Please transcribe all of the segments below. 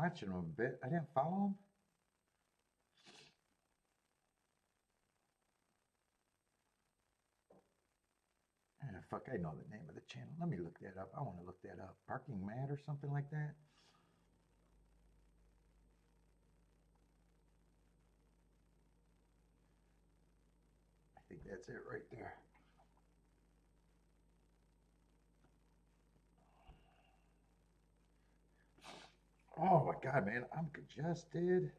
watching him a bit. I didn't follow him. Ah, fuck, I know the name of the channel. Let me look that up. I want to look that up. Parking Mad or something like that. I think that's it right there. Oh my God, man, I'm congested.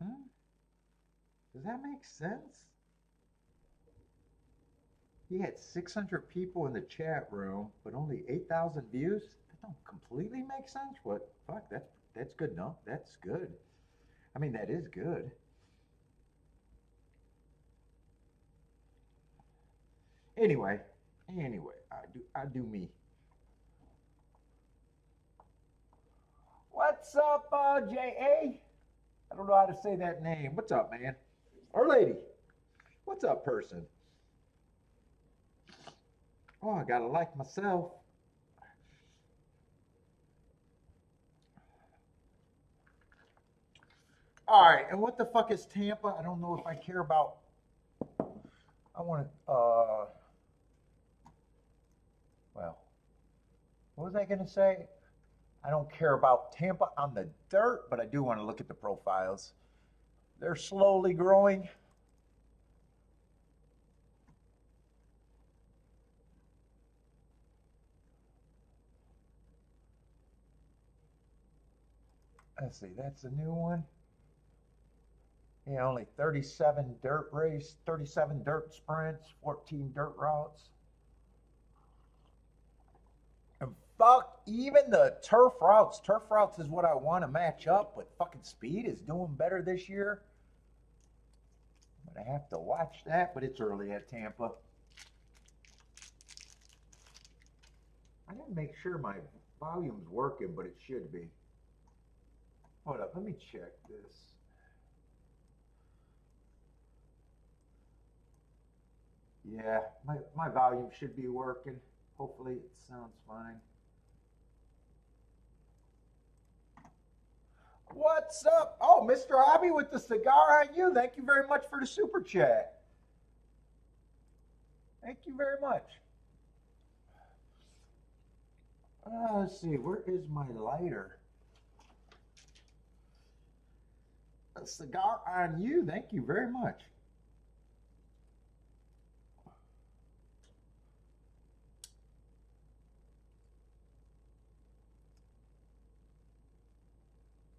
Huh? Does that make sense? He had 600 people in the chat room, but only 8,000 views. That don't completely make sense. What? Fuck, that's good enough. That's good. I mean, that is good. Anyway, I do me. What's up, J.A.? I don't know how to say that name. What's up, man? Or lady? What's up, person? Oh, I gotta like myself. All right, and what the fuck is Tampa? I don't know if I care about. I want to. Well, what was I gonna say? I don't care about Tampa on the dirt, but I do want to look at the profiles. They're slowly growing. Let's see, that's a new one. Yeah, only 37 dirt race, 37 dirt sprints, 14 dirt routes. And fuck, even the turf routes. Turf routes is what I want to match up, but fucking speed is doing better this year. But I have to watch that, but it's early at Tampa. I didn't make sure my volume's working, but it should be. Hold up, let me check this. Yeah, my volume should be working. Hopefully it sounds fine. What's up? Oh, Mr. Hobby with the cigar on you. Thank you very much for the super chat. Thank you very much. Let's see, where is my lighter? A cigar on you. Thank you very much.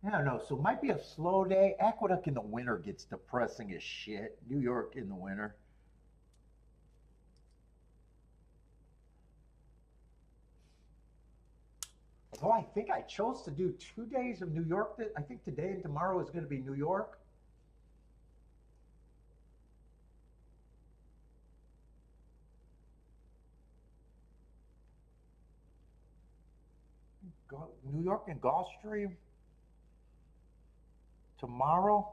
I don't know. So it might be a slow day. Aqueduct in the winter gets depressing as shit. New York in the winter. Although I think I chose to do 2 days of New York. I think today and tomorrow is going to be New York. New York and Gulfstream tomorrow.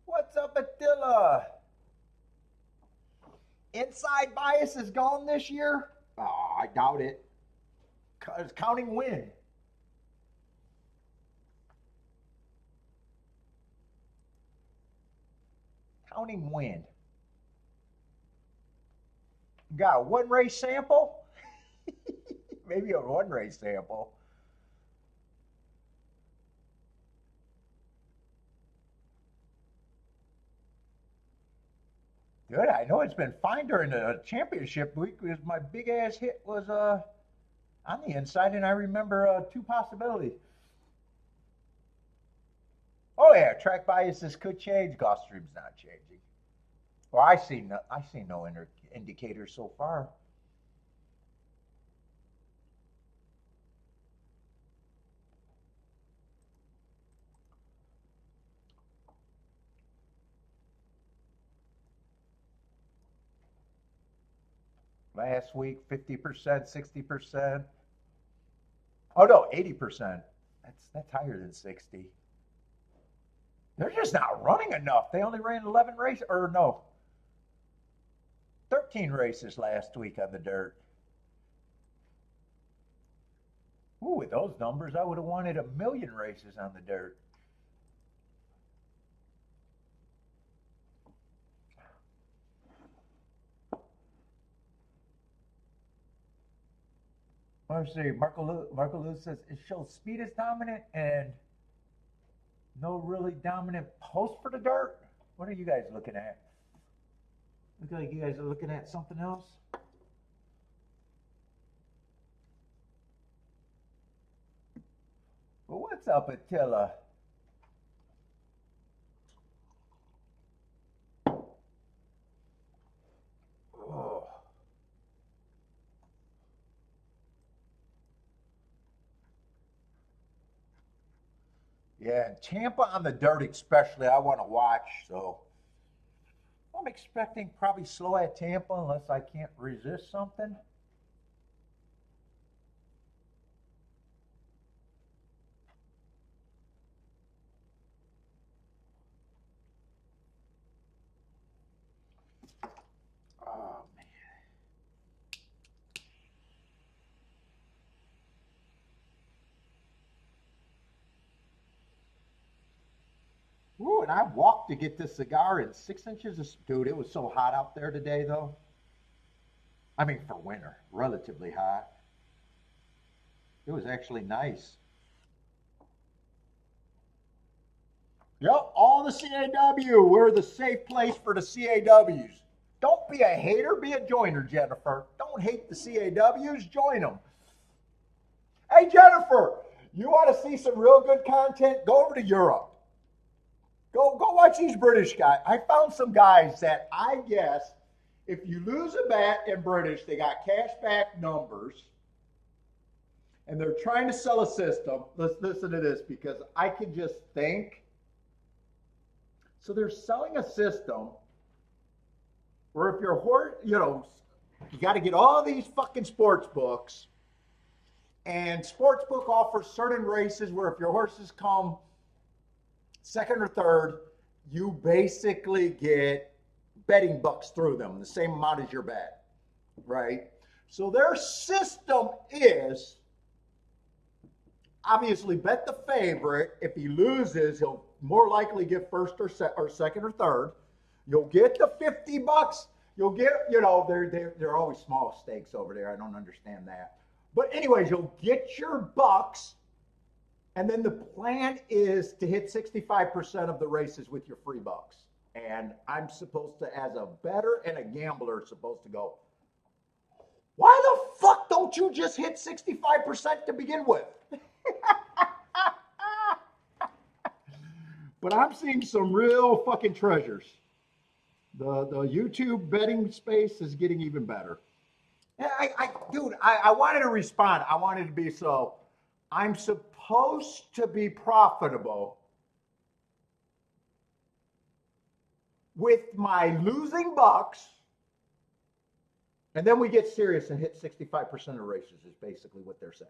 What's up, Attila? Inside bias is gone this year? Oh, I doubt it. It's counting win. Counting win. Got a one race sample? Maybe a one race sample. Good. I know it's been fine during the championship week because my big ass hit was on the inside, and I remember two possibilities. Oh yeah, track biases could change. Gulfstream's not changing. Well, I see no indicators so far. Last week, 50%, 60%. Oh no, 80%. That's higher than 60. They're just not running enough. They only ran 11 races, or no, 13 races last week on the dirt. Ooh, with those numbers, I would have wanted 1,000,000 races on the dirt. Let's see. Marco Lewis says it shows speed is dominant and no really dominant post for the dirt. What are you guys looking at? Look like you guys are looking at something else. Well, what's up, Attila? Oh. Yeah, and Tampa on the dirt especially, I want to watch. So I'm expecting probably slow at Tampa unless I can't resist something. Oh man. Ooh, and I walked to get this cigar in 6 inches of dude. It was so hot out there today, though. I mean, for winter, relatively hot. It was actually nice. Yep, all the CAW. We're the safe place for the CAWs. Don't be a hater, be a joiner, Jennifer. Don't hate the CAWs, join them. Hey, Jennifer, you want to see some real good content? Go over to Europe. Go watch these British guys. I found some guys that I guess if you lose a bet in British, they got cashback numbers and they're trying to sell a system. Let's listen to this because I can just think. So they're selling a system where if your horse, you got to get all these fucking sports books, and sportsbook offers certain races where if your horses come second or third, you basically get betting bucks through them, the same amount as your bet, right? So their system is obviously bet the favorite. If he loses, he'll more likely get first or second or third. You'll get the $50. You'll get, they're always small stakes over there. I don't understand that. But anyways, you'll get your bucks. And then the plan is to hit 65% of the races with your free bucks. And I'm supposed to, as a bettor and a gambler, supposed to go, why the fuck don't you just hit 65% to begin with? But I'm seeing some real fucking treasures. The YouTube betting space is getting even better. Dude, I wanted to respond. I wanted to be so. I'm supposed to be profitable with my losing bucks, and then we get serious and hit 65% of races is basically what they're saying.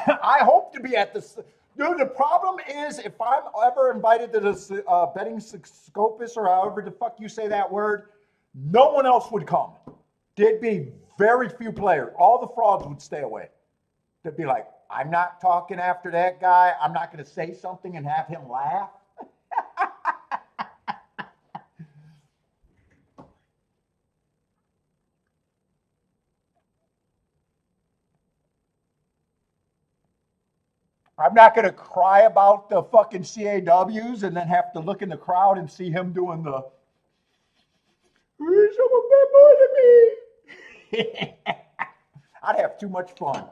I hope to be at this. Dude, the problem is if I'm ever invited to this betting scopus or however the fuck you say that word, no one else would come. There'd be very few players. All the frauds would stay away. They'd be like, I'm not talking after that guy. I'm not going to say something and have him laugh. I'm not going to cry about the fucking CAWs and then have to look in the crowd and see him doing the, someone bet more than me. I'd have too much fun.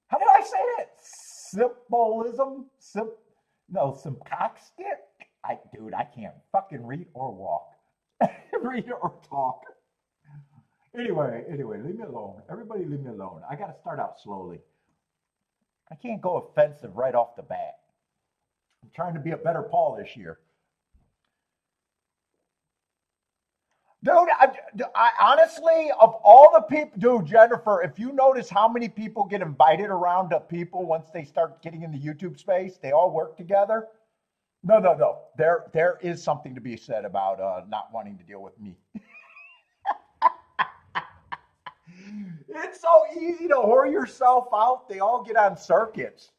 How did I say it? Symbolism? Some cockstick? Dude, I can't fucking read or walk. Read or talk. Anyway, leave me alone. Everybody leave me alone. I got to start out slowly. I can't go offensive right off the bat. I'm trying to be a better Paul this year. Dude, I honestly, of all the people, dude, Jennifer, if you notice how many people get invited around to people once they start getting in the YouTube space, they all work together. No. There is something to be said about not wanting to deal with me. It's so easy to whore yourself out. They all get on circuits.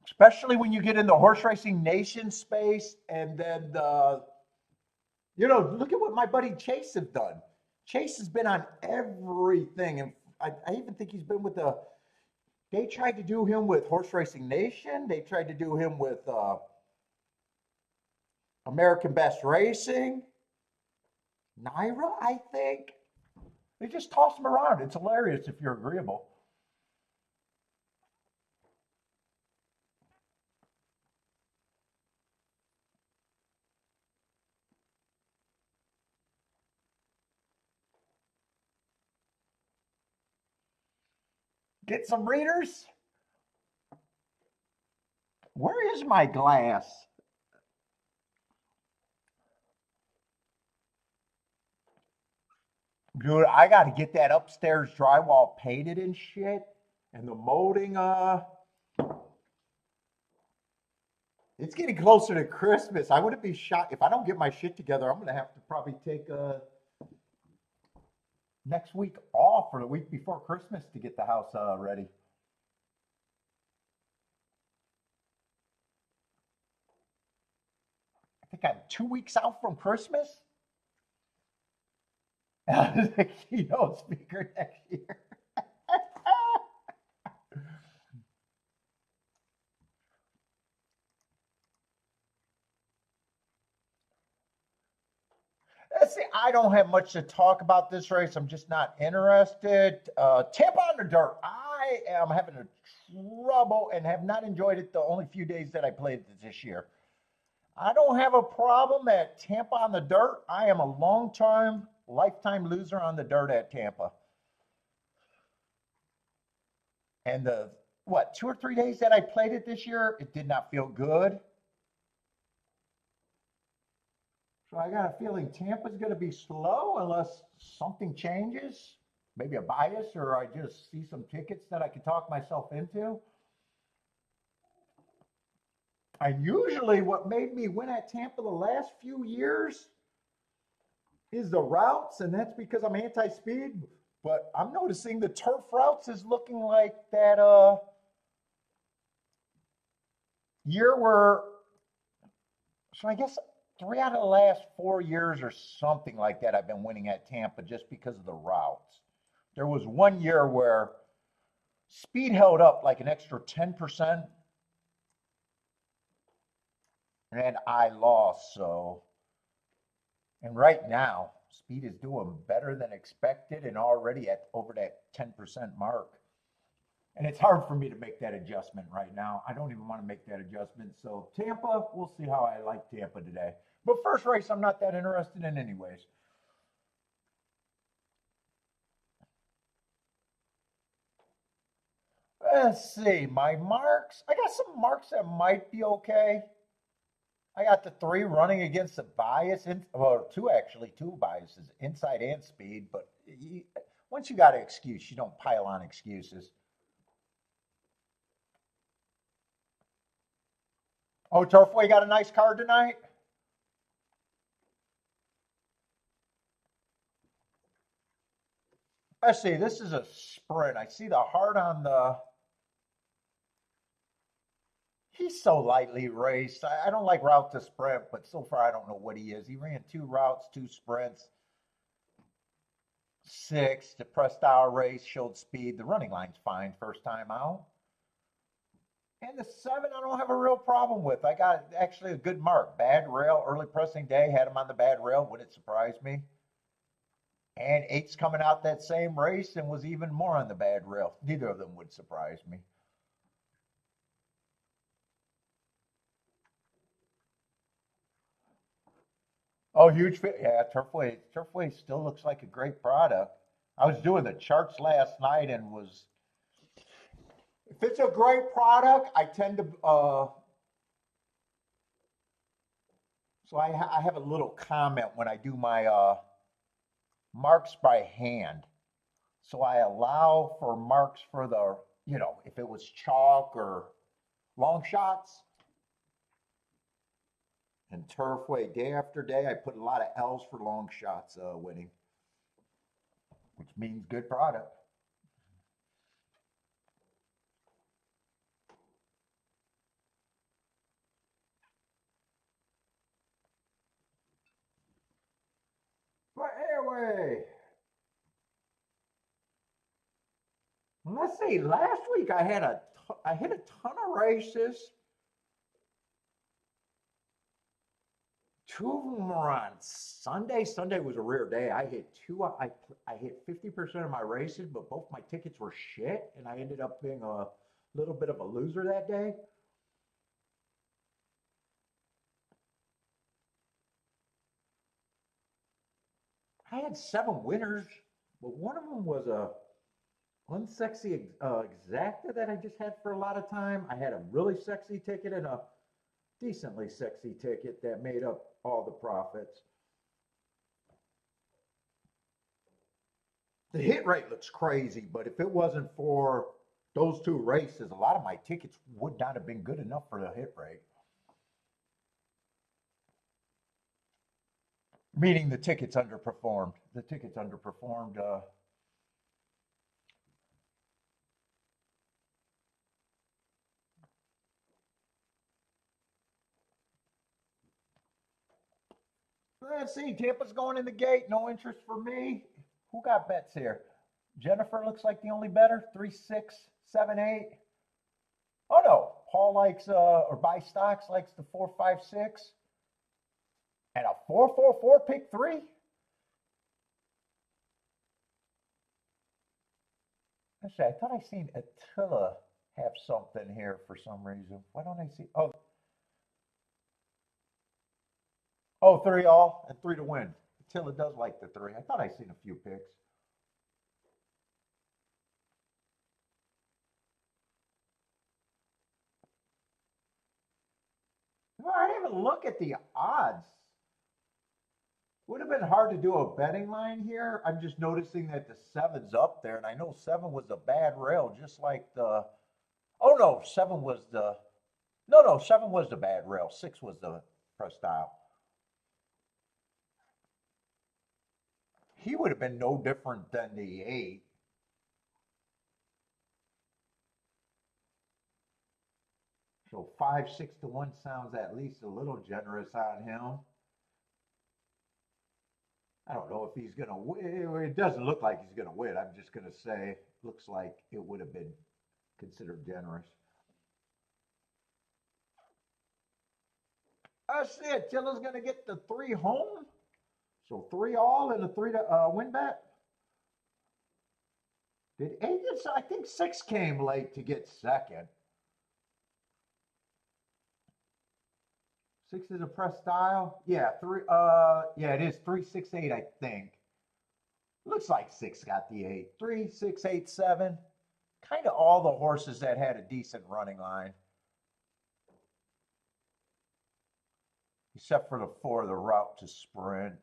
Especially when you get in the horse racing nation space, and then look at what my buddy Chase has done. Chase has been on everything, and I even think he's been with they tried to do him with Horse Racing Nation. They tried to do him with American Best Racing. Naira, I think. They just toss him around. It's hilarious if you're agreeable. Get some readers. Where is my glass? Dude, I got to get that upstairs drywall painted and shit. And the molding, it's getting closer to Christmas. I wouldn't be shocked if I don't get my shit together. I'm going to have to probably take next week off or the week before Christmas to get the house ready. I think I'm 2 weeks out from Christmas. The keynote speaker next year. See, I don't have much to talk about this race. I'm just not interested. Tampa on the dirt. I am having a trouble and have not enjoyed it the only few days that I played this year. I don't have a problem at Tampa on the dirt. I am a long-term, lifetime loser on the dirt at Tampa. And the 2 or 3 days that I played it this year, it did not feel good. So I got a feeling Tampa's going to be slow unless something changes, maybe a bias, or I just see some tickets that I can talk myself into. And usually what made me win at Tampa the last few years is the routes, and that's because I'm anti-speed. But I'm noticing the turf routes is looking like that year where, so I guess 3 out of the last 4 years or something like that, I've been winning at Tampa just because of the routes. There was 1 year where speed held up like an extra 10%, and I lost. So, and right now, speed is doing better than expected and already at over that 10% mark. And it's hard for me to make that adjustment right now. I don't even want to make that adjustment. So Tampa, we'll see how I like Tampa today. But first race, I'm not that interested in anyways. Let's see, my marks. I got some marks that might be okay. I got the 3 running against the bias, well, 2 actually, 2 biases, inside and speed. But once you got an excuse, you don't pile on excuses. Oh, Turfway got a nice card tonight? Let's see, this is a sprint. I see the heart on the... He's so lightly raced. I don't like route to sprint, but so far I don't know what he is. He ran 2 routes, 2 sprints. 6, the press style race showed speed. The running line's fine first time out. And the 7, I don't have a real problem with. I got actually a good mark. Bad rail, early pressing day, had him on the bad rail. Wouldn't surprise me. And 8's coming out that same race and was even more on the bad rail. Neither of them would surprise me. Oh, huge fit. Yeah, Turfway. Turfway still looks like a great product. I was doing the charts last night and was, if it's a great product, I tend to, so I have a little comment when I do my marks by hand. So I allow for marks for the, if it was chalk or long shots. And Turfway, day after day, I put a lot of L's for long shots winning, which means good product. But anyway, let's see. Last week I hit a ton of races. 2 of them were on Sunday. Sunday was a rare day. I hit two. I hit 50% of my races, but both my tickets were shit, and I ended up being a little bit of a loser that day. I had 7 winners, but one of them was a unsexy exacta that I just had for a lot of time. I had a really sexy ticket and a decently sexy ticket that made up all the profits. The hit rate looks crazy, but if it wasn't for those 2 races, a lot of my tickets would not have been good enough for the hit rate. Meaning the tickets underperformed. The tickets underperformed. Let's see. Tampa's going in the gate. No interest for me. Who got bets here? Jennifer looks like the only better. 3, 6, 7, 8. Oh no. Paul likes or buy stocks likes the 4, 5, 6. And a 4, 4, 4 pick 3. Actually, I thought I seen Attila have something here for some reason. Why don't I see? Oh, 3 all and 3 to win. Attila does like the 3. I thought I seen a few picks. Well, I didn't even look at the odds. Would have been hard to do a betting line here. I'm just noticing that the 7's up there, and I know 7 was a bad rail, just like the. Oh no, 7 was the. No, 7 was the bad rail. 6 was the press style. He would have been no different than the 8. So 5, 6 to 1 sounds at least a little generous on him. I don't know if he's going to win. It doesn't look like he's going to win. I'm just going to say, looks like it would have been considered generous. That's it. Tilla's going to get the 3 home. So 3 all and a 3 to win bet. Did agents? I think 6 came late to get second. 6 is a press style. Yeah, 3. Yeah, it is 3, 6, 8. I think. Looks like 6 got the 8. 3, 6, 8, 7. Kind of all the horses that had a decent running line. Except for the 4, the route to sprint.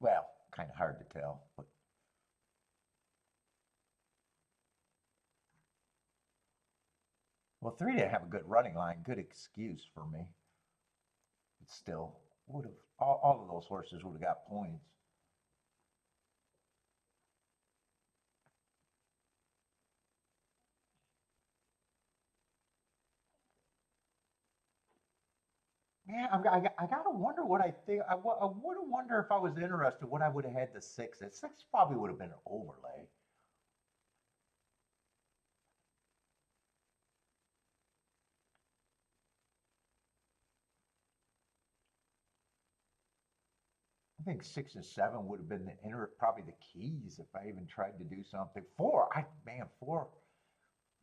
Well, kind of hard to tell. But well, 3 didn't have a good running line. Good excuse for me. But still, would have all of those horses would have got points. Yeah, I gotta wonder what I think. I would wonder if I was interested, what I would have had the six. The six probably would have been an overlay. I think six and seven would have been the inner, probably the keys if I even tried to do something. Four,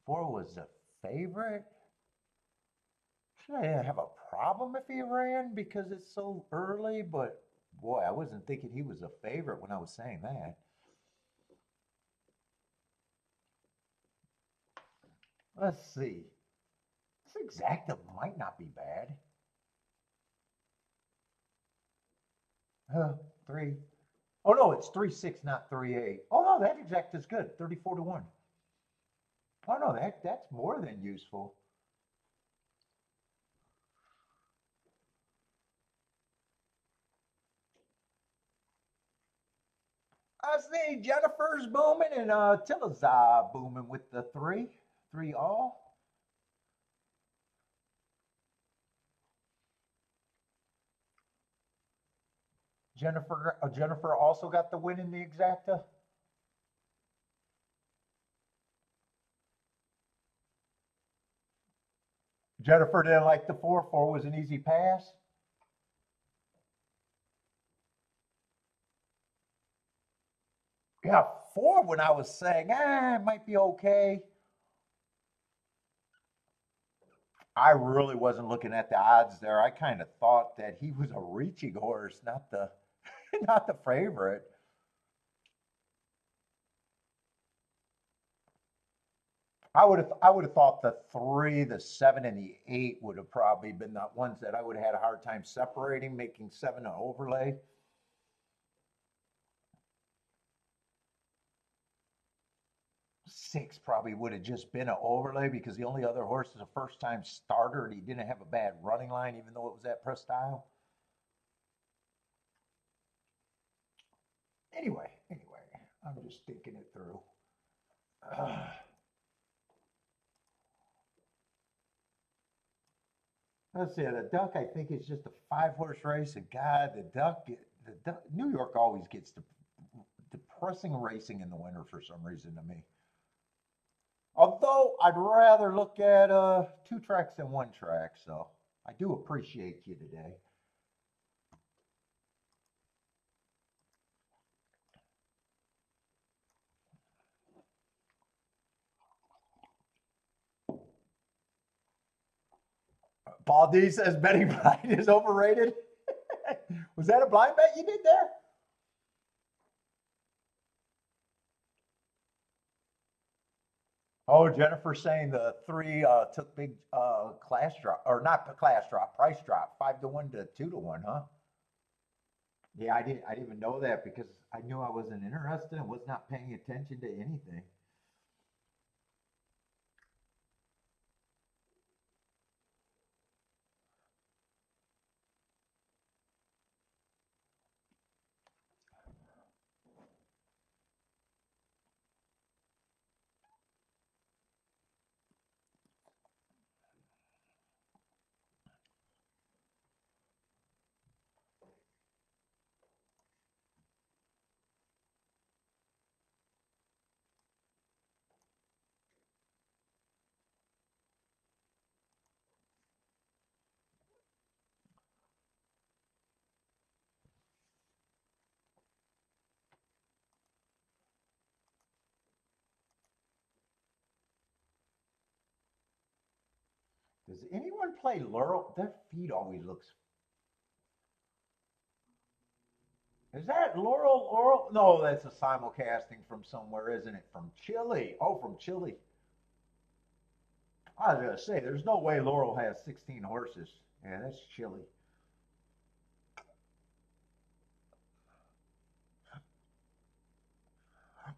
four was the favorite. I didn't have a problem if he ran because it's so early, but boy, I wasn't thinking he was a favorite when I was saying that. Let's see. This exacta might not be bad. Three. Oh no, it's 3-6, not 3-8. Oh no, that exact is good. 34-1. Oh no, that's more than useful. I see Jennifer's booming and Tilla's booming with the three. Three all. Jennifer also got the win in the exacta. Jennifer didn't like the four. Four was an easy pass. Yeah, four when I was saying, it might be okay. I really wasn't looking at the odds there. I kind of thought that he was a reaching horse, not the not the favorite. I would have thought the three, the seven, and the eight would have probably been the ones that I would have had a hard time separating, making seven an overlay. Six probably would have just been an overlay because the only other horse is a first time starter and he didn't have a bad running line, even though it was at Prestile. Anyway, I'm just thinking it through. Let's see, the Duck I think is just a five-horse race. And God, the Duck, New York always gets depressing racing in the winter for some reason to me. Although I'd rather look at two tracks than one track, so I do appreciate you today. Paul D says betting blind is overrated. Was that a blind bet you did there? Oh, Jennifer saying the three took big class drop, or not class drop, price drop, 5-1 to 2-1, huh? Yeah, I didn't even know that because I knew I wasn't interested and was not paying attention to anything. Does anyone play Laurel? Their feet always looks. Is that Laurel? Laurel? No, that's a simulcasting from somewhere, isn't it? From Chile. Oh, from Chile. I was gonna say, there's no way Laurel has 16 horses. Yeah, that's Chile.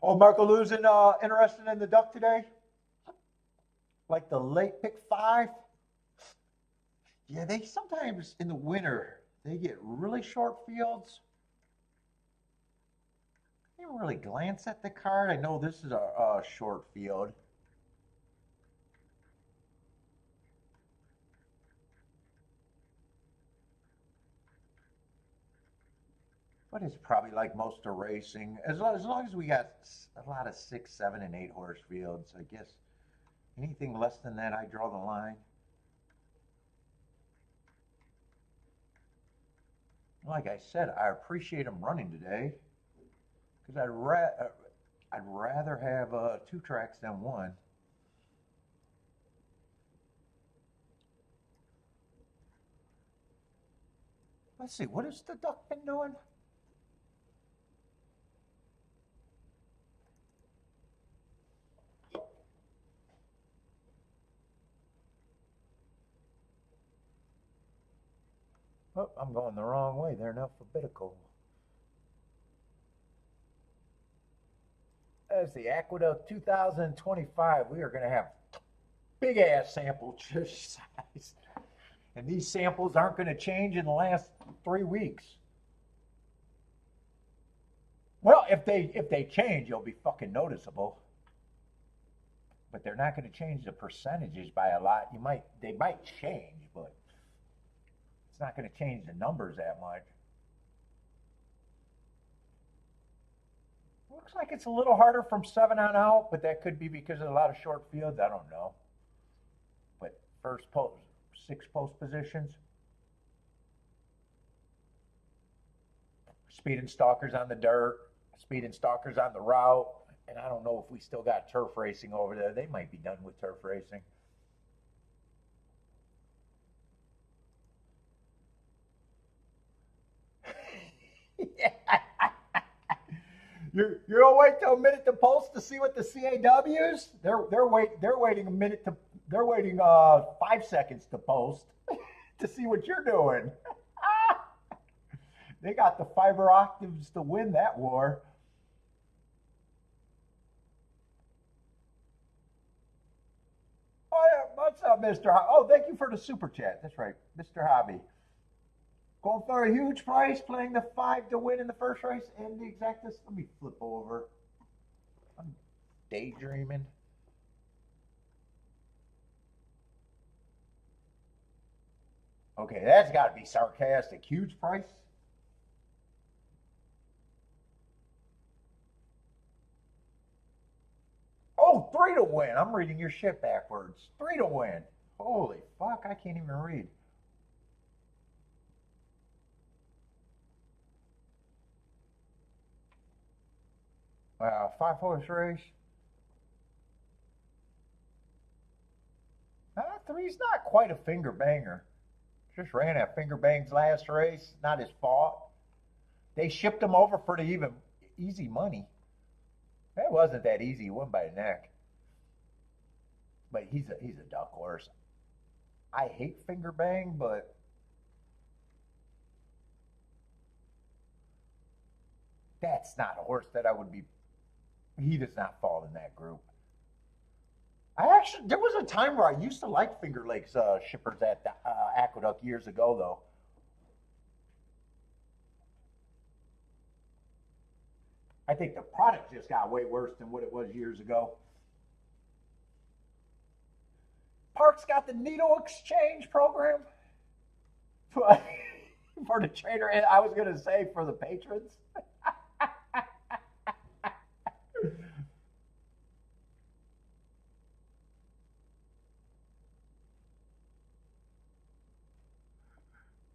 Oh, Marco losing interested in the Duck today? Like the late pick five? Yeah, they sometimes in the winter they get really short fields. I didn't really glance at the card. I know this is a short field. But it's probably like most of racing. As long as we got a lot of 6, 7, and 8 horse fields, I guess anything less than that, I draw the line. Like I said, I appreciate them running today because I'd rather have 2 tracks than one. Let's see, what has the duck been doing? Oh, I'm going the wrong way. They're in alphabetical. As the Aqueduct 2025, we are going to have big ass sample size. And these samples aren't going to change in the last 3 weeks. Well, if they change, it'll be fucking noticeable. But they're not going to change the percentages by a lot. They might change, but it's not going to change the numbers that much. Looks like it's a little harder from 7 on out, but that could be because of a lot of short fields. I don't know. But first post, 6 post positions. Speed and stalkers on the dirt, speed and stalkers on the route. And I don't know if we still got turf racing over there. They might be done with turf racing. You're gonna wait till a minute to post to see what the CAWs? They're waiting a minute to they're waiting 5 seconds to post to see what you're doing. They got the fiber octaves to win that war. Oh yeah, what's up, Mr. Oh, thank you for the super chat. That's right, Mr. Hobby. Going for a huge price, playing the 5 to win in the first race and the exactness. Let me flip over. I'm daydreaming. Okay, that's got to be sarcastic. Huge price. Oh, 3 to win. I'm reading your shit backwards. 3 to win. Holy fuck, I can't even read. 5 horse race. 3's not quite a finger banger. Just ran at finger bangs last race. Not his fault. They shipped him over for the even easy money. It wasn't that easy. He won by the neck. But he's a duck horse. I hate finger bang, but that's not a horse that I would be. He does not fall in that group. There was a time where I used to like Finger Lakes shippers at the Aqueduct years ago, though. I think the product just got way worse than what it was years ago. Park's got the needle exchange program for the trainer. And I was going to say for the patrons.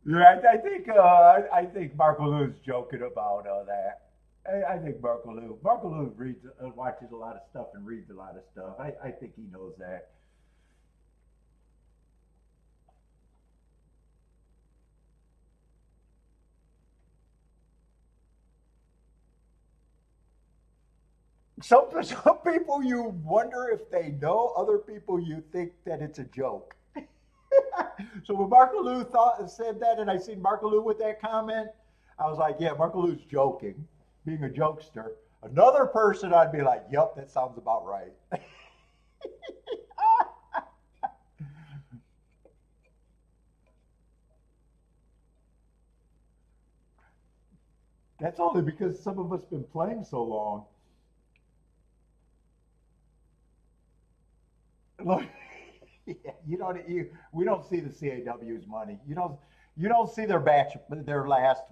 Yeah, I think Marco Lou's joking about that. I think Marco Lou reads, watches a lot of stuff and reads a lot of stuff. I think he knows that. Some people you wonder if they know. Other people you think that it's a joke. So when Marco Lou said that, and I seen Marco Lou with that comment, I was like, yeah, Marco Lou's joking, being a jokester. Another person, I'd be like, yep, that sounds about right. That's only because some of us been playing so long. Look, yeah, we don't see the CAW's money. You don't see their last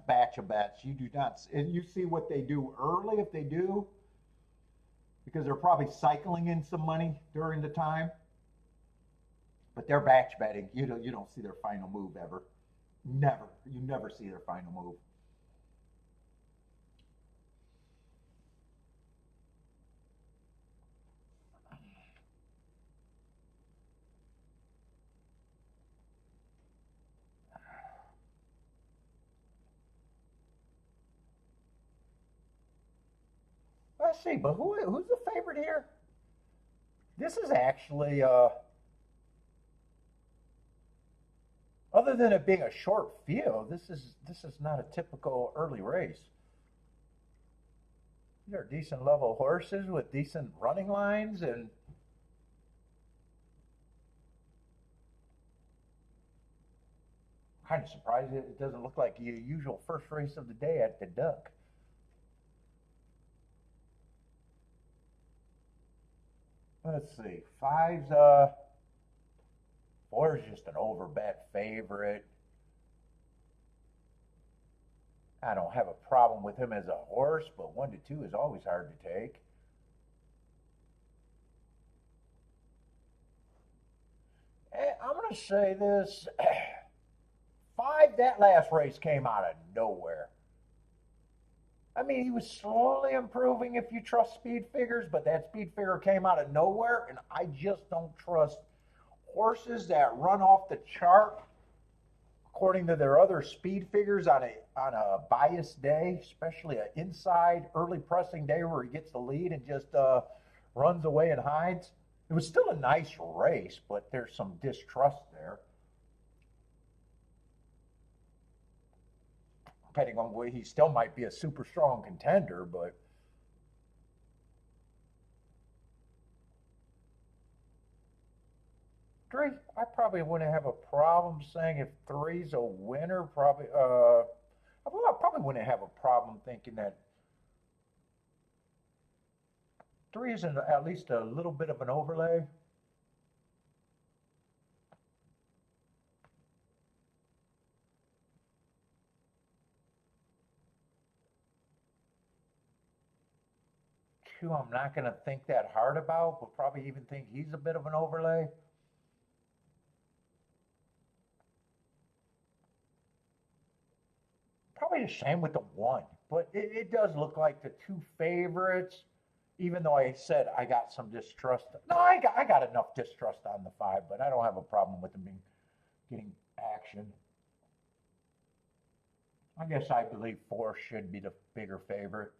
batch of bets. You do not. And you see what they do early if they do, because they're probably cycling in some money during the time. But they're batch betting. You don't see their final move ever. Never. You never see their final move. Let's see, but who's the favorite here? This is actually, other than it being a short field, this is not a typical early race. These are decent level horses with decent running lines, and kind of surprised it doesn't look like your usual first race of the day at the Duck. Let's see, four is just an overbet favorite. I don't have a problem with him as a horse, but 1 to 2 is always hard to take. I'm going to say this. Five, that last race came out of nowhere. I mean, he was slowly improving if you trust speed figures, but that speed figure came out of nowhere, and I just don't trust horses that run off the chart according to their other speed figures on a biased day, especially an inside early pressing day where he gets the lead and just runs away and hides. It was still a nice race, but there's some distrust there. Depending on where he still might be a super strong contender, but 3, I probably wouldn't have a problem saying if three's a winner. I probably wouldn't have a problem thinking that three is at least a little bit of an overlay. 2, I'm not going to think that hard about, but probably even think he's a bit of an overlay. Probably the same with the 1, but it does look like the 2 favorites. Even though I said I got some distrust. No, I got enough distrust on the 5, but I don't have a problem with them getting action. I guess I believe 4 should be the bigger favorite.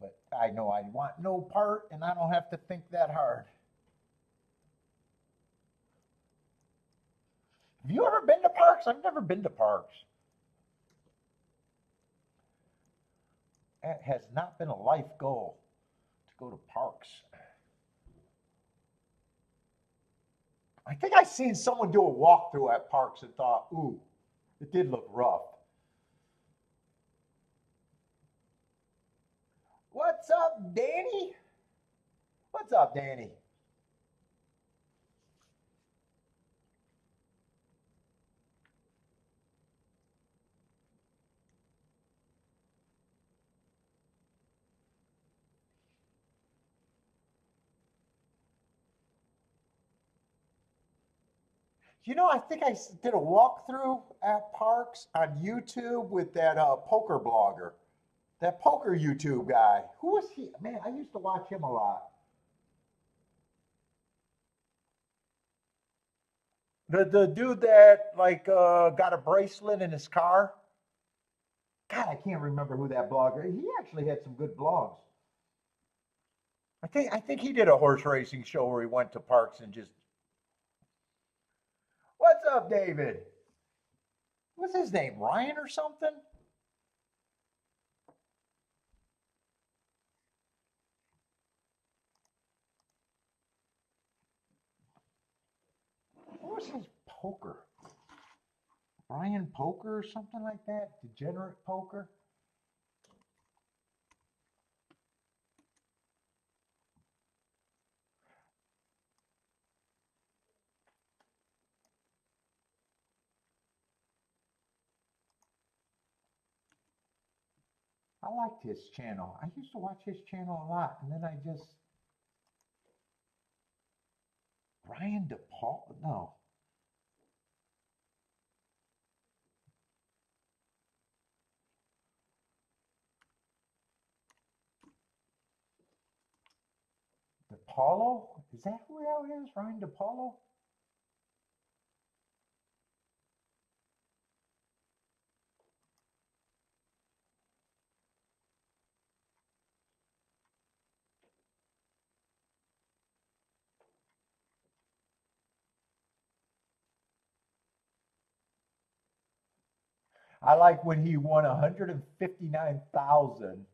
But I know I want no part, and I don't have to think that hard. Have you ever been to Parks? I've never been to Parks. It has not been a life goal to go to Parks. I think I seen someone do a walkthrough at Parks and thought, ooh, it did look rough. What's up, Danny? What's up, Danny? I think I did a walkthrough at Parks on YouTube with that poker blogger, that poker YouTube guy. Who was he? Man, I used to watch him a lot. The dude that like got a bracelet in his car. God, I can't remember who that blogger. He actually had some good blogs. I think he did a horse racing show where he went to Parks and just. What's up, David? What's his name? Ryan or something? What was his poker? Brian Poker or something like that? Degenerate Poker? I liked his channel. I used to watch his channel a lot, and then I just Brian DePaul. No, DePaulo. Is that who that is? Ryan DePaulo? I like when he won 159,000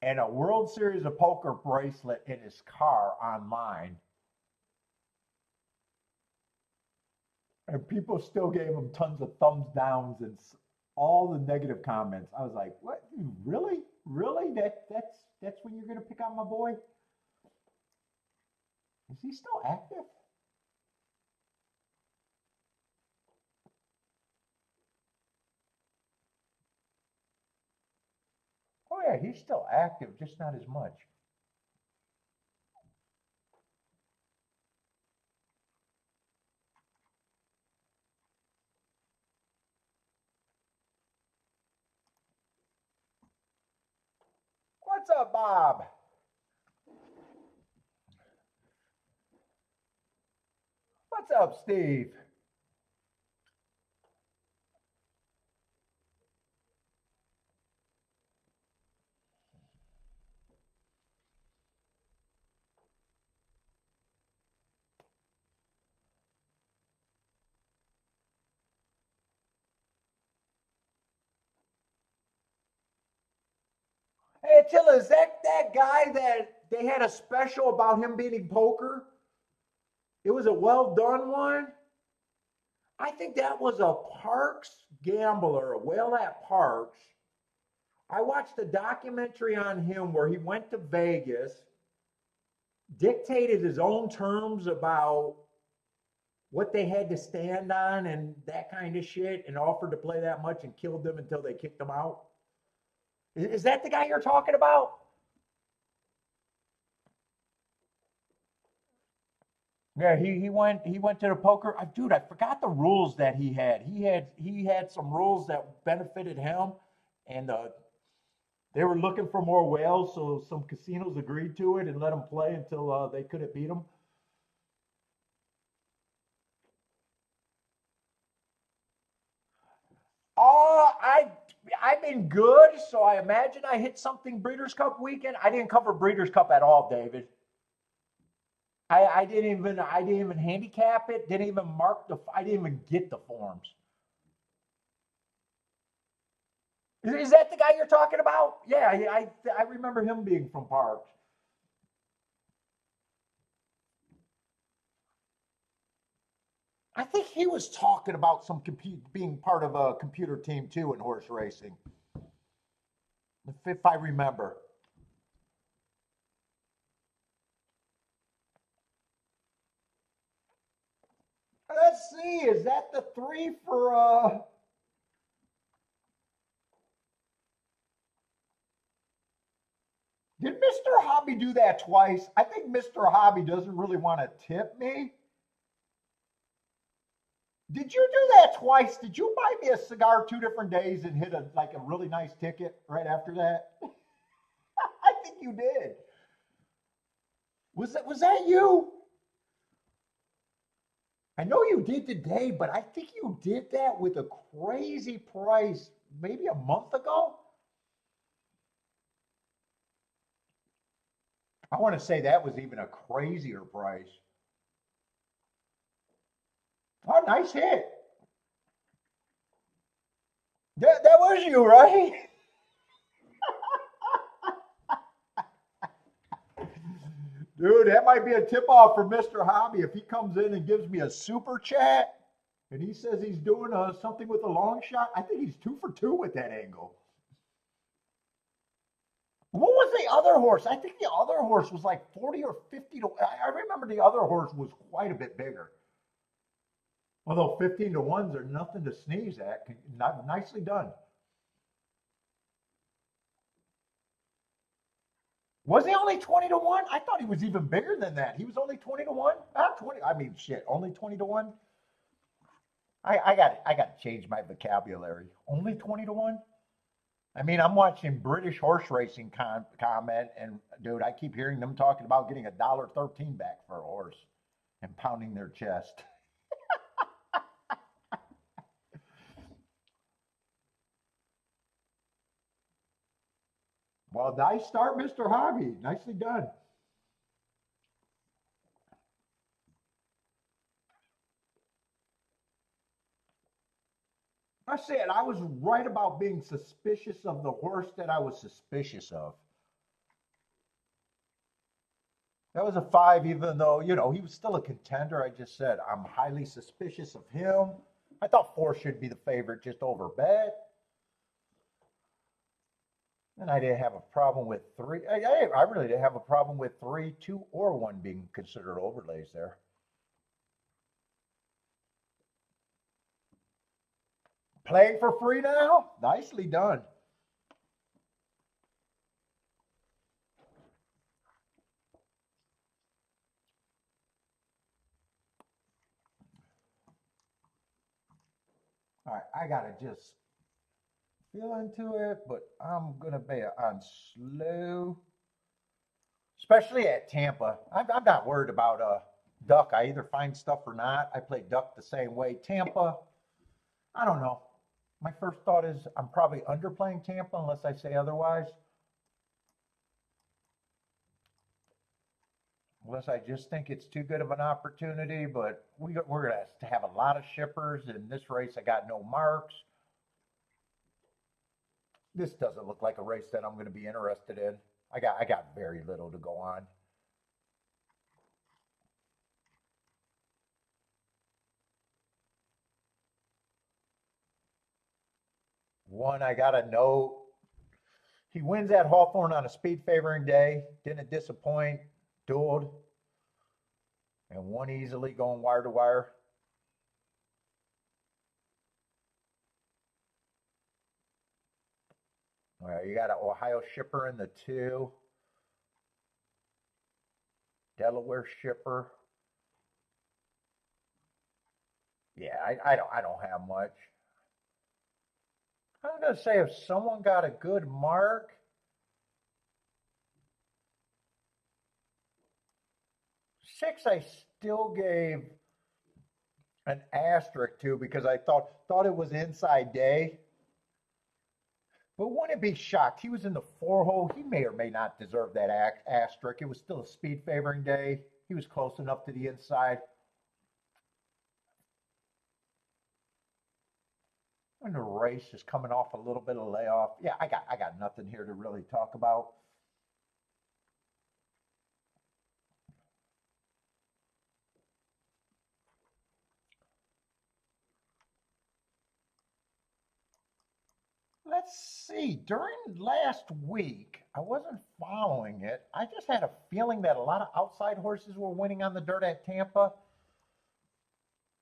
and a World Series of Poker bracelet in his car online. And people still gave him tons of thumbs downs and all the negative comments. I was like, "What? Really? Really? That's when you're gonna pick on my boy? Is he still active?" Oh yeah, he's still active, just not as much. What's up, Bob? What's up, Steve? Hey, Attila, is that guy that they had a special about him beating poker? It was a well done one. I think that was a Parks gambler, a whale at Parks. I watched a documentary on him where he went to Vegas, dictated his own terms about what they had to stand on and that kind of shit, and offered to play that much and killed them until they kicked him out. Is that the guy you're talking about? Yeah, he went to the poker. Dude, I forgot the rules that he had. He had some rules that benefited him, and they were looking for more whales, so some casinos agreed to it and let him play until they couldn't beat him. I've been good, so I imagine I hit something Breeders' Cup weekend. I didn't cover Breeders' Cup at all, David. I didn't even handicap it. Didn't even mark the. I didn't even get the forms. Is that the guy you're talking about? Yeah, I remember him being from Parks. I think he was talking about some being part of a computer team too in horse racing, if I remember. Let's see. Is that the three for? Did Mr. Hobby do that twice? I think Mr. Hobby doesn't really want to tip me. Did you do that twice? Did you buy me a cigar 2 different days and hit a really nice ticket right after that? I think you did. Was that you? I know you did today, but I think you did that with a crazy price maybe a month ago. I want to say that was even a crazier price. Oh, nice hit. That was you, right? Dude, that might be a tip off for Mr. Hobby. If he comes in and gives me a super chat and he says he's doing something with a long shot, I think he's 2 for 2 with that angle. What was the other horse? I think the other horse was like 40 or 50 to. I remember the other horse was quite a bit bigger. Although 15 to 1s are nothing to sneeze at. Not nicely done. Was he only 20 to 1? I thought he was even bigger than that. He was only 20 to 1? Ah, 20. I mean, shit, only 20 to 1? I got to change my vocabulary. Only 20 to 1? I mean, I'm watching British horse racing comment, and dude, I keep hearing them talking about getting $1.13 back for a horse and pounding their chest. Well, nice start, Mr. Hobby. Nicely done. I said I was right about being suspicious of the horse that I was suspicious of. That was a 5, even though, he was still a contender. I just said I'm highly suspicious of him. I thought 4 should be the favorite just over bet. And I didn't have a problem with 3. I really didn't have a problem with 3, 2, or 1 being considered overlays there. Playing for free now? Nicely done. All right, I got to just feel into it, but I'm going to be on slow, especially at Tampa. I'm not worried about duck. I either find stuff or not. I play duck the same way. Tampa, I don't know. My first thought is I'm probably underplaying Tampa unless I say otherwise. Unless I just think it's too good of an opportunity, but we're going to have a lot of shippers in this race. I got no marks. This doesn't look like a race that I'm going to be interested in. I got very little to go on. One, I got to know he wins at Hawthorne on a speed favoring day. Didn't disappoint. Dueled and won easily going wire to wire. All right, you got an Ohio shipper in the 2. Delaware shipper. Yeah, I don't have much. I was gonna say if someone got a good mark, 6 I still gave an asterisk to because I thought it was inside day. But wouldn't be shocked. He was in the 4 hole. He may or may not deserve that asterisk. It was still a speed favoring day. He was close enough to the inside. And the race is coming off a little bit of layoff. Yeah, I got nothing here to really talk about. Let's see. During last week, I wasn't following it. I just had a feeling that a lot of outside horses were winning on the dirt at Tampa.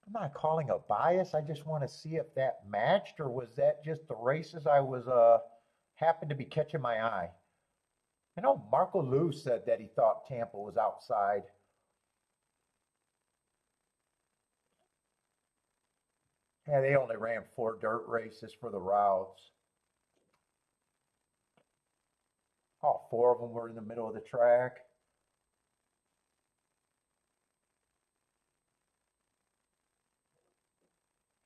I'm not calling a bias. I just want to see if that matched or was that just the races I was happened to be catching my eye. I know Marco Lou said that he thought Tampa was outside. Yeah, they only ran 4 dirt races for the routes. All 4 of them were in the middle of the track.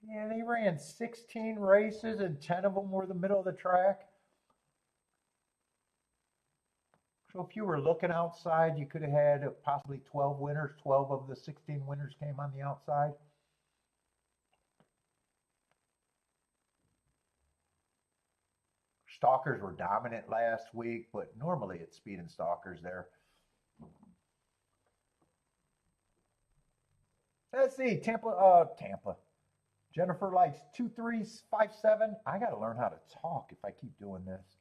Yeah, they ran 16 races and 10 of them were in the middle of the track. So if you were looking outside, you could have had possibly 12 winners. 12 of the 16 winners came on the outside. Stalkers were dominant last week, but normally it's speed and stalkers there. Let's see, Tampa. Jennifer likes 2357. I got to learn how to talk if I keep doing this.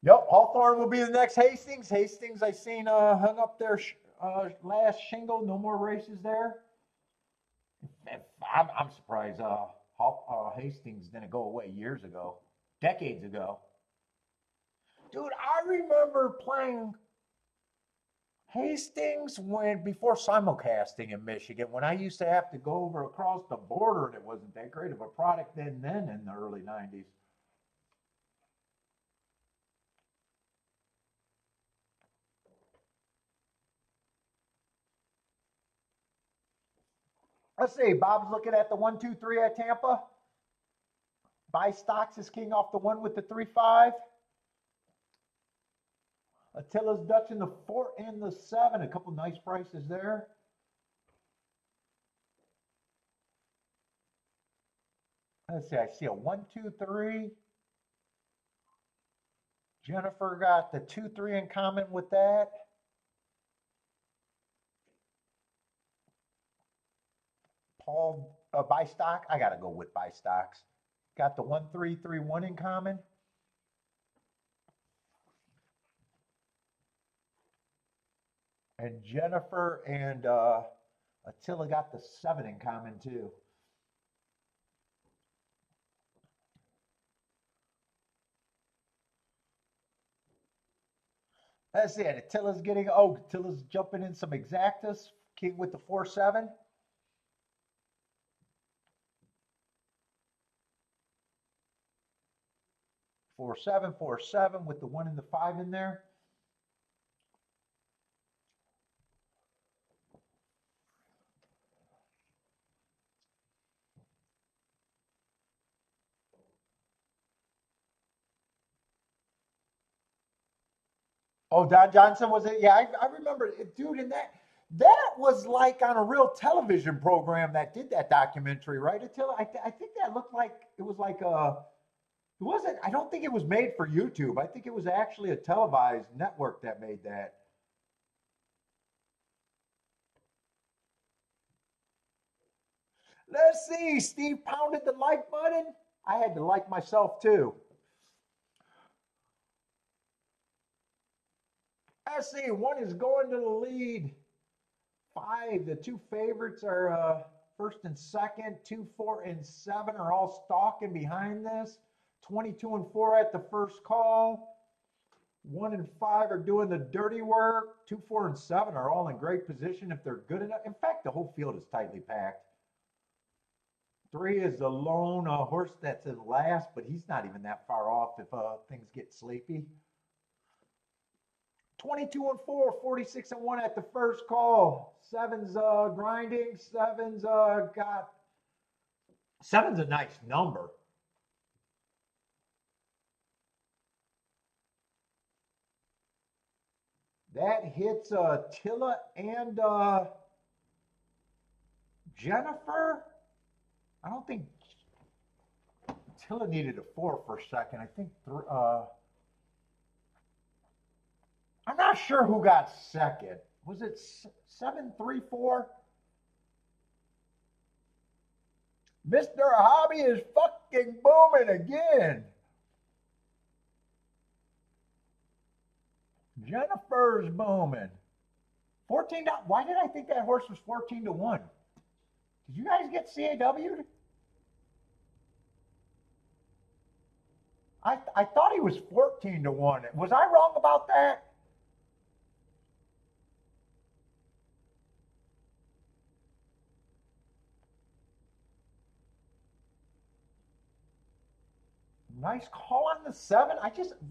Yep, Hawthorne will be the next Hastings. Hastings, I seen hung up their last shingle. No more races there. I'm surprised Hastings didn't go away years ago. decades ago. Dude, I remember playing Hastings before simulcasting in Michigan, when I used to have to go over across the border, and it wasn't that great of a product then in the early 90s. Let's see, Bob's looking at the 1-2-3 at Tampa. Buy stocks is king off the 1 with the 3-5. Attila's Dutch in the 4 and the 7. A couple nice prices there. Let's see, I see a 1-2-3. Jennifer got the 2-3 in common with that. Paul, buy stock. I got to go with buy stocks. Got the 1-3-3-1 in common. And Jennifer and Attila got the 7 in common too. Let's see, Attila's jumping in some exactas. King with the 4-7. Four, 7 with the 1 and the 5 in there. Oh, Don Johnson, was it? Yeah, I remember it, dude. And that was like on a real television program that did that documentary, right? Attila, I think that looked like it was like it wasn't. I don't think it was made for YouTube. I think it was actually a televised network that made that. Let's see. Steve pounded the like button. I had to like myself too. Let's see. 1 is going to the lead. 5. The 2 favorites are first and second. 2, 4, and 7 are all stalking behind this. 22 and 4 at the first call. 1 and 5 are doing the dirty work. 2, 4, and 7 are all in great position if they're good enough. In fact, the whole field is tightly packed. 3 is the lone horse that's in last, but he's not even that far off if things get sleepy. 22 and 4, 46 and 1 at the first call. 7's grinding. 7's got. 7's a nice number. That hits Tilla and Jennifer. I don't think Tilla needed a 4 for a second. I think I'm not sure who got second. Was it 7-3-4? Mr. Hobby is fucking booming again. Jennifer's booming. 14. Why did I think that horse was 14 to 1? Did you guys get CAW'd? I thought he was 14 to 1. Was I wrong about that? Nice call on the 7.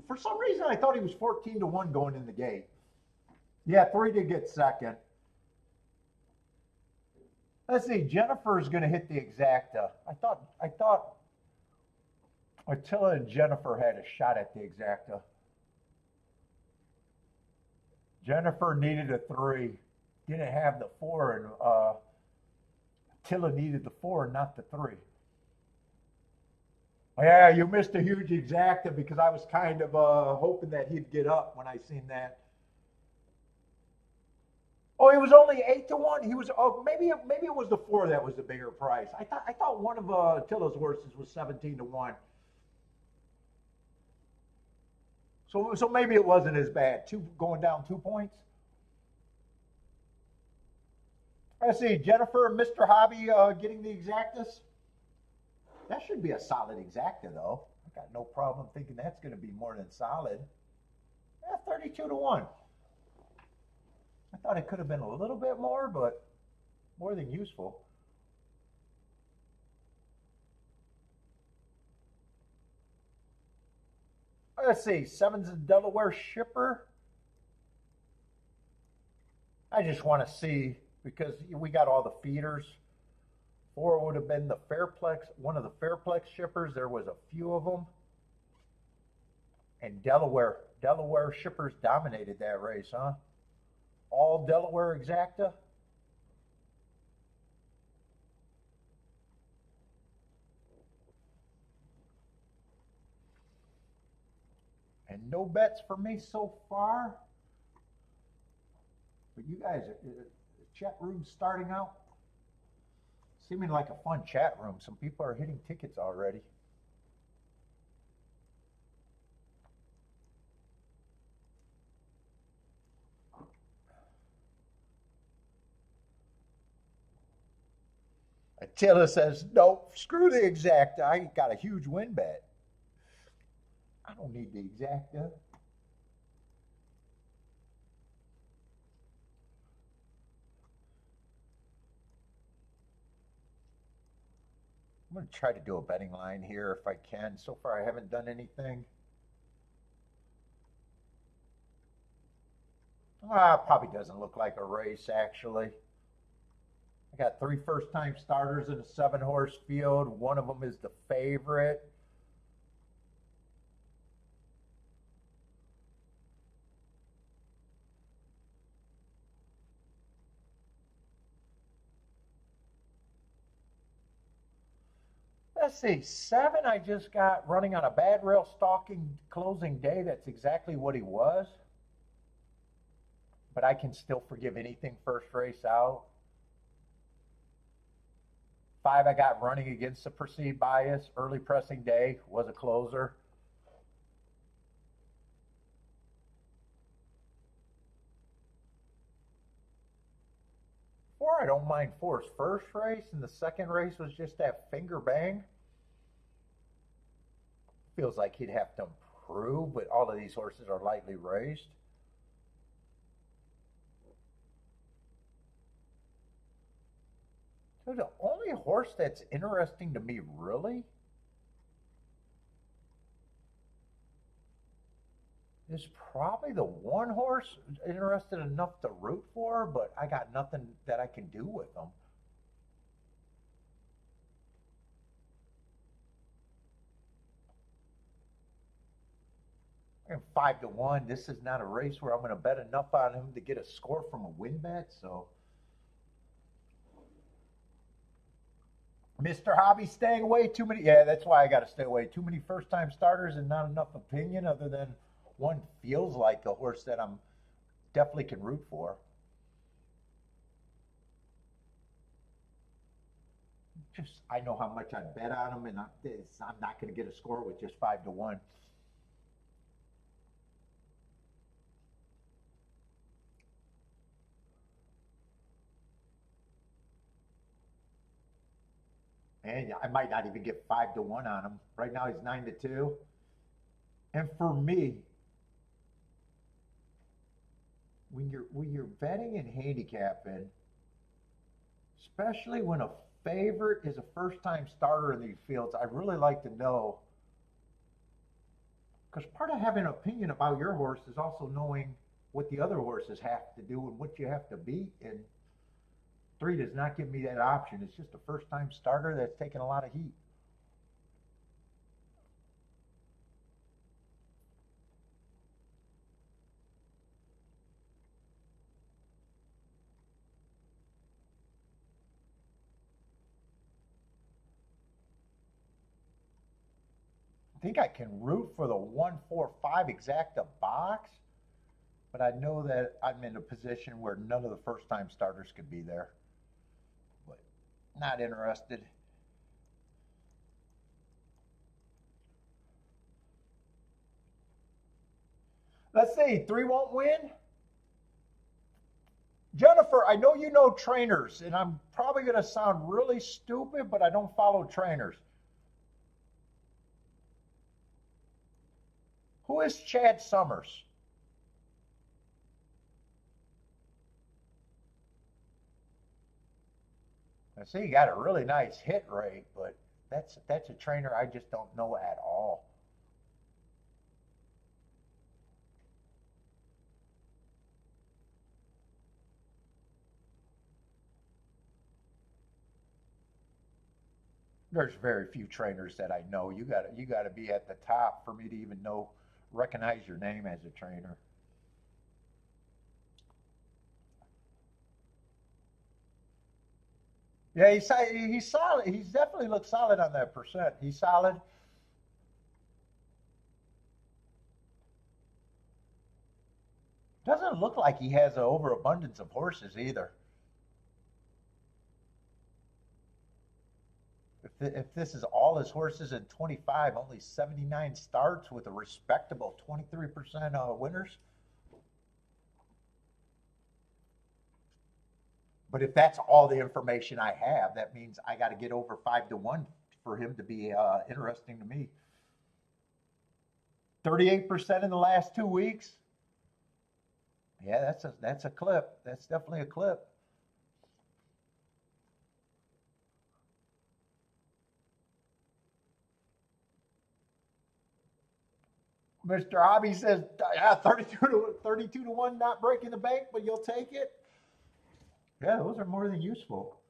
For some reason, I thought he was 14 to 1 going in the gate. Yeah, 3 did get second. Let's see, Jennifer's going to hit the exacta. I thought Attila and Jennifer had a shot at the exacta. Jennifer needed a 3. Didn't have the 4, and Attila needed the 4 and not the 3. Yeah, you missed a huge exacta because I was kind of hoping that he'd get up when I seen that. Oh, he was only 8 to 1. He was. Oh, maybe it was the 4 that was the bigger price. I thought one of Attila's horses was 17 to 1. So maybe it wasn't as bad. Going down 2 points. Let's see, Jennifer and Mr. Hobby getting the exactas. That should be a solid exacta, though. I got no problem thinking that's going to be more than solid. Yeah, 32 to 1. I thought it could have been a little bit more, but more than useful. Let's see, 7's a Delaware shipper. I just want to see, because we got all the feeders. 4 would have been the Fairplex, one of the Fairplex shippers. There was a few of them. And Delaware shippers dominated that race, huh? All Delaware exacta. And no bets for me so far. But you guys, the chat room's starting out. Seeming like a fun chat room. Some people are hitting tickets already. Attila says, nope, screw the exacta. I got a huge win bet. I don't need the exacta. I'm going to try to do a betting line here if I can. So far, I haven't done anything. Probably doesn't look like a race, actually. I got 3 first-time starters in a 7-horse field. One of them is the favorite. Let's see, 7 I just got running on a bad rail stalking closing day. That's exactly what he was. But I can still forgive anything first race out. 5 I got running against the perceived bias. Early pressing day, was a closer. I don't mind 4's first race, and the second race was just that finger bang. Feels like he'd have to improve, but all of these horses are lightly raced. So the only horse that's interesting to me, really, is probably the one horse interested enough to root for, but I got nothing that I can do with them. And 5 to 1. This is not a race where I'm going to bet enough on him to get a score from a win bet. So, Mr. Hobby staying away. Too many. Yeah, that's why I got to stay away. Too many first-time starters and not enough opinion, other than one feels like a horse that I'm definitely can root for. Just I know how much I bet on him, and I'm not going to get a score with just 5 to 1. And I might not even get 5 to 1 on him. Right now he's 9 to 2. And for me, when you're betting and handicapping, especially when a favorite is a first-time starter in these fields, I really like to know, because part of having an opinion about your horse is also knowing what the other horses have to do and what you have to beat. And 3 does not give me that option. It's just a first-time starter that's taking a lot of heat. I think I can root for the 1-4-5 exacta box, but I know that I'm in a position where none of the first-time starters could be there. But not interested. Let's see, 3 won't win. Jennifer, I know you know trainers, and I'm probably going to sound really stupid, but I don't follow trainers. Who is Chad Summers? I see he got a really nice hit rate, but that's a trainer I just don't know at all. There's very few trainers that I know. You gotta be at the top for me to even know recognize your name as a trainer. Yeah, he's solid. He's definitely looked solid on that percent. He's solid. Doesn't look like he has an overabundance of horses either. If this is all his horses in 25, only 79 starts with a respectable 23% winners. But if that's all the information I have, that means I got to get over 5 to 1 for him to be interesting to me. 38% in the last 2 weeks. Yeah, that's a clip. That's definitely a clip. Mr. Hobby says, yeah, 32 to 1, not breaking the bank, but you'll take it. Yeah, those are more than useful.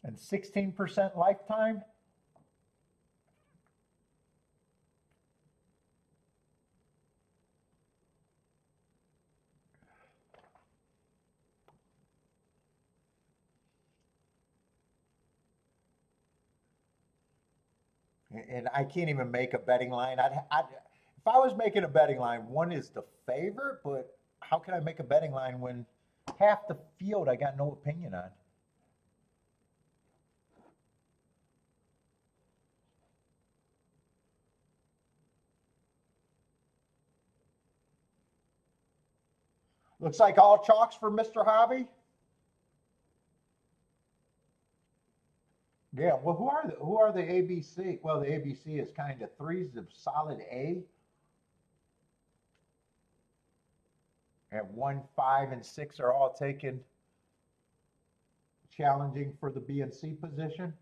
And 16% lifetime. And I can't even make a betting line. If I was making a betting line, one is the favorite, but how can I make a betting line when half the field I got no opinion on? Looks like all chalks for Mr. Hobby. Yeah, well, who are the ABC? Well, the ABC is kind of threes of solid A, and 1, 5, and 6 are all taken challenging for the B and C position.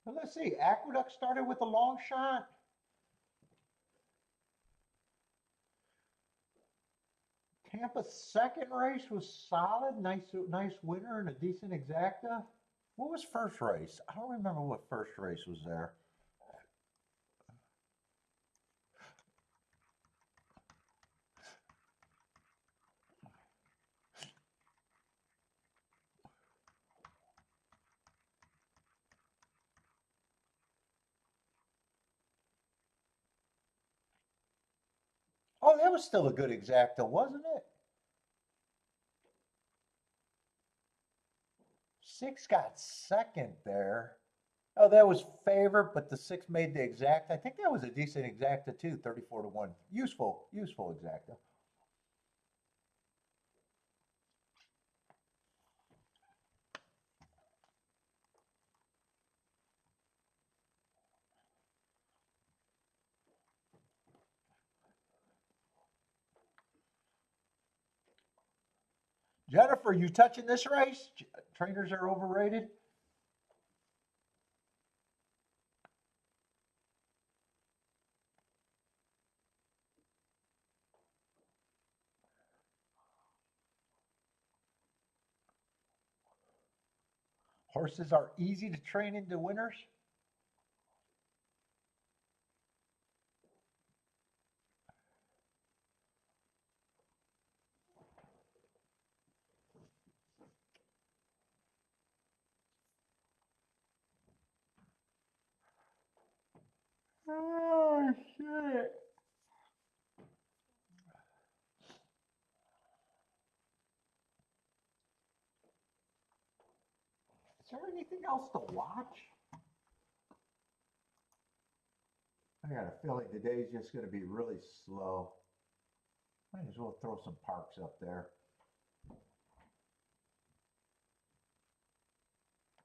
Well, let's see. Aqueduct started with a long shot. Tampa's second race was solid. Nice winner and a decent exacta. What was first race? I don't remember what first race was there. Oh, that was still a good exacta, wasn't it? Six got second there. Oh, that was favorite, but the six made the exact. I think that was a decent exacta too, 34 to 1. Useful exacta. Jennifer, you touching this race? Trainers are overrated. Horses are easy to train into winners. Oh, shit. Is there anything else to watch? I got a feeling today's just going to be really slow. Might as well throw some parks up there.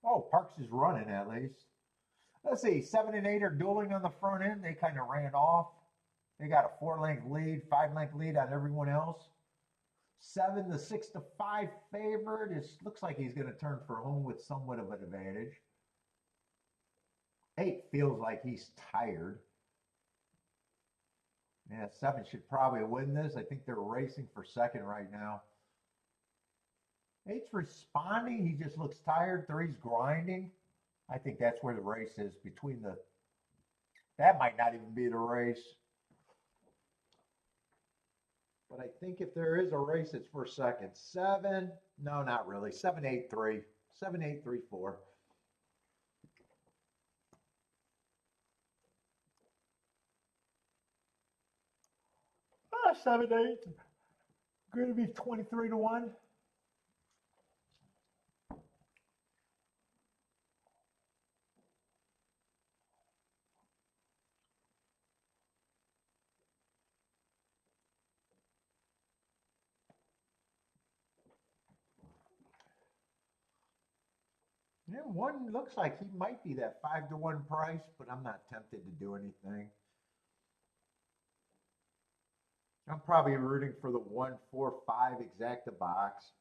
Oh, Parks is running at least. Let's see, 7 and 8 are dueling on the front end. They kind of ran off. They got a 4-length lead, 5-length lead on everyone else. 7 the 6-5 favorite. It looks like he's going to turn for home with somewhat of an advantage. 8 feels like he's tired. Yeah, 7 should probably win this. I think they're racing for second right now. 8's responding. He just looks tired. 3's grinding. I think that's where the race is between the. That might not even be the race. But I think if there is a race, it's for second. 7. No, not really. 7, 8, 3. 7, 8, 3, 4. 7, 8. Going to be 23 to 1. Yeah, 1 looks like he might be that 5 to 1 price, but I'm not tempted to do anything. I'm probably rooting for the 1, 4, 5 exacta box.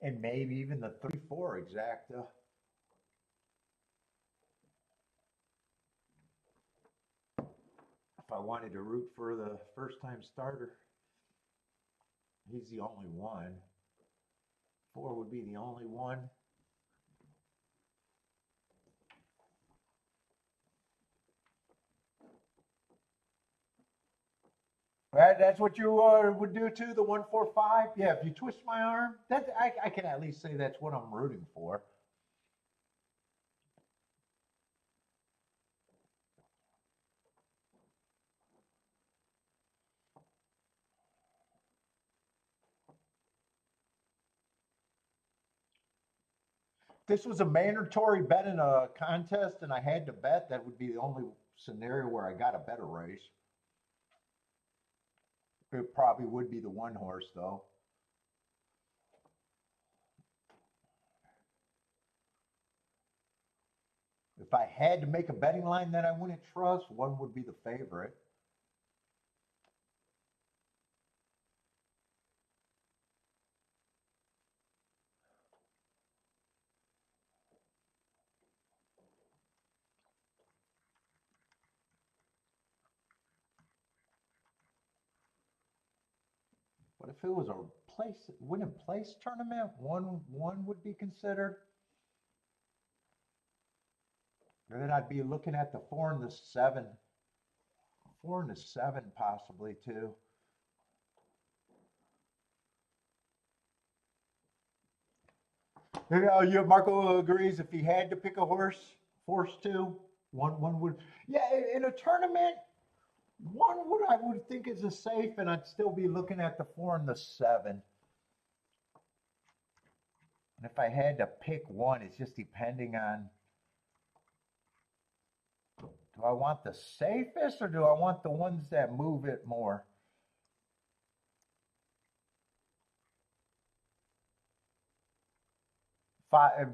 And maybe even the 3, 4 exacta. If I wanted to root for the first time starter, he's the only one. 4 would be the only one. Right, that's what you would do too, the 1, 4, 5. Yeah, if you twist my arm, I can at least say that's what I'm rooting for. This was a mandatory bet in a contest, and I had to bet. That would be the only scenario where I got a better race. It probably would be the 1 horse, though. If I had to make a betting line that I wouldn't trust, 1 would be the favorite. But if it was a win in place tournament, 1 would be considered. And then I'd be looking at the 4 and the 7. 4 and the 7 possibly too. Yeah, Marco agrees. If he had to pick a horse, forced to, 1 would. Yeah, in a tournament, 1 I would think is a safe, and I'd still be looking at the 4 and the 7. And if I had to pick 1, it's just depending on. Do I want the safest or do I want the ones that move it more? 5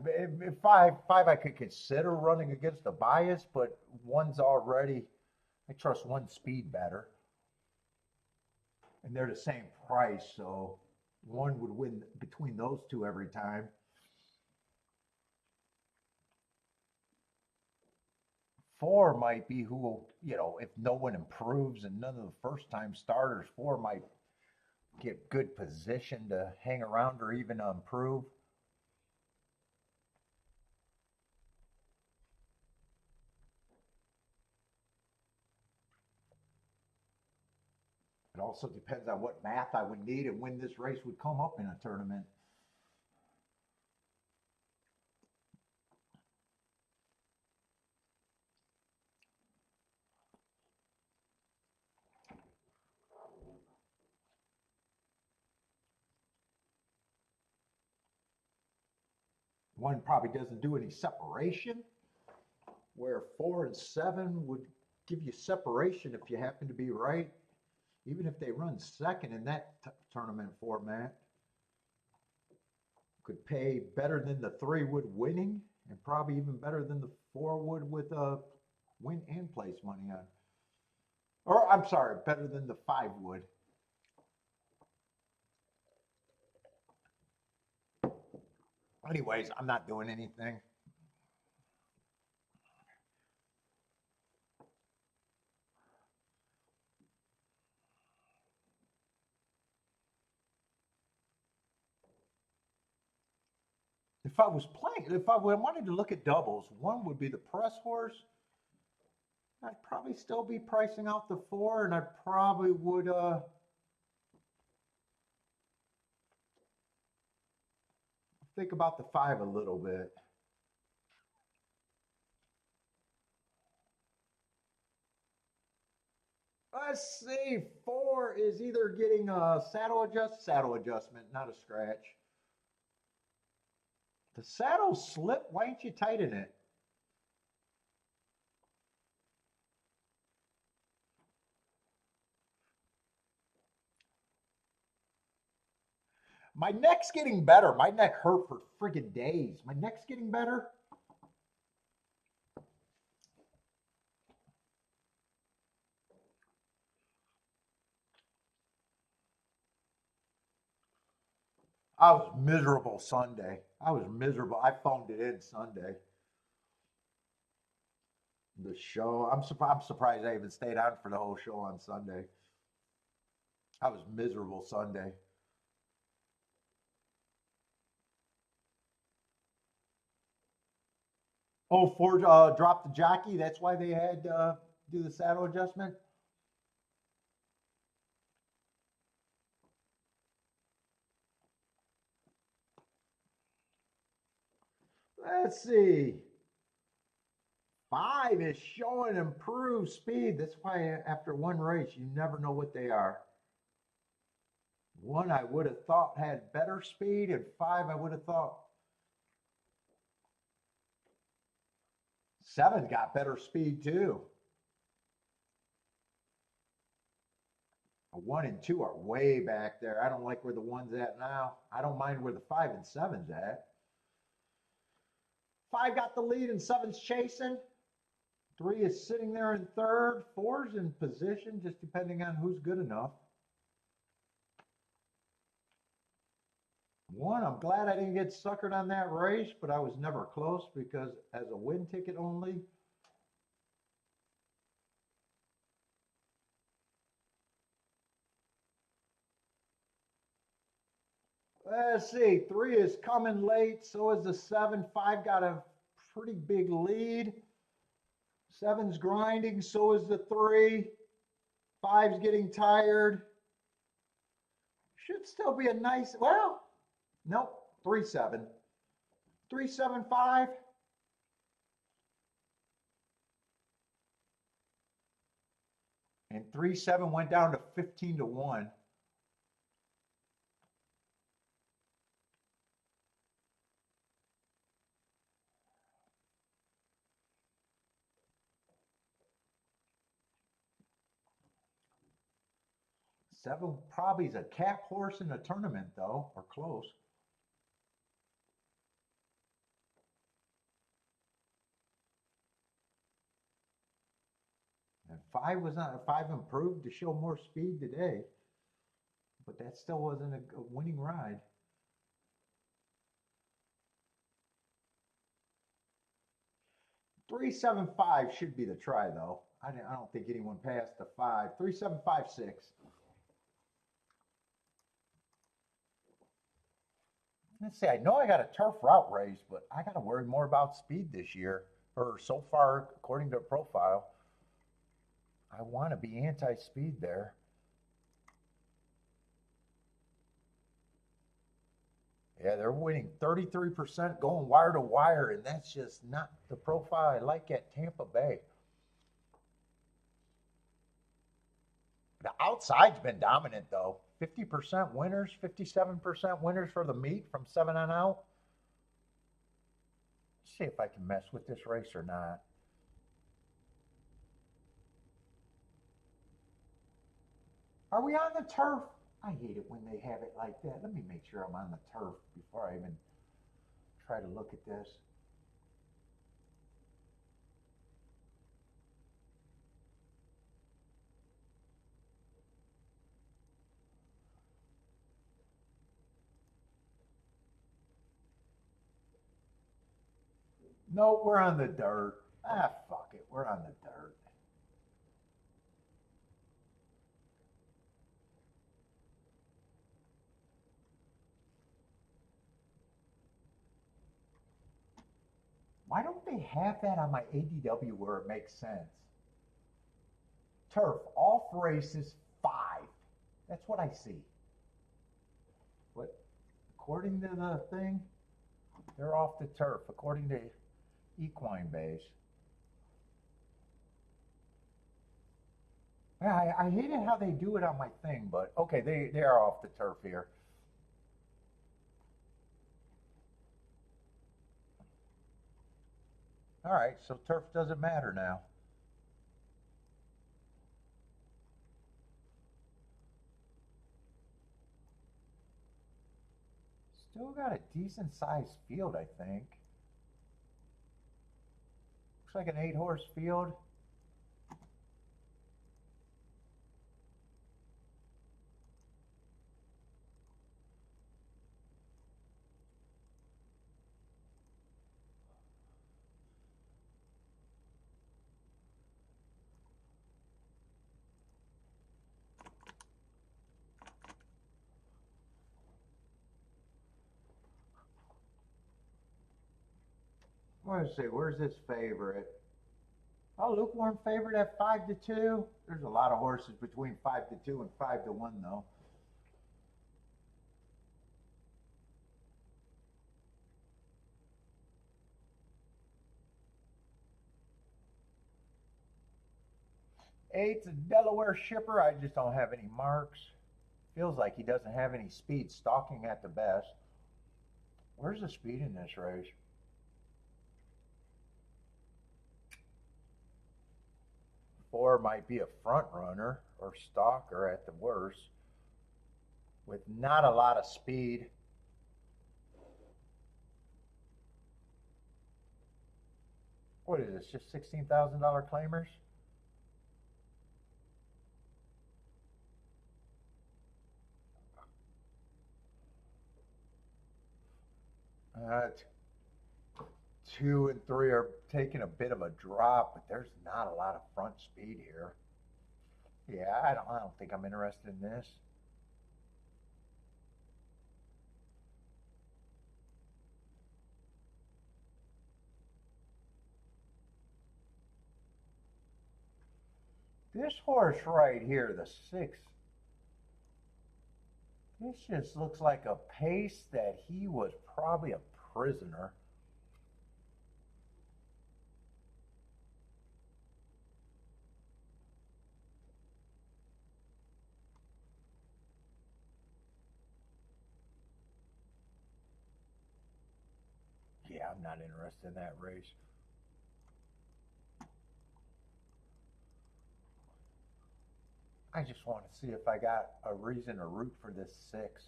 I could consider running against a bias, but 1's already. I trust 1's speed better, and they're the same price, so 1 would win between those 2 every time. 4 might be who, if no one improves and none of the first time starters, 4 might get good position to hang around or even improve. It also depends on what math I would need and when this race would come up in a tournament. One probably doesn't do any separation, where 4 and 7 would give you separation if you happen to be right, even if they run second in that tournament format. Could pay better than the 3 would winning, and probably even better than the 4 would with a win and place money on. Or I'm sorry, better than the 5 would. Anyways, I'm not doing anything. If I was playing, if I wanted to look at doubles, 1 would be the press horse. I'd probably still be pricing out the 4, and I probably would think about the 5 a little bit. Let's see, 4 is either getting a saddle adjustment, not a scratch. The saddle slip, why ain't you tighten it? My neck's getting better. My neck hurt for friggin' days. My neck's getting better. I was miserable Sunday. I was miserable. I phoned it in Sunday. The show. I'm surprised I even stayed on for the whole show on Sunday. I was miserable Sunday. Oh, Ford dropped the jockey. That's why they had do the saddle adjustment. Let's see. 5 is showing improved speed. That's why after one race, you never know what they are. 1 I would have thought had better speed, and 5 I would have thought 7 got better speed too. 1 and 2 are way back there. I don't like where the 1's at now. I don't mind where the 5 and 7's at. 5 got the lead and 7's chasing. 3 is sitting there in third. 4's in position, just depending on who's good enough. 1, I'm glad I didn't get suckered on that race, but I was never close because as a win ticket only. Let's see, 3 is coming late, so is the 7. 5 got a pretty big lead. 7's grinding, so is the 3. 5's getting tired. Should still be a nice, well, nope, 3-7. 3-7-5. And 3-7 went down to 15-1. Seven probably is a cap horse in a tournament though, or close. And 5 was not, 5 improved to show more speed today, but that still wasn't a winning ride. Three, 7, 5 should be the try though. I don't think anyone passed the 5. 3, 7, 5, 6. Let's see, I know I got a turf route race, but I got to worry more about speed this year, or so far, according to the profile. I want to be anti-speed there. Yeah, they're winning 33% going wire to wire, and that's just not the profile I like at Tampa Bay. The outside's been dominant though. 50% winners, 57% winners for the meet from 7 on out. Let's see if I can mess with this race or not. Are we on the turf? I hate it when they have it like that. Let me make sure I'm on the turf before I even try to look at this. No, we're on the dirt. Ah, fuck it. We're on the dirt. Why don't they have that on my ADW where it makes sense? Turf, off races 5. That's what I see. What? According to the thing, they're off the turf, according to equine base. Yeah, I hated how they do it on my thing, but okay, they are off the turf here. All right, so turf doesn't matter now. Still got a decent sized field, I think. Looks like an 8-horse field. Let's see, where's this favorite? Oh, lukewarm favorite at 5-2. There's a lot of horses between 5-2 and 5-1, though. Eight's a Delaware shipper. I just don't have any marks. Feels like he doesn't have any speed, stalking at the best. Where's the speed in this race? 4 might be a front runner or stalker at the worst, with not a lot of speed. What is this? Just $16,000 claimers? Uh, 2 and 3 are taking a bit of a drop, but there's not a lot of front speed here. Yeah, I don't think I'm interested in this. This horse right here, the 6, this just looks like a pace that he was probably a prisoner. Yeah, I'm not interested in that race. I just want to see if I got a reason to root for this 6.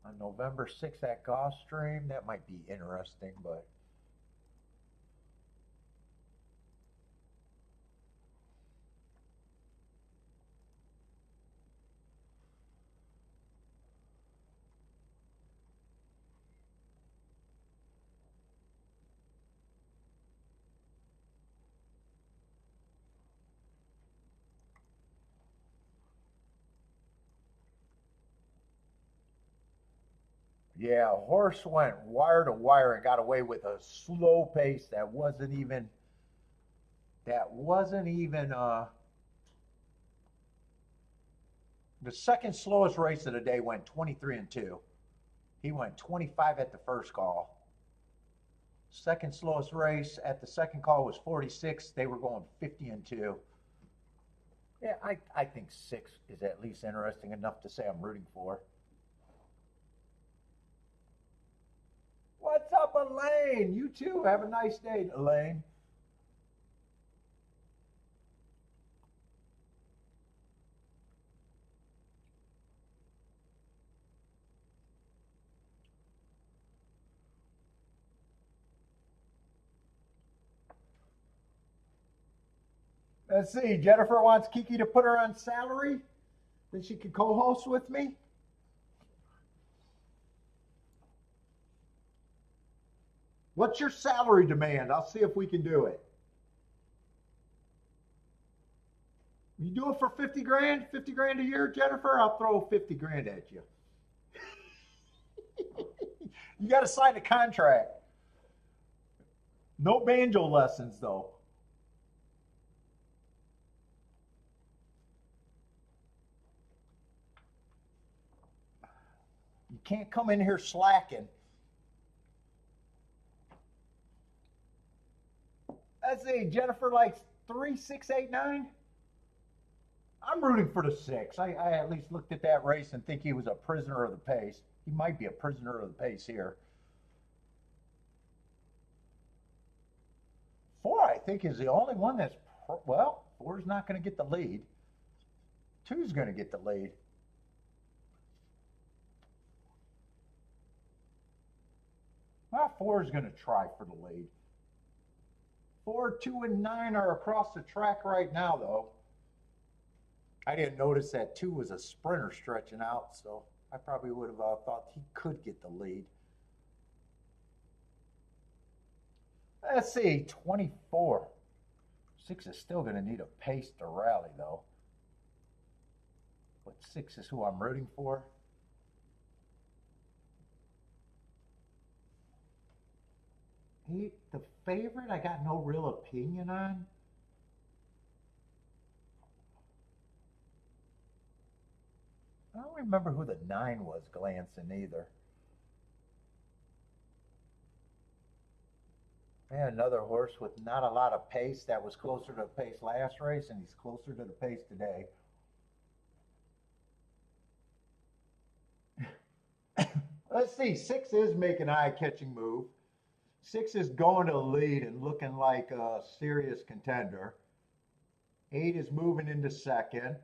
On November 6th at Gulfstream, that might be interesting, but yeah, a horse went wire to wire and got away with a slow pace that wasn't even The second slowest race of the day went 23-2. He went 25 at the first call. Second slowest race at the second call was 46. They were going 50-2. Yeah, I think 6 is at least interesting enough to say I'm rooting for. What's up, Elaine? You too. Have a nice day, Elaine. Let's see. Jennifer wants Kiki to put her on salary. Then she could co-host with me. What's your salary demand? I'll see if we can do it. You do it for 50 grand? 50 grand a year, Jennifer? I'll throw 50 grand at you. You got to sign a contract. No banjo lessons, though. You can't come in here slacking. Let's see. Jennifer likes 3, 6, 8, 9. I'm rooting for the 6. I at least looked at that race and think he was a prisoner of the pace. He might be a prisoner of the pace here. 4, I think, is the only one that's, well, 4 is not going to get the lead. 2 is going to get the lead. Well, 4 is going to try for the lead. 4, 2, and 9 are across the track right now, though. I didn't notice that 2 was a sprinter stretching out, so I probably would have thought he could get the lead. Let's see, 24. 6 is still going to need a pace to rally, though. But 6 is who I'm rooting for. 8, the favorite, I got no real opinion on. I don't remember who the 9 was glancing either. And another horse with not a lot of pace that was closer to the pace last race, and he's closer to the pace today. Let's see, 6 is making an eye-catching move. 6 is going to the lead and looking like a serious contender. 8 is moving into second.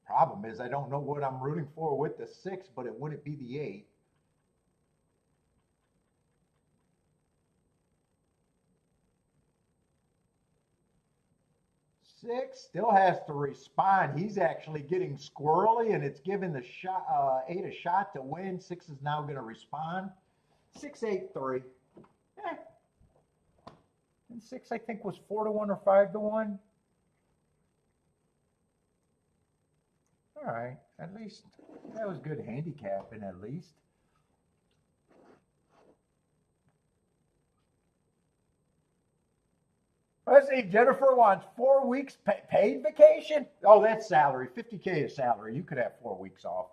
Problem is, I don't know what I'm rooting for with the 6, but it wouldn't be the 8. Six still has to respond. He's actually getting squirrely, and it's giving the 8 a shot to win. 6 is now going to respond. 6, 8, 3. Eh. And 6, I think, was 4-1 or 5-1. All right, at least that was good handicapping, at least. Let's see, Jennifer wants 4 weeks paid vacation. Oh, that's salary. 50K is salary. You could have 4 weeks off.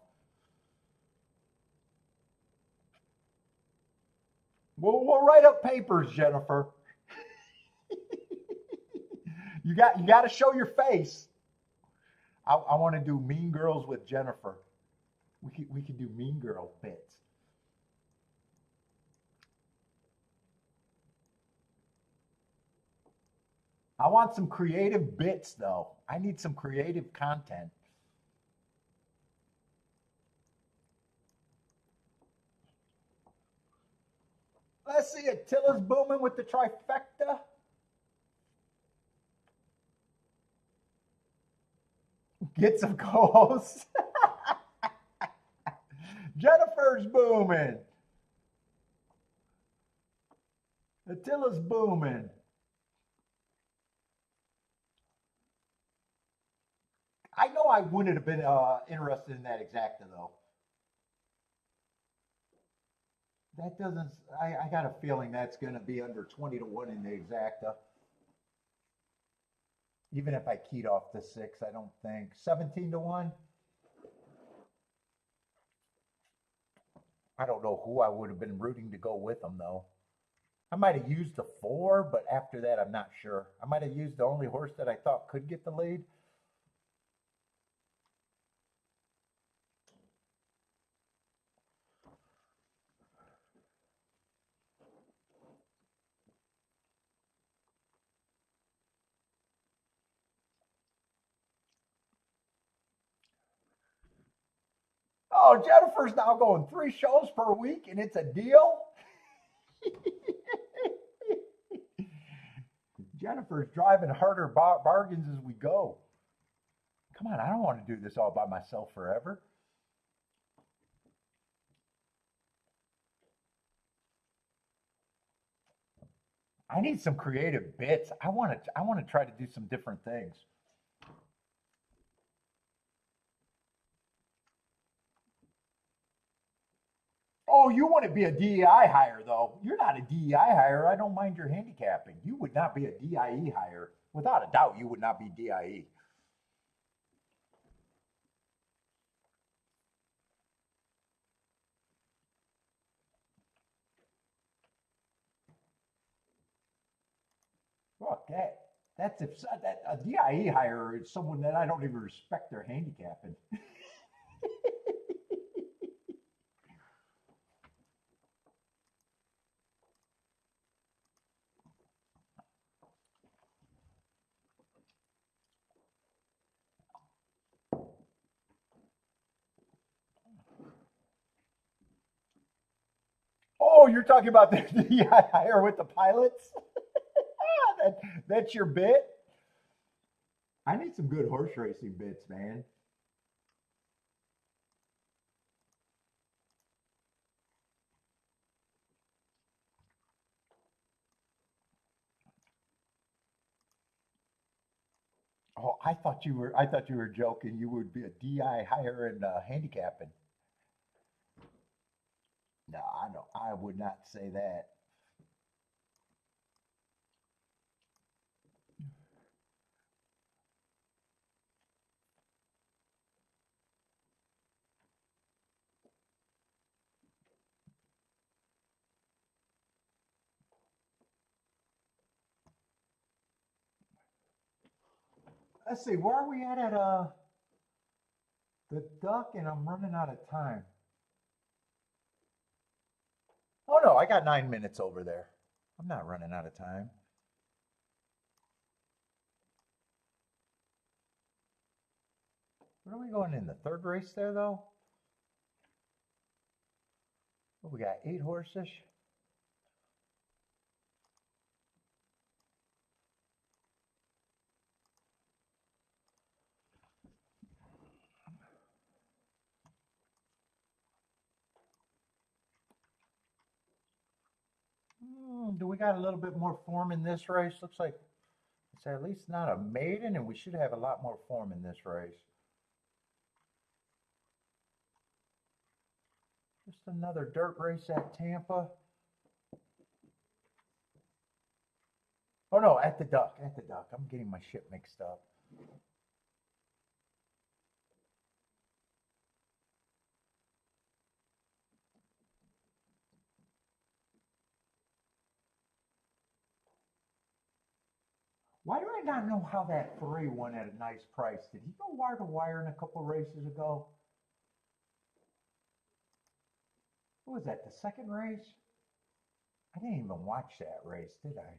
We'll write up papers, Jennifer. You got to show your face. I want to do Mean Girls with Jennifer. We could do Mean Girl bits. I want some creative bits, though. I need some creative content. Let's see, Attila's booming with the trifecta. Get some co-hosts. Jennifer's booming. Attila's booming. I know I wouldn't have been interested in that exacta, though. That doesn't, I got a feeling that's going to be under 20-1 in the exacta. Even if I keyed off the 6, I don't think. 17 to 1? I don't know who I would have been rooting to go with them, though. I might have used the 4, but after that, I'm not sure. I might have used the only horse that I thought could get the lead. Oh, Jennifer's now going 3 shows per week, and it's a deal. Jennifer's driving harder bargains as we go. Come on, I don't want to do this all by myself forever. I need some creative bits. I want to try to do some different things. Oh, you want to be a DEI hire though. You're not a DEI hire. I don't mind your handicapping. You would not be a DIE hire. Without a doubt, you would not be DIE. Fuck that. That's if that a DIE hire is someone that I don't even respect their handicapping. Oh, you're talking about the DII hire with the pilots? That's your bit? I need some good horse racing bits, man. Oh, I thought you were joking. You would be a DI hire and handicapping. No, I know. I would not say that. Let's see, where are we at the duck? And I'm running out of time. Oh no, I got 9 minutes over there. I'm not running out of time. Where are we going in the third race there though? Oh, we got 8 horses. Do we got a little bit more form in this race? Looks like it's at least not a maiden, and we should have a lot more form in this race. Just another dirt race at Tampa. Oh no, at the Duck, at the Duck. I'm getting my shit mixed up. Why do I not know how that 3 won at a nice price? Did he go wire to wire in a couple races ago? What was that, the second race? I didn't even watch that race, did I?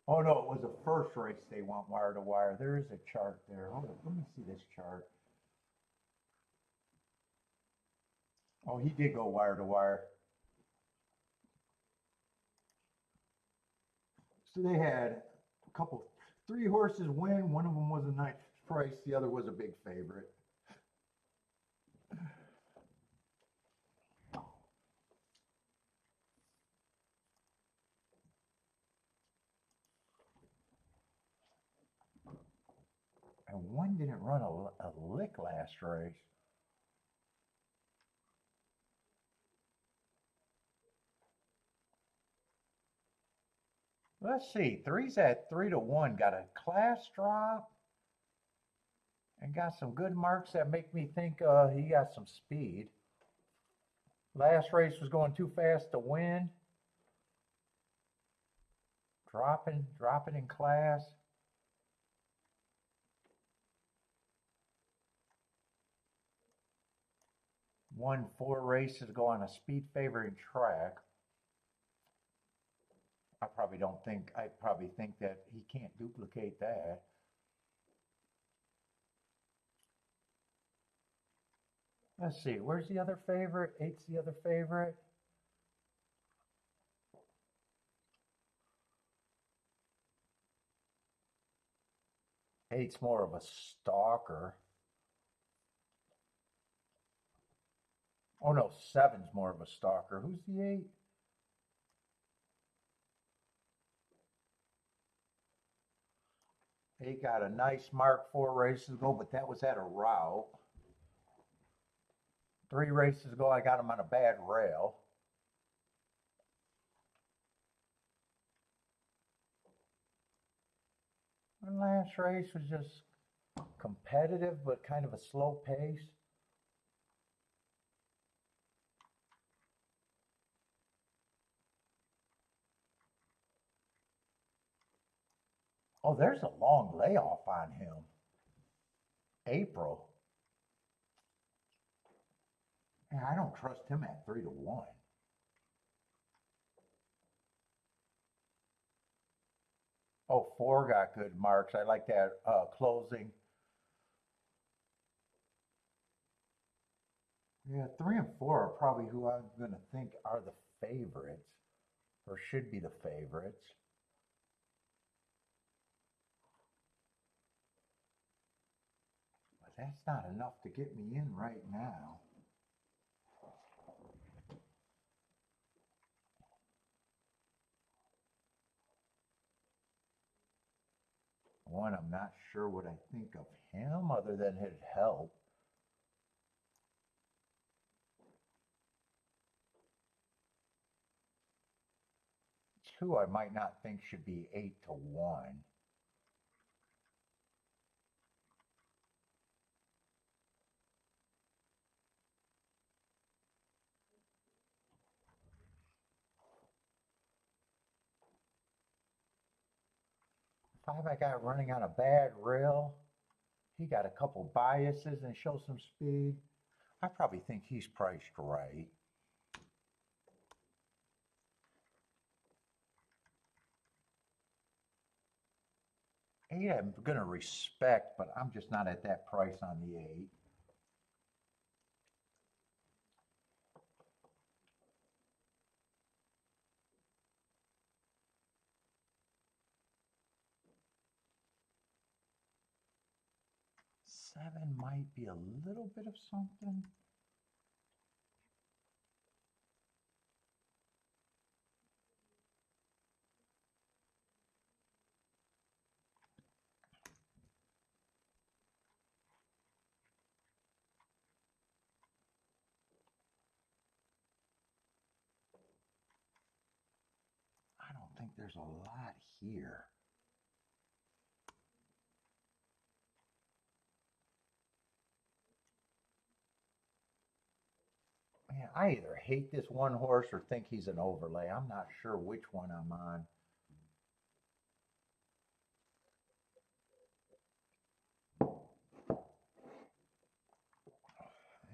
Oh no, it was the first race they went wire to wire. There is a chart there. Hold on, let me see this chart. Oh, he did go wire to wire. So they had a couple, 3 horses win. One of them was a nice price. The other was a big favorite. And one didn't run a lick last race. Let's see. Three's at 3-1. Got a class drop and got some good marks that make me think he got some speed. Last race was going too fast to win. Dropping in class. Won 4 races to go on a speed favoring track. I probably think that he can't duplicate that. Let's see, where's the other favorite? 8's the other favorite. Eight's more of a stalker. Oh no, 7's more of a stalker. Who's the 8? He got a nice mark 4 races ago, but that was at a route. 3 races ago, I got him on a bad rail. The last race was just competitive, but kind of a slow pace. Oh, there's a long layoff on him. April. Yeah, I don't trust him at 3-1. Oh, 4 got good marks. I like that closing. Yeah, 3 and 4 are probably who I'm going to think are the favorites, or should be the favorites. But that's not enough to get me in right now. One, I'm not sure what I think of him other than it'd help. Two, I might not think should be 8-1. Five, I got running on a bad rail. He got a couple biases and shows some speed. I probably think he's priced right. 8, I'm going to respect, but I'm just not at that price on the 8. Seven might be a little bit of something. I don't think there's a lot here. Man, I either hate this one horse or think he's an overlay. I'm not sure which one I'm on.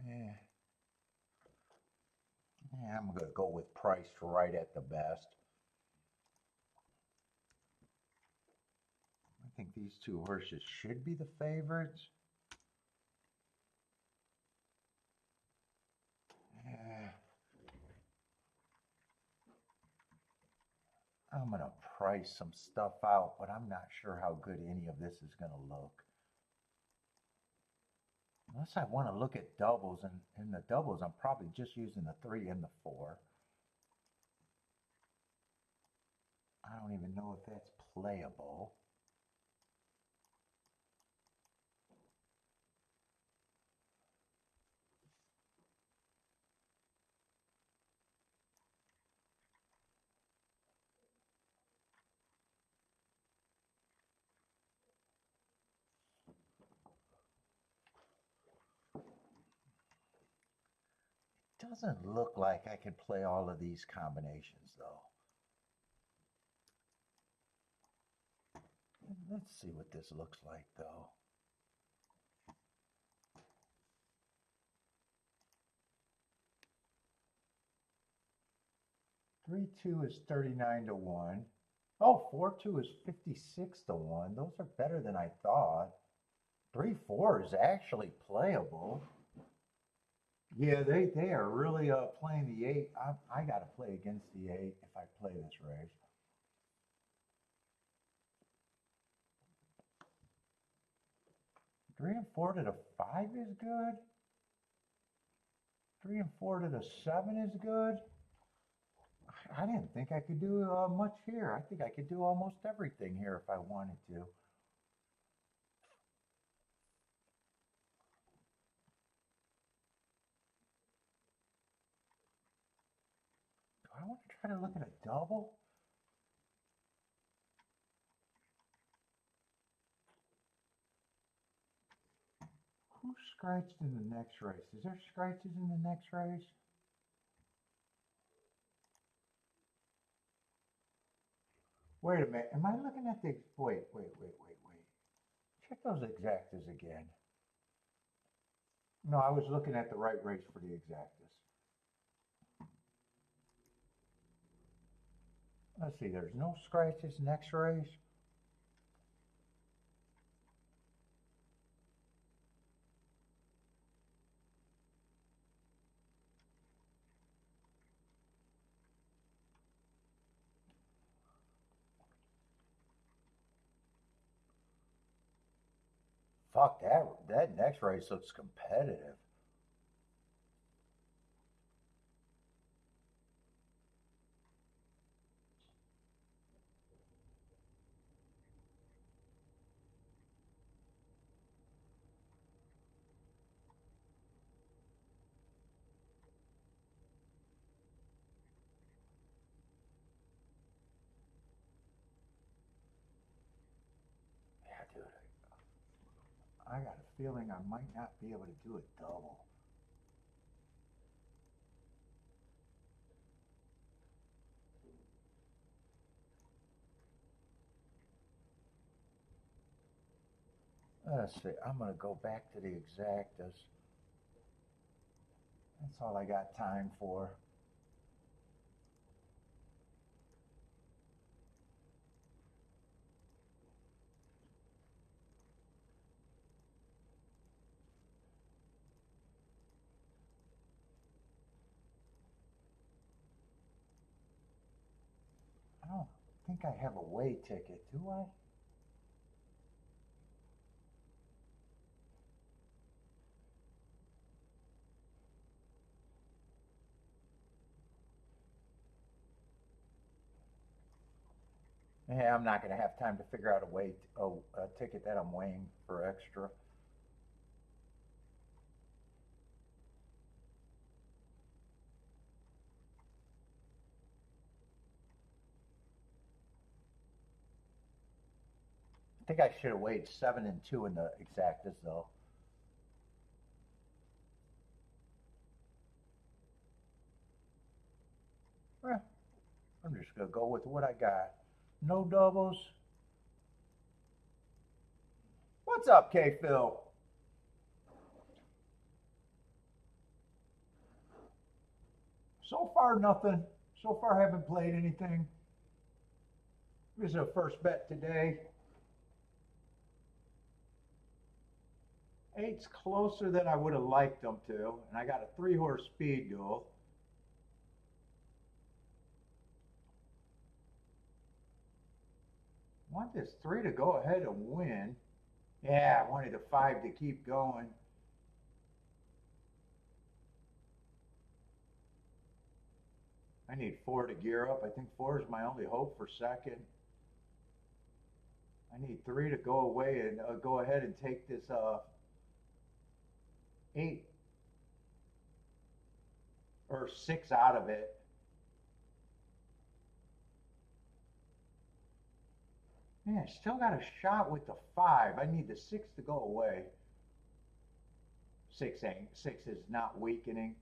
Yeah, I'm going to go with priced right at the best. I think these 2 horses should be the favorites. Yeah. I'm going to price some stuff out, but I'm not sure how good any of this is going to look. Unless I want to look at doubles, and in the doubles, I'm probably just using the 3 and the 4. I don't even know if that's playable. Doesn't look like I can play all of these combinations though. Let's see what this looks like though. 3-2 is 39 to 1. Oh, 4-2 is 56 to 1. Those are better than I thought. 3-4 is actually playable. Yeah, they are really playing the 8. I got to play against the 8 if I play this race. Three and 4 to the 5 is good. 3 and 4 to the 7 is good. I didn't think I could do much here. I think I could do almost everything here if I wanted to. Do I want to try to look at a double? Who's scratched in the next race? Is there scratches in the next race? Wait a minute. Am I looking at the... Wait. Check those exactas again. No, I was looking at the right race for the exactas. Let's see. There's no scratches next race. Fuck, that next race looks competitive. Yeah, dude. I got a feeling I might not be able to do a double. Let's see. I'm going to go back to the exactas. That's all I got time for. I don't think I have a away ticket, do I? Yeah, I'm not going to have time to figure out a ticket that I'm weighing for extra. I think I should have weighed 7 and 2 in the exactas though. Eh, I'm just going to go with what I got. No doubles. What's up, K-Phil? So far, nothing. So far, haven't played anything. This is a first bet today. 8's closer than I would have liked them to, and I got a 3-horse speed duel. I want this 3 to go ahead and win. Yeah, I wanted a 5 to keep going. I need 4 to gear up. I think 4 is my only hope for second. I need 3 to go away and go ahead and take this 8 or 6 out of it. Man, I still got a shot with the 5. I need the 6 to go away. 6 is not weakening.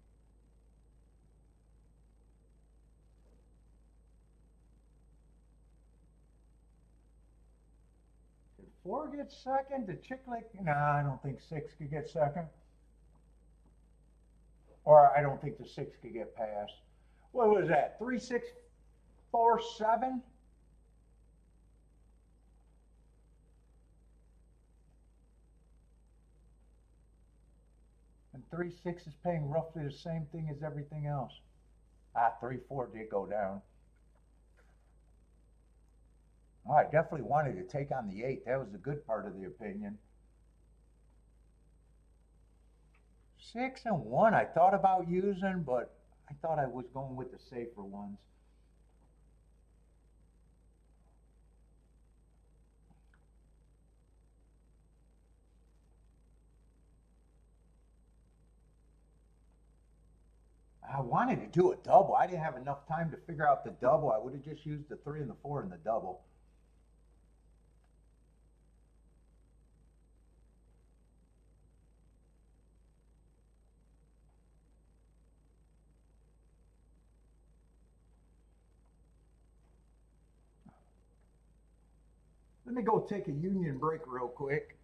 4 get second? The Chick Lake? Nah, I don't think 6 could get second. Or I don't think the 6 could get past. What was that? 3, 6, 4, 7? And 3, 6 is paying roughly the same thing as everything else. 3, 4 did go down. Oh, I definitely wanted to take on the 8. That was the good part of the opinion. 6 and 1 I thought about using, but I thought I was going with the safer ones. I wanted to do a double. I didn't have enough time to figure out the double. I would have just used the 3 and the 4 in the double. Let me go take a union break real quick.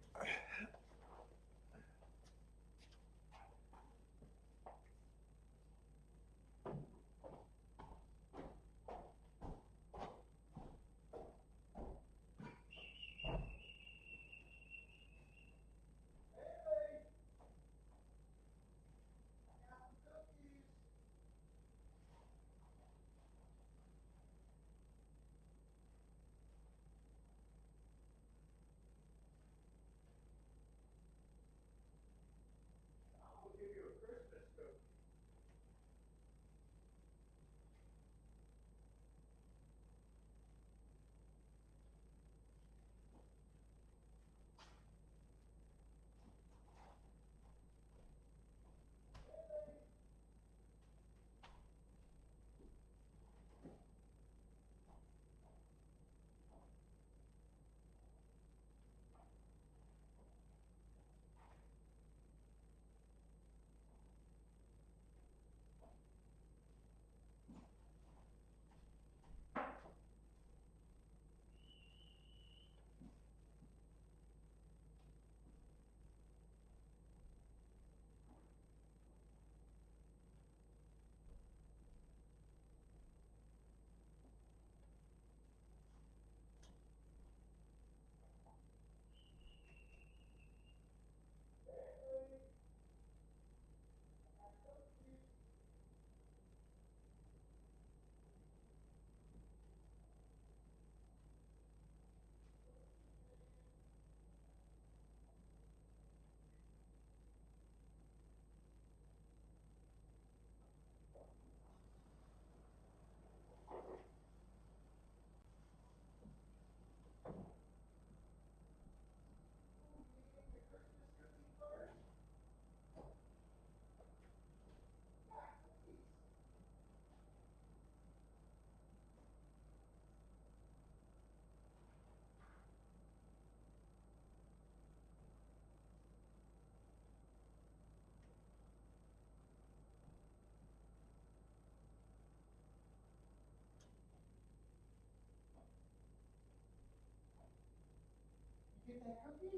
Get that cookie?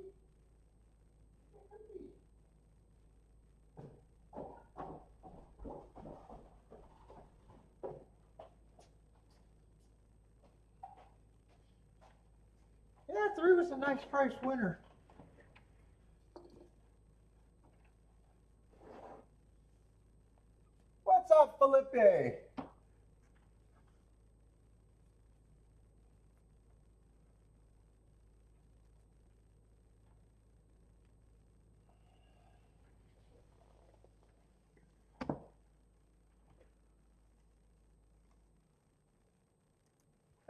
Yeah, 3 was a nice price winner. What's up, Felipe?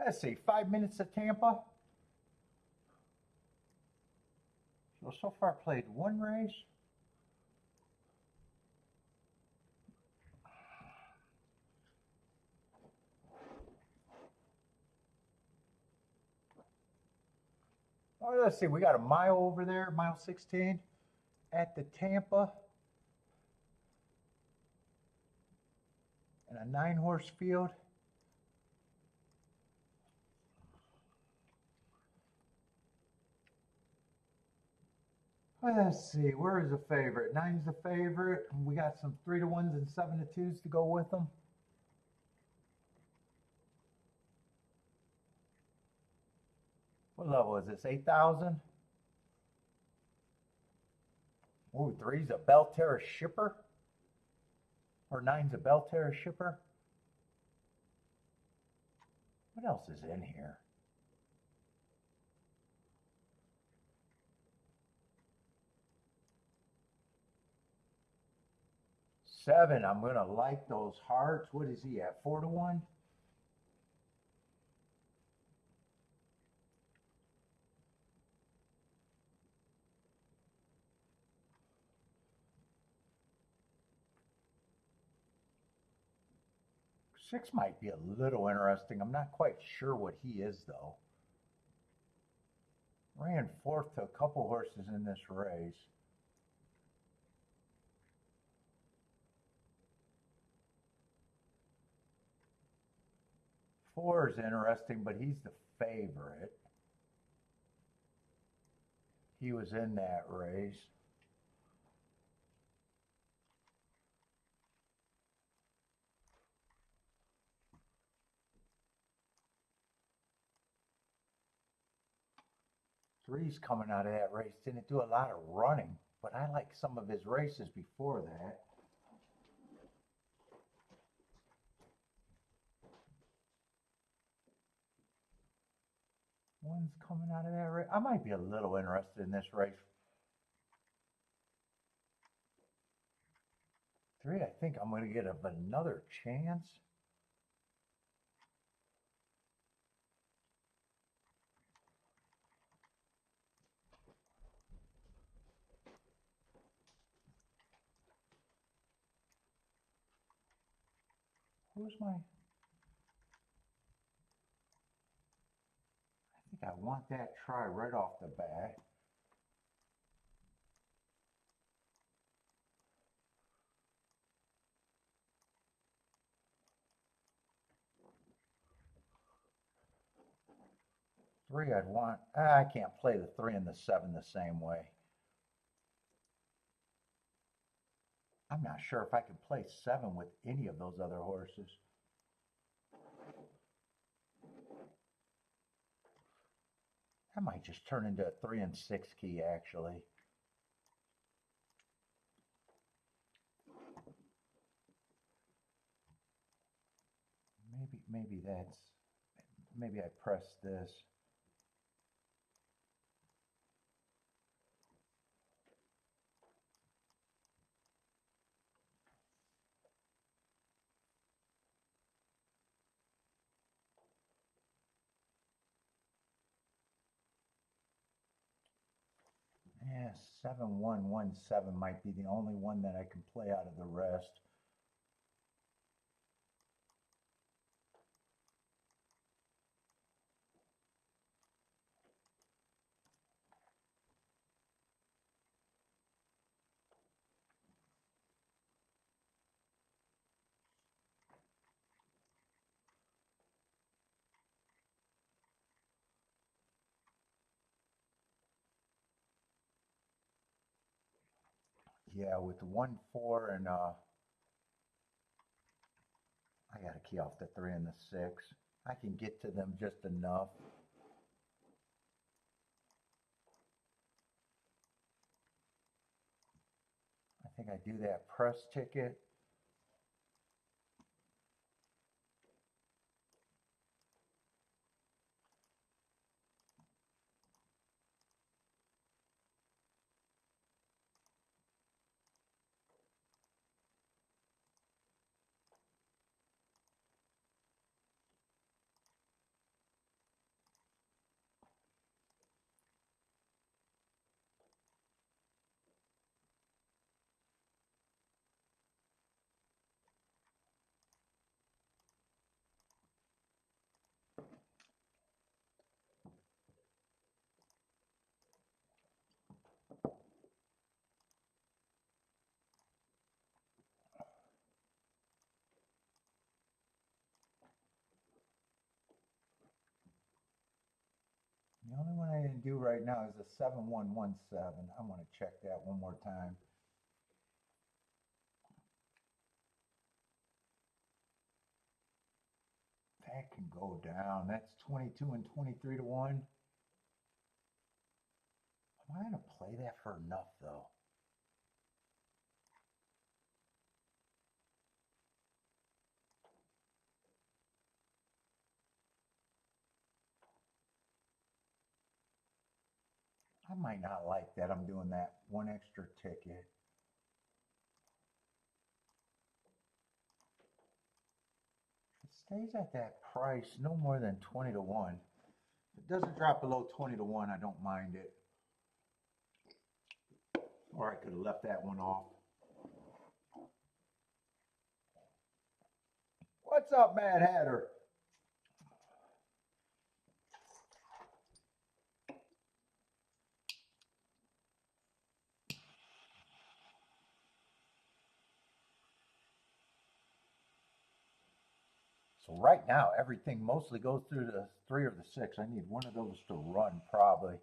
Let's see, 5 minutes of Tampa. So far played 1 race. Oh, let's see, we got a mile over there, mile 16 at the Tampa. And a 9-horse field. Let's see, where is the favorite? Nine's the favorite. We got some 3-1s and 7-2s to go with them. What level is this? 8,000? Ooh, 3's a Belterra shipper? Or 9's a Belterra shipper? What else is in here? Seven, I'm gonna like those hearts. What is he at? 4-1? Six might be a little interesting. I'm not quite sure what he is though. Ran fourth to a couple horses in this race. Four is interesting, but he's the favorite. He was in that race. Three's coming out of that race. Didn't do a lot of running, but I like some of his races before that. One's coming out of that race. I might be a little interested in this race. Three, I think I'm going to get another chance. Who's my... I think I want that try right off the bat. Three, I'd want... I can't play the 3 and the 7 the same way. I'm not sure if I can play 7 with any of those other horses. I might just turn into a 3 and 6 key, actually. Maybe I press this. Yeah, 7-1-1-7 might be the only one that I can play out of the rest. Yeah, with the 1-4 and I gotta key off the 3 and the 6. I can get to them just enough. I think I do that press ticket. The only one I saying do right now is a 7117. I'm going to check that one more time. That can go down. That's 22 and 23 to 1. Am I going to play that for enough, though? I might not like that. I'm doing that one extra ticket. It stays at that price, no more than 20 to 1. If it doesn't drop below 20 to 1, I don't mind it. Or I could have left that one off. What's up, Mad Hatter? So right now, everything mostly goes through the 3 or the 6. I need one of those to run, probably.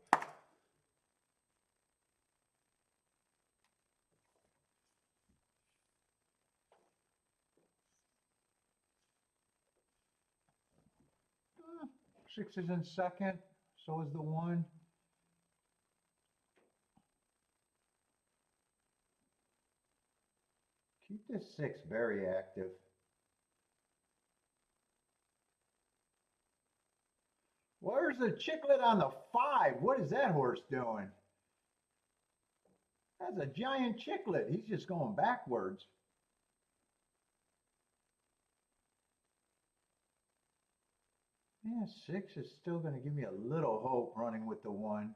Six is in second, so is the 1. Keep this 6 very active. Where's the chiclet on the 5? What is that horse doing? That's a giant chiclet. He's just going backwards. Yeah, 6 is still going to give me a little hope running with the 1.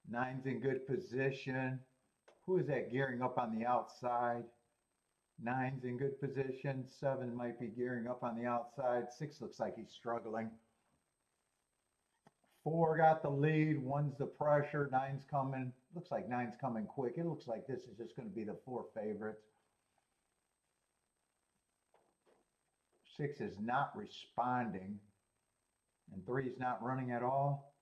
Nine's in good position. Who is that gearing up on the outside? 9's in good position. 7 might be gearing up on the outside. 6 looks like he's struggling. 4 got the lead. 1's the pressure. 9's coming. Looks like 9's coming quick. It looks like this is just going to be the 4 favorites. 6 is not responding. And 3 is not running at all.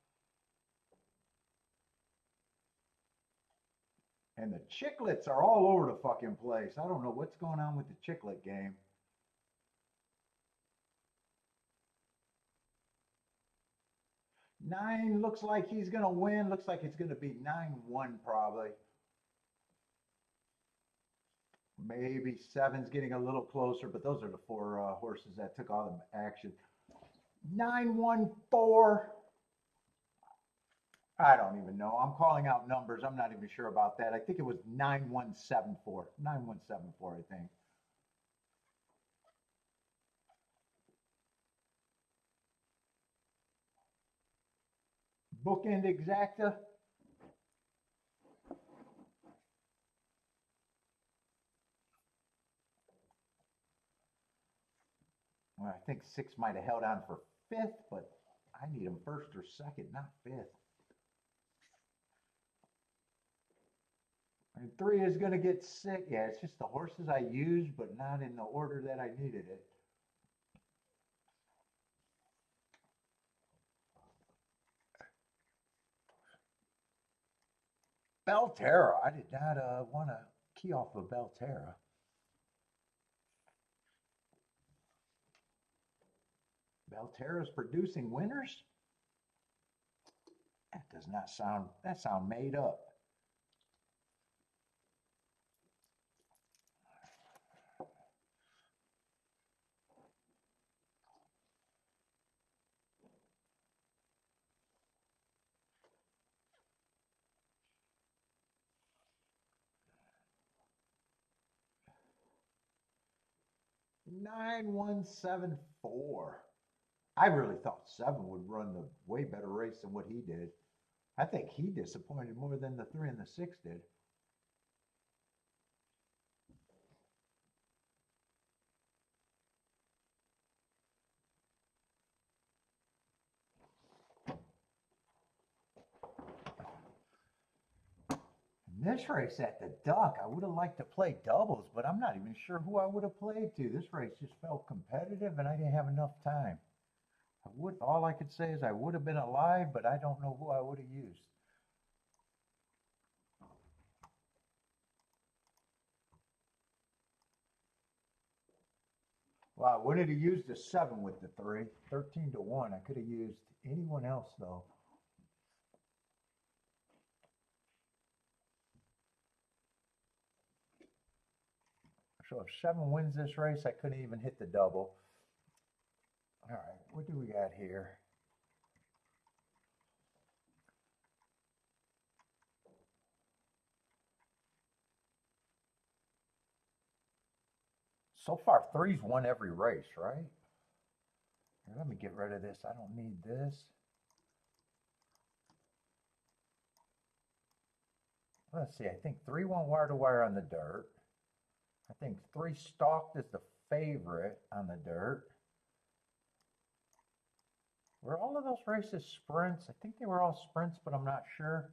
And the chiclets are all over the fucking place. I don't know what's going on with the chiclet game. Nine looks like he's going to win. Looks like it's going to be 9-1 probably. Maybe 7's getting a little closer, but those are the 4 horses that took all the action. 9-1-4. I don't even know. I'm calling out numbers. I'm not even sure about that. I think it was 9-1-7-4. 9-1-7-4, I think. Bookend exacta. Well, I think 6 might have held on for 5th, but I need him 1st or 2nd, not 5th. And 3 is going to get sick. Yeah, it's just the horses I used, but not in the order that I needed it. Belterra. I did not want to key off of Belterra. Belterra's producing winners? That does not sound, that sound made up. Nine, 1, 7, 4. I really thought 7 would run the way better race than what he did. I think he disappointed more than the 3 and the 6 did. And This race at the Duck, I would have liked to play doubles, but I'm not even sure who I would have played to. This race just felt competitive, and I didn't have enough time. All I could say is I would have been alive, but I don't know who I would have used. Well, I would have used a 7 with the 3, 13-1. I could have used anyone else, though. So if 7 wins this race, I couldn't even hit the double. All right, what do we got here? So far, 3's won every race, right? Here, let me get rid of this. I don't need this. Let's see. I think 3 won wire to wire on the dirt. I think 3 stalked is the favorite on the dirt. Were all of those races sprints? I think they were all sprints, but I'm not sure.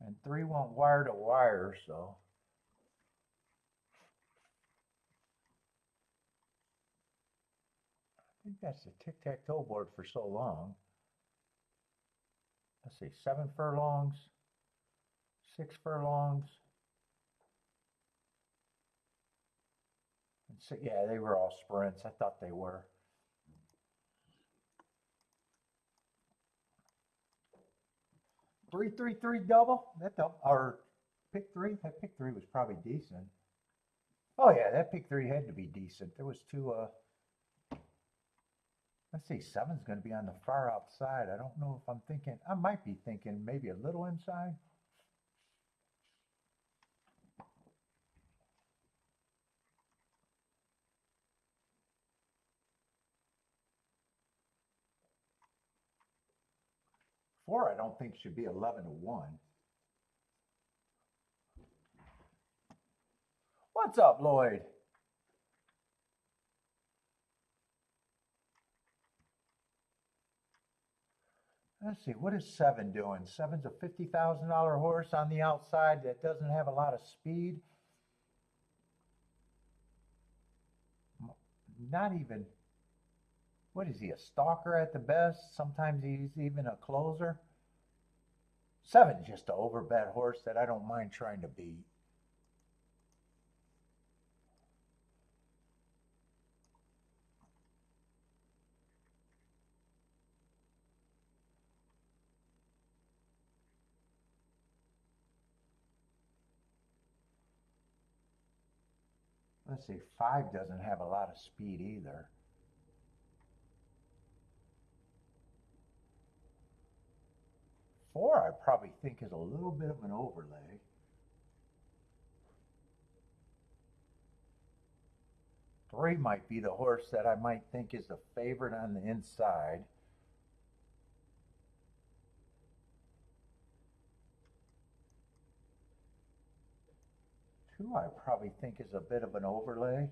And 3 went wire to wire, so. I think that's the tic-tac-toe board for so long. Let's see, 7 furlongs, 6 furlongs. And so, yeah, they were all sprints. I thought they were. Three double. That double, or pick 3. That pick 3 was probably decent. Oh yeah, that pick 3 had to be decent. There was 2. Let's see, 7's going to be on the far outside. I don't know if I'm thinking. I might be thinking maybe a little inside. Four, I don't think should be 11-1. What's up, Lloyd? Let's see, what is 7 doing? 7's a $50,000 horse on the outside that doesn't have a lot of speed. Not even, what is he, a stalker at the best? Sometimes he's even a closer. 7's just an overbet horse that I don't mind trying to beat. Let's see, 5 doesn't have a lot of speed either. 4, I probably think is a little bit of an overlay. 3 might be the horse that I might think is the favorite on the inside. 2, I probably think is a bit of an overlay.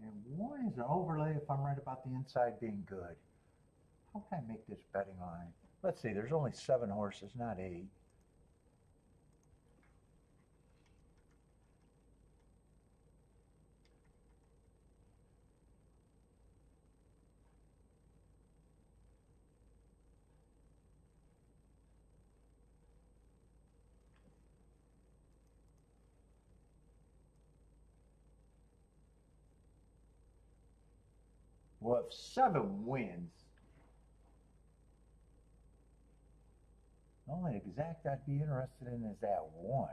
And 1 is an overlay if I'm right about the inside being good. How can I make this betting line? Let's see, there's only 7 horses, not 8. Well, if 7 wins, the only exact I'd be interested in is that 1.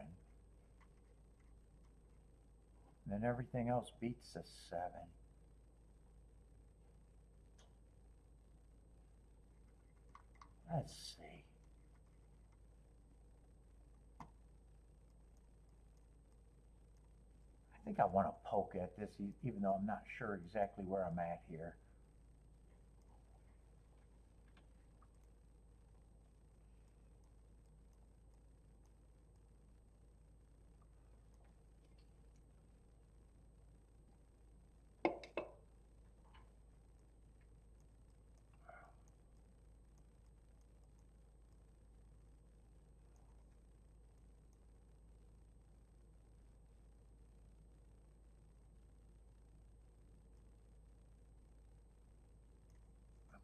And then everything else beats the 7. Let's see. I think I want to poke at this, even though I'm not sure exactly where I'm at here.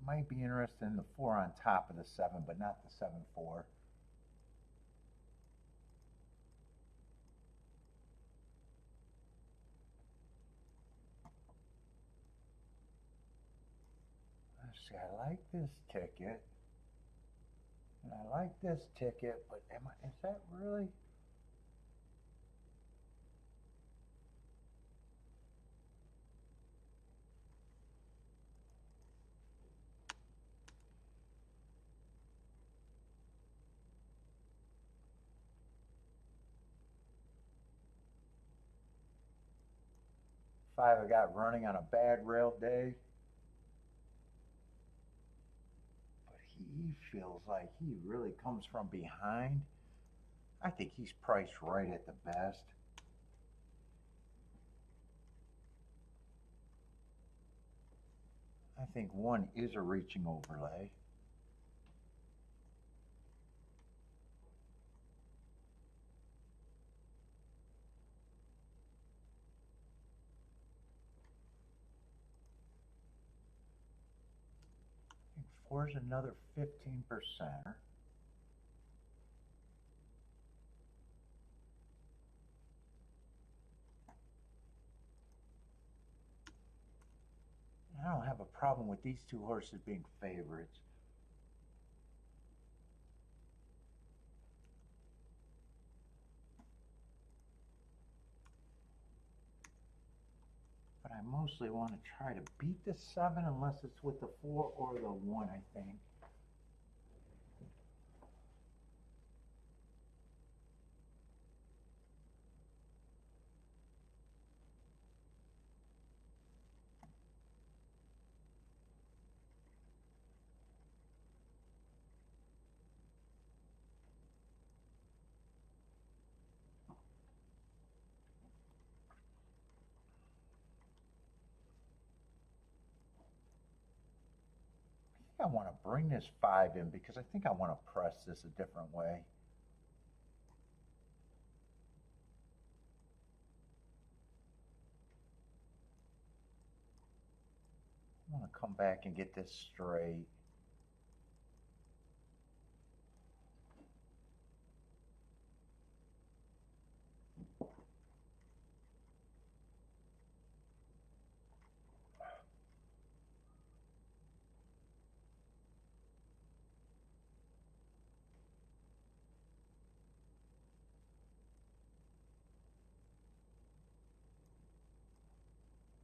might be interested in the 4 on top of the 7, but not the 7-4. Let's see, I like this ticket. And I like this ticket, but is that really? Five I got running on a bad rail day. But he feels like he really comes from behind. I think he's priced right at the best. I think 1 is a reaching overlay. I think 4 is another 15%er. I don't have a problem with these 2 horses being favorites. But I mostly want to try to beat the 7 unless it's with the 4 or the 1, I think. I want to bring this 5 in because I think I want to press this a different way. I want to come back and get this straight.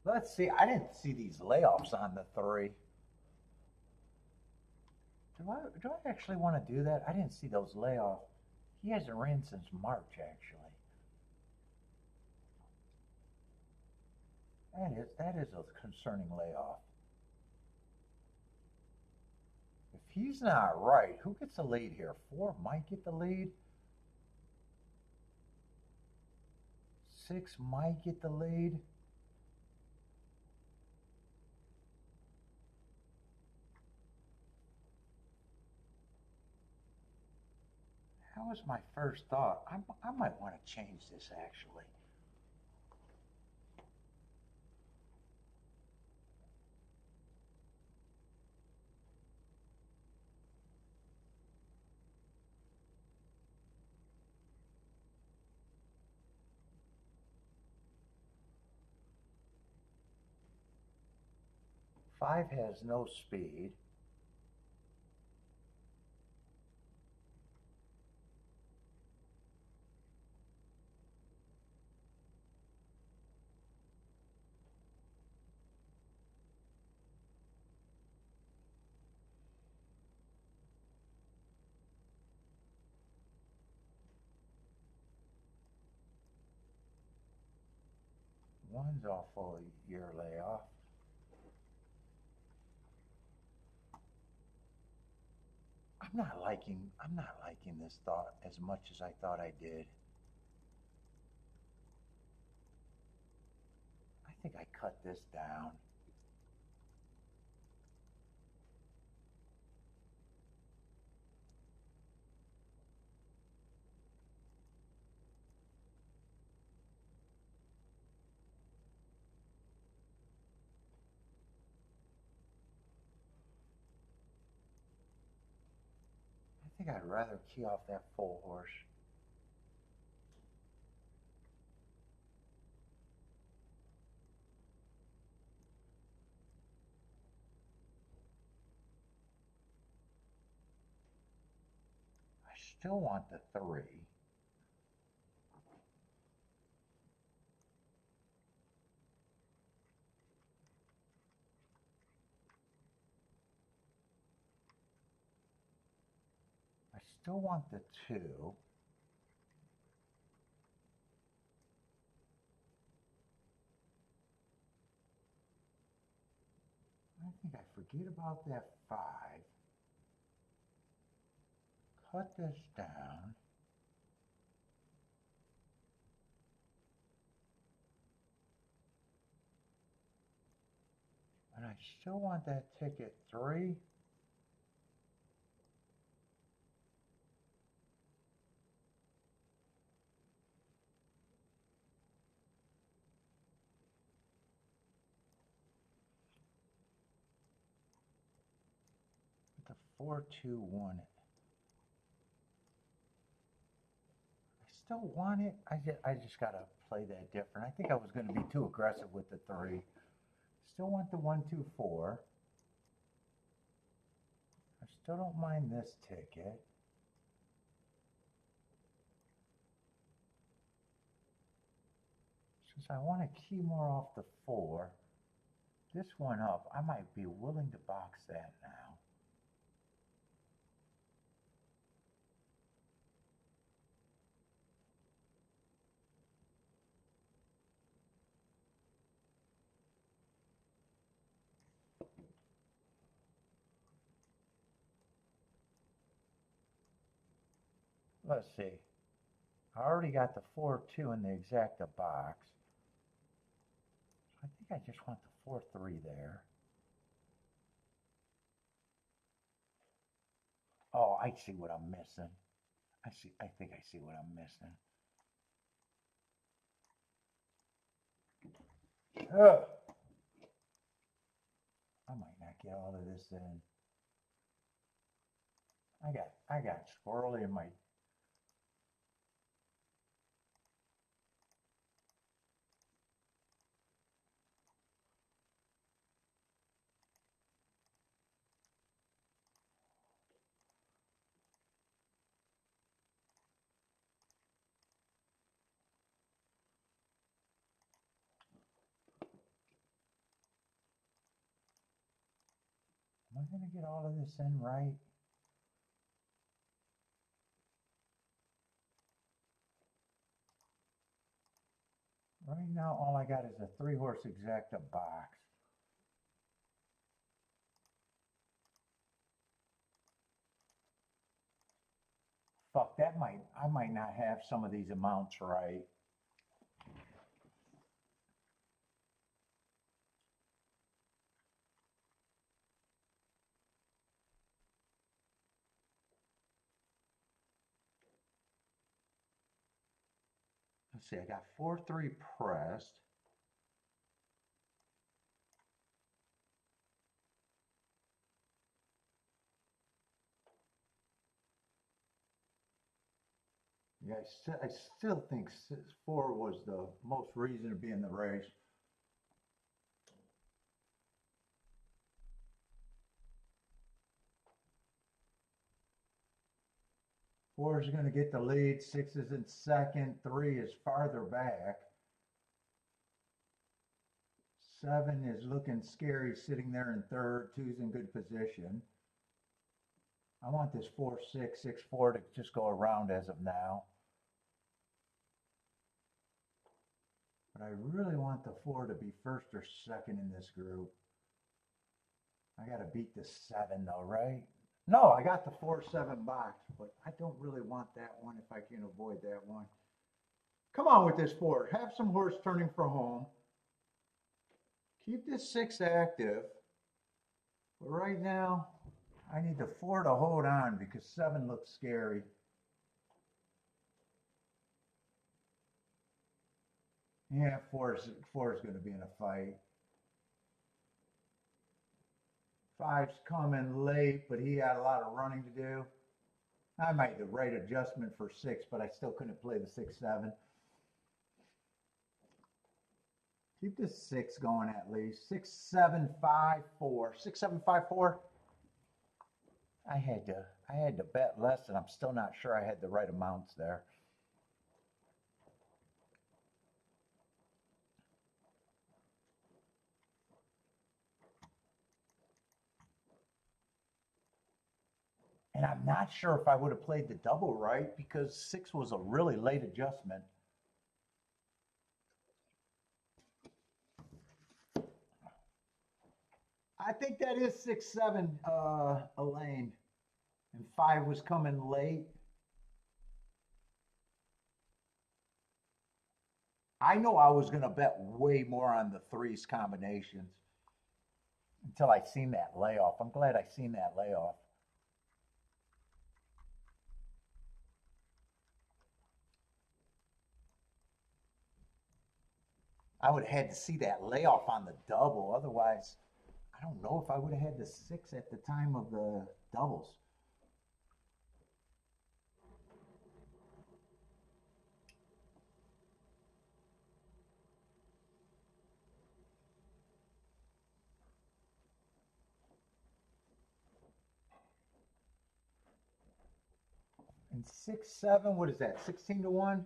Let's see. I didn't see these layoffs on the 3. Do I actually want to do that? I didn't see those layoffs. He hasn't ran since March, actually. That is a concerning layoff. If he's not right, who gets the lead here? 4 might get the lead. 6 might get the lead. That was my first thought. I might want to change this, actually. Five has no speed. One's off a year layoff. I'm not liking this thought as much as I thought I did. I think I cut this down. think I'd rather key off that full horse. I still want the 3. I still want the 2. I think I forget about that 5. Cut this down. And I still want that ticket 3. The 4-2-1. I still want it. I just gotta play that different. I think I was gonna be too aggressive with the 3. Still want the 1-2-4. I still don't mind this ticket. Since I want to key more off the 4, this one up, I might be willing to box that now. Let's see. I already got the 4-2 in the exacta box. I think I just want the 4-3 there. Oh, I see what I'm missing. I think I see what I'm missing. Ugh. I might not get all of this in. I got squirrely in my. Am I going to get all of this in right? Right now, all I got is a 3-horse exacta box. Fuck, I might not have some of these amounts right. Let's see, I got 4-3 pressed. Yeah, I still think 4 was the most reason to be in the race. Four is going to get the lead. 6 is in second. 3 is farther back. 7 is looking scary, sitting there in third. 2's in good position. I want this 4-6, 6-4 to just go around as of now. But I really want the 4 to be first or second in this group. I got to beat the 7 though, right? No, I got the 4-7 box, but I don't really want that one if I can avoid that one. Come on with this 4. Have some horse turning for home. Keep this 6 active. But right now, I need the 4 to hold on because 7 looks scary. Yeah, 4 is going to be in a fight. 5's coming late, but he had a lot of running to do. I made the right adjustment for 6, but I still couldn't play the 6-7. Keep this 6 going at least. 6-7-5-4. 6-7-5-4. I had to bet less, and I'm still not sure I had the right amounts there. And I'm not sure if I would have played the double right because 6 was a really late adjustment. I think that is 6-7, Elaine. And 5 was coming late. I know I was going to bet way more on the 3s combinations until I seen that layoff. I'm glad I seen that layoff. I would have had to see that layoff on the double. Otherwise, I don't know if I would have had the 6 at the time of the doubles. And 6-7, what is that? 16-1?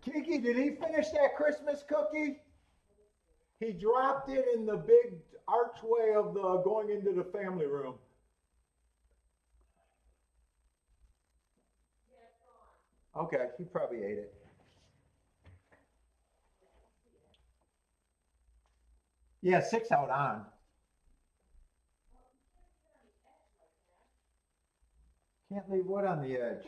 Kiki, did he finish that Christmas cookie? He dropped it in the big archway of the going into the family room. Okay, he probably ate it. Yeah, 6 out on. Can't leave what on the edge?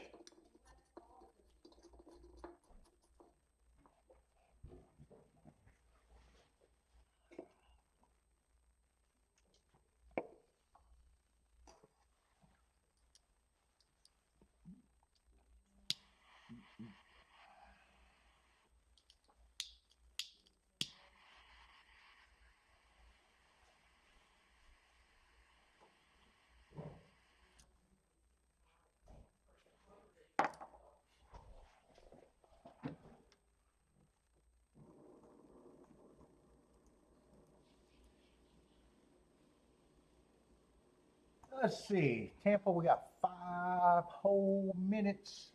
Let's see. Tampa, we got 5 whole minutes.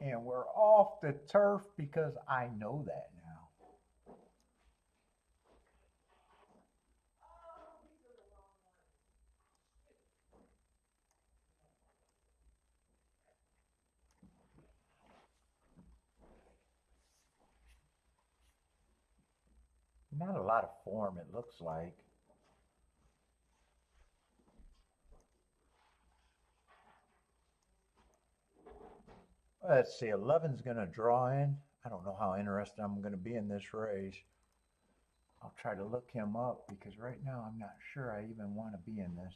And we're off the turf because I know that now. Not a lot of form, it looks like. Let's see, 11's going to draw in. I don't know how interested I'm going to be in this race. I'll try to look him up because right now I'm not sure I even want to be in this.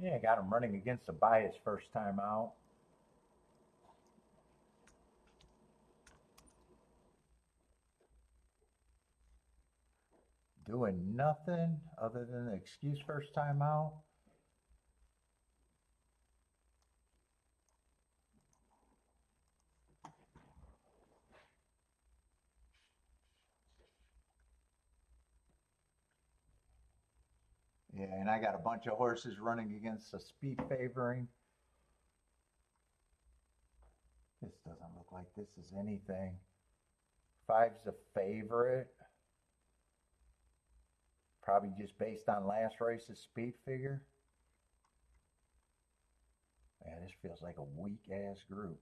Yeah, I got him running against a bias first time out. Doing nothing other than the excuse first time out. Yeah, and I got a bunch of horses running against the speed favoring. This doesn't look like this is anything. 5's a favorite. Probably just based on last race's speed figure. Yeah, this feels like a weak ass group.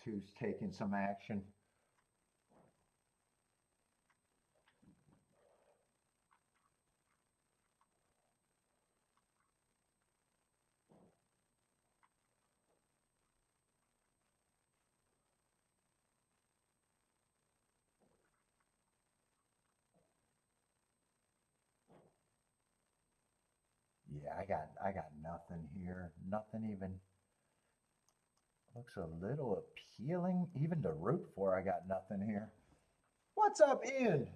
Two's taking some action. Yeah, I got nothing here. Nothing even looks a little appealing. Even to root for, I got nothing here. What's up, Ian?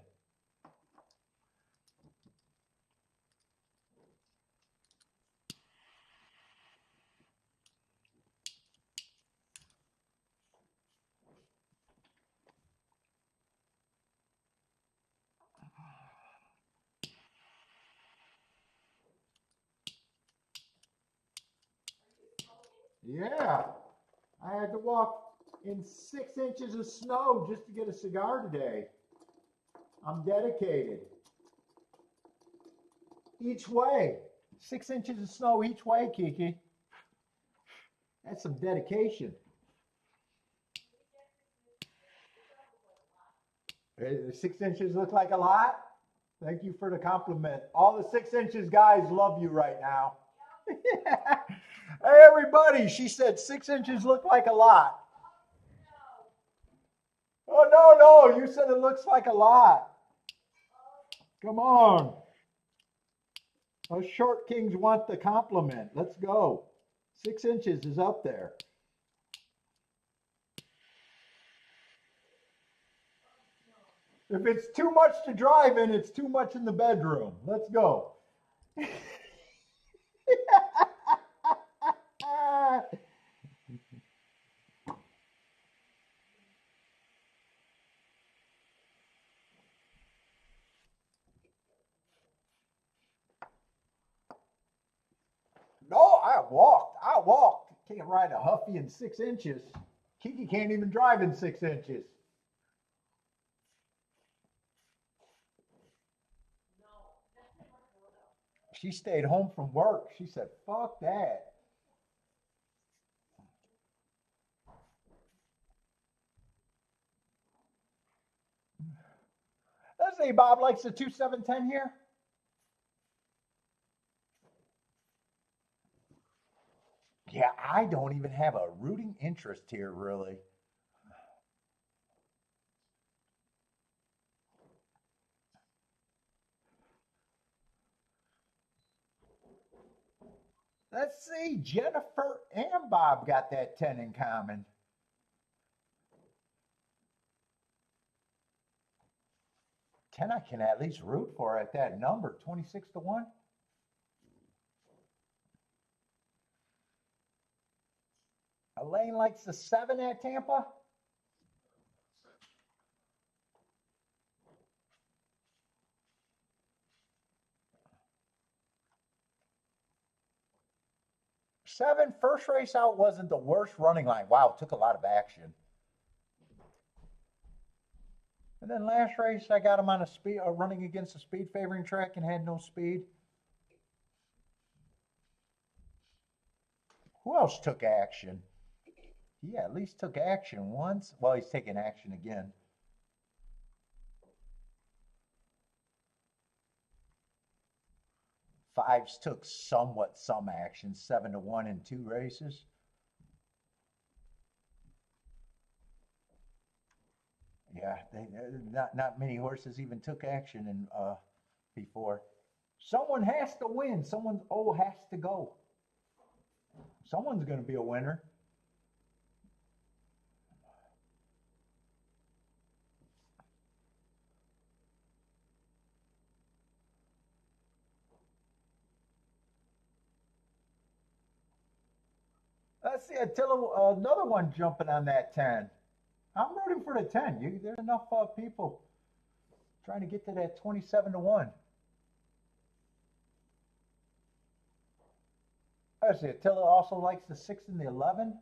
Yeah, I had to walk in 6 inches of snow just to get a cigar today. I'm dedicated. Each way. 6 inches of snow each way, Kiki. That's some dedication. 6 inches look like a lot? Thank you for the compliment. All the 6 inches guys love you right now. Hey, everybody, she said 6 inches look like a lot. Oh, no, you said it looks like a lot. Come on. Those short kings want the compliment. Let's go. 6 inches is up there. If it's too much to drive in, it's too much in the bedroom. Let's go. No, I walked. Can't ride a Huffy in 6 inches. Kiki can't even drive in 6 inches. She stayed home from work. She said, fuck that. Let's see, Bob likes the 2710 here. Yeah, I don't even have a rooting interest here, really. Let's see, Jennifer and Bob got that 10 in common. 10 I can at least root for at that number, 26-1. Elaine likes the 7 at Tampa. Seven, first race out wasn't the worst running line. Wow, it took a lot of action. And then last race, I got him on a speed, running against a speed favoring track and had no speed. Who else took action? He at least took action once. Well, he's taking action again. Fives took somewhat some action, 7-1 in 2 races. Yeah, not many horses even took action in before. Someone has to win. Someone's has to go. Someone's going to be a winner. Let's see, Attila, another one jumping on that 10. I'm rooting for the 10. There's enough people trying to get to that 27-1. Let's see, Attila also likes the 6 and the 11.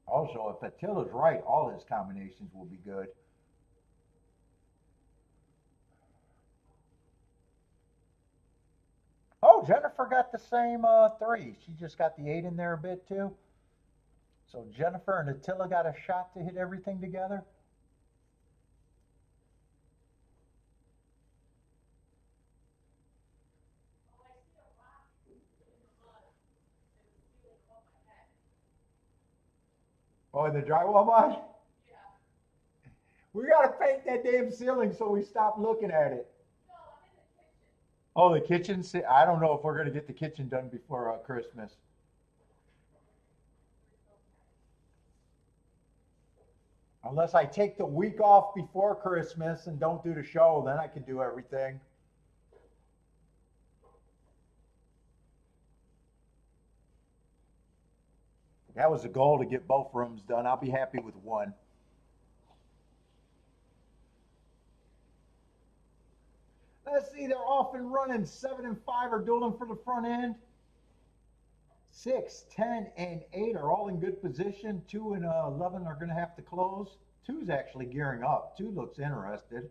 Also, if Attila's right, all his combinations will be good. Oh, Jennifer got the same 3. She just got the 8 in there a bit too. So Jennifer and Attila got a shot to hit everything together. Oh, the drywall mud? We gotta paint that damn ceiling so we stop looking at it. Oh, the kitchen? I don't know if we're gonna get the kitchen done before Christmas. Unless I take the week off before Christmas and don't do the show, then I can do everything. That was the goal, to get both rooms done. I'll be happy with one. Let's see, they're off and running. 7 and 5 are dueling for the front end. 6, 10, and 8 are all in good position. 2 and 11 are going to have to close. 2's actually gearing up. 2 looks interested.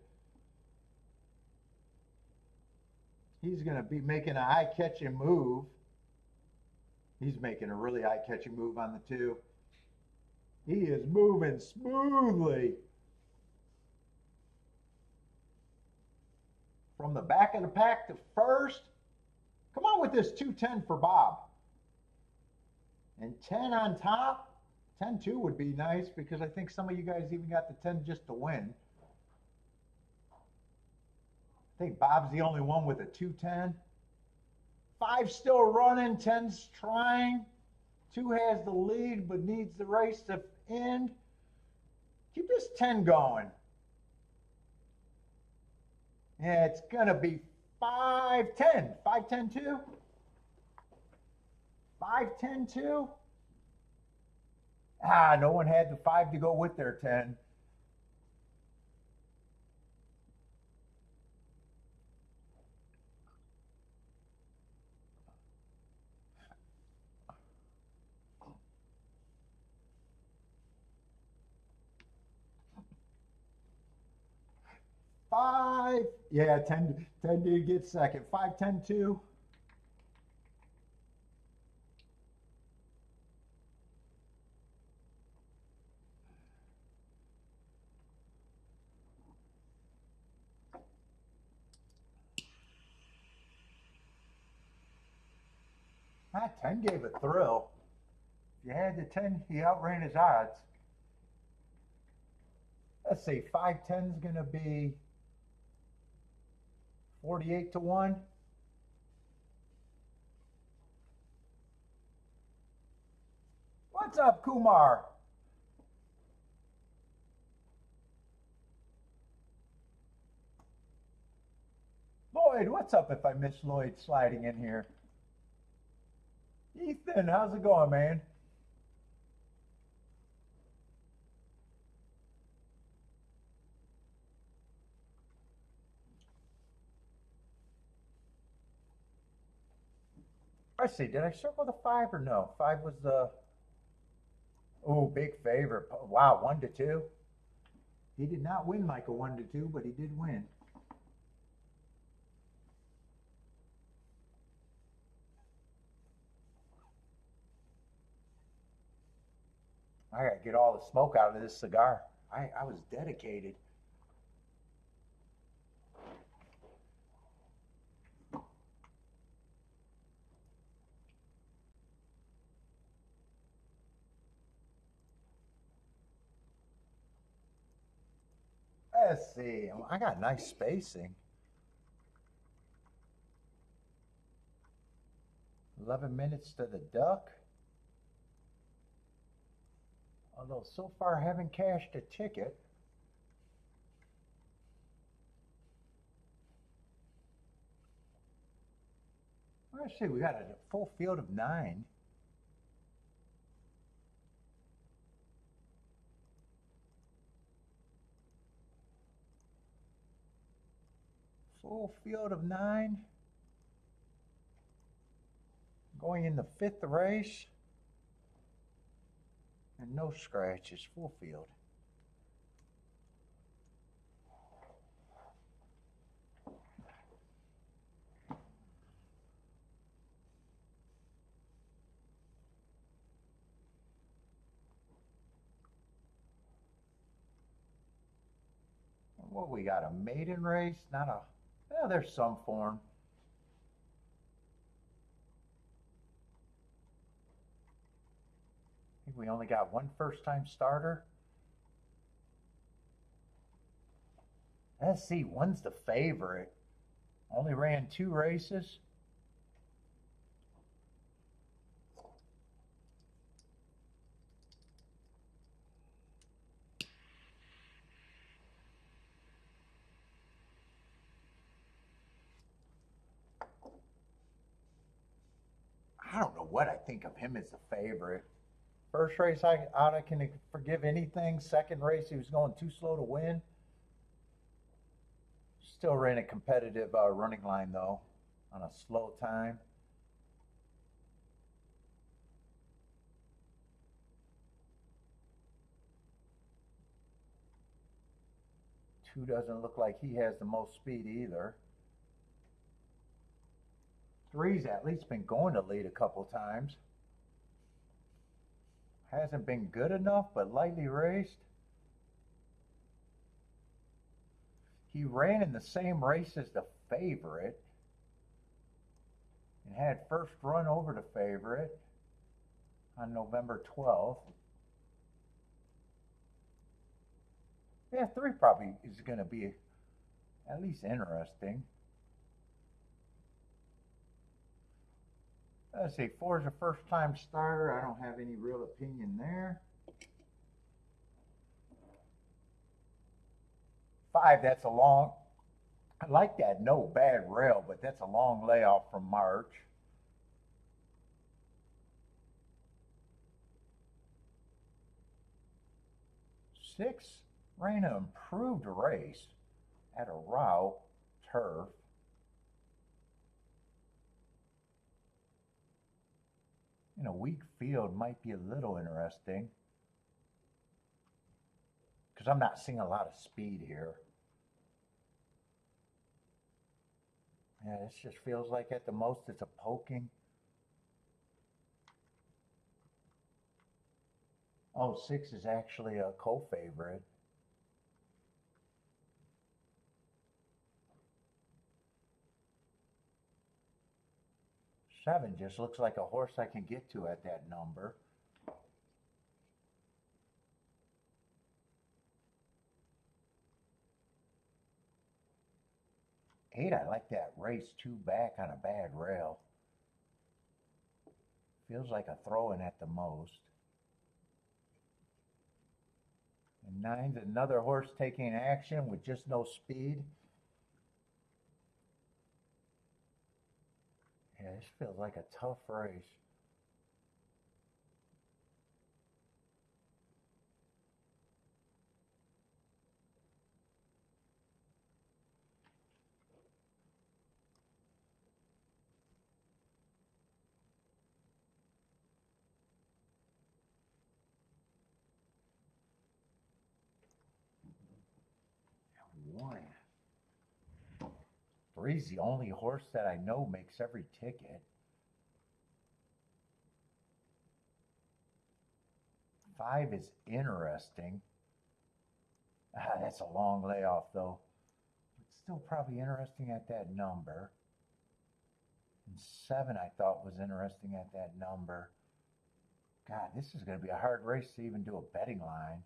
He's going to be making an eye-catching move. He's making a really eye-catching move on the 2. He is moving smoothly. From the back of the pack to first. Come on with this 2-10 for Bob. And 10 on top. 10-2 would be nice, because I think some of you guys even got the 10 just to win. I think Bob's the only one with a 2-10. 5's still running, 10's trying. 2 has the lead but needs the race to end. Keep this 10 going. Yeah, it's going to be 5-10. 5-10-2. 5-10-2. Ah, no one had the 5 to go with their 10. Five, yeah, 10 did get second. 5-10-2. Ah, 10 gave a thrill. If you had the 10, he outran his odds. Let's see, 5-10 is going to be 48-1. What's up, Kumar? Lloyd, what's up if I miss Lloyd sliding in here? Ethan, how's it going, man? Let's see, did I circle the 5 or no? 5 was the, oh, big favorite. Wow, 1-2. He did not win like a 1-2, but he did win. I gotta get all the smoke out of this cigar. I was dedicated. Let's see. I got nice spacing. 11 minutes to the duck. Although so far I haven't cashed a ticket. Let's see, we got a full field of 9. Full field of 9. Going in the 5th race. And no scratches, full field. What we got, a maiden race? Not a, well, there's some form. I think we only got one first time starter. Let's see, one's the favorite. Only ran 2 races. I don't know what I think of him as the favorite. First race I can forgive anything. Second race he was going too slow to win. Still ran a competitive running line though, on a slow time. Two doesn't look like he has the most speed either. Three's at least been going to lead a couple times. Hasn't been good enough, but lightly raced. He ran in the same race as the favorite and had first run over the favorite on November 12th. Yeah, 3 probably is going to be at least interesting. Let's see, 4 is a first time starter. I don't have any real opinion there. 5, that's a long, I like that no bad rail, but that's a long layoff from March. 6 ran an improved race at a route turf. In a weak field might be a little interesting because I'm not seeing a lot of speed here. Yeah, this just feels like at the most it's a poking. Oh, 6 is actually a co-favorite. 7 just looks like a horse I can get to at that number. 8, I like that race 2 back on a bad rail. Feels like a throw-in at the most. And 9's another horse taking action with just no speed. Yeah, this feels like a tough race. One. 3's the only horse that I know makes every ticket. 5 is interesting. That's a long layoff though. It's still probably interesting at that number. And 7 I thought was interesting at that number. God, this is going to be a hard race to even do a betting line.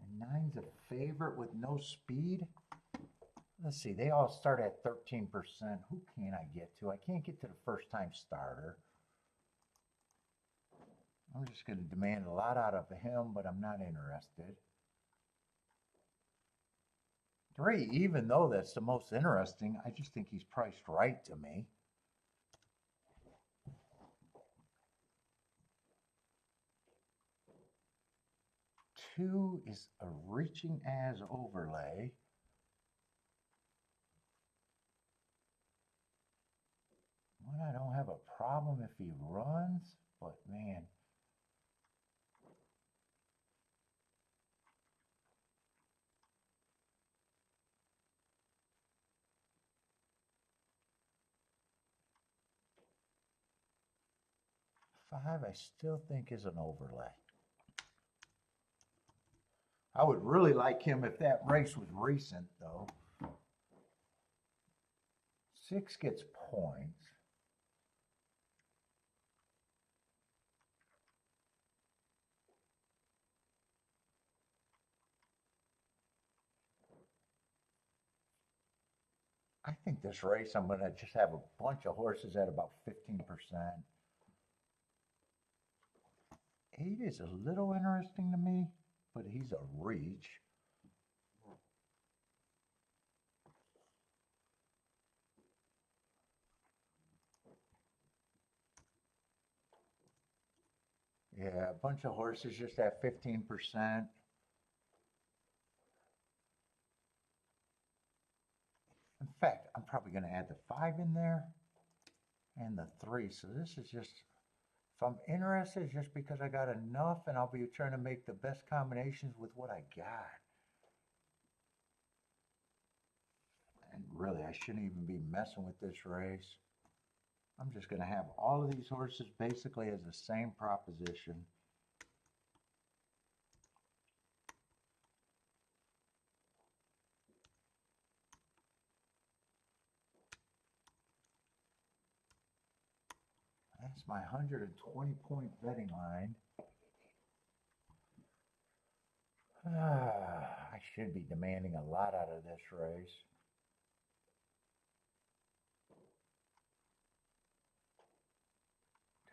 And 9's a favorite with no speed. Let's see, they all start at 13%. Who can I get to? I can't get to the first time starter. I'm just going to demand a lot out of him, but I'm not interested. 3, even though that's the most interesting, I just think he's priced right to me. 2 is a reaching as overlay. 1, I don't have a problem if he runs, but man. 5, I still think is an overlay. I would really like him if that race was recent, though. 6 gets points. I think this race, I'm going to just have a bunch of horses at about 15%. 8 is a little interesting to me, but he's a reach. Yeah, a bunch of horses just at 15%. In fact, I'm probably going to add the 5 in there and the 3. So this is just, if I'm interested, it's just because I got enough and I'll be trying to make the best combinations with what I got. And really, I shouldn't even be messing with this race. I'm just going to have all of these horses basically as the same proposition. That's my 120-point betting line. I should be demanding a lot out of this race.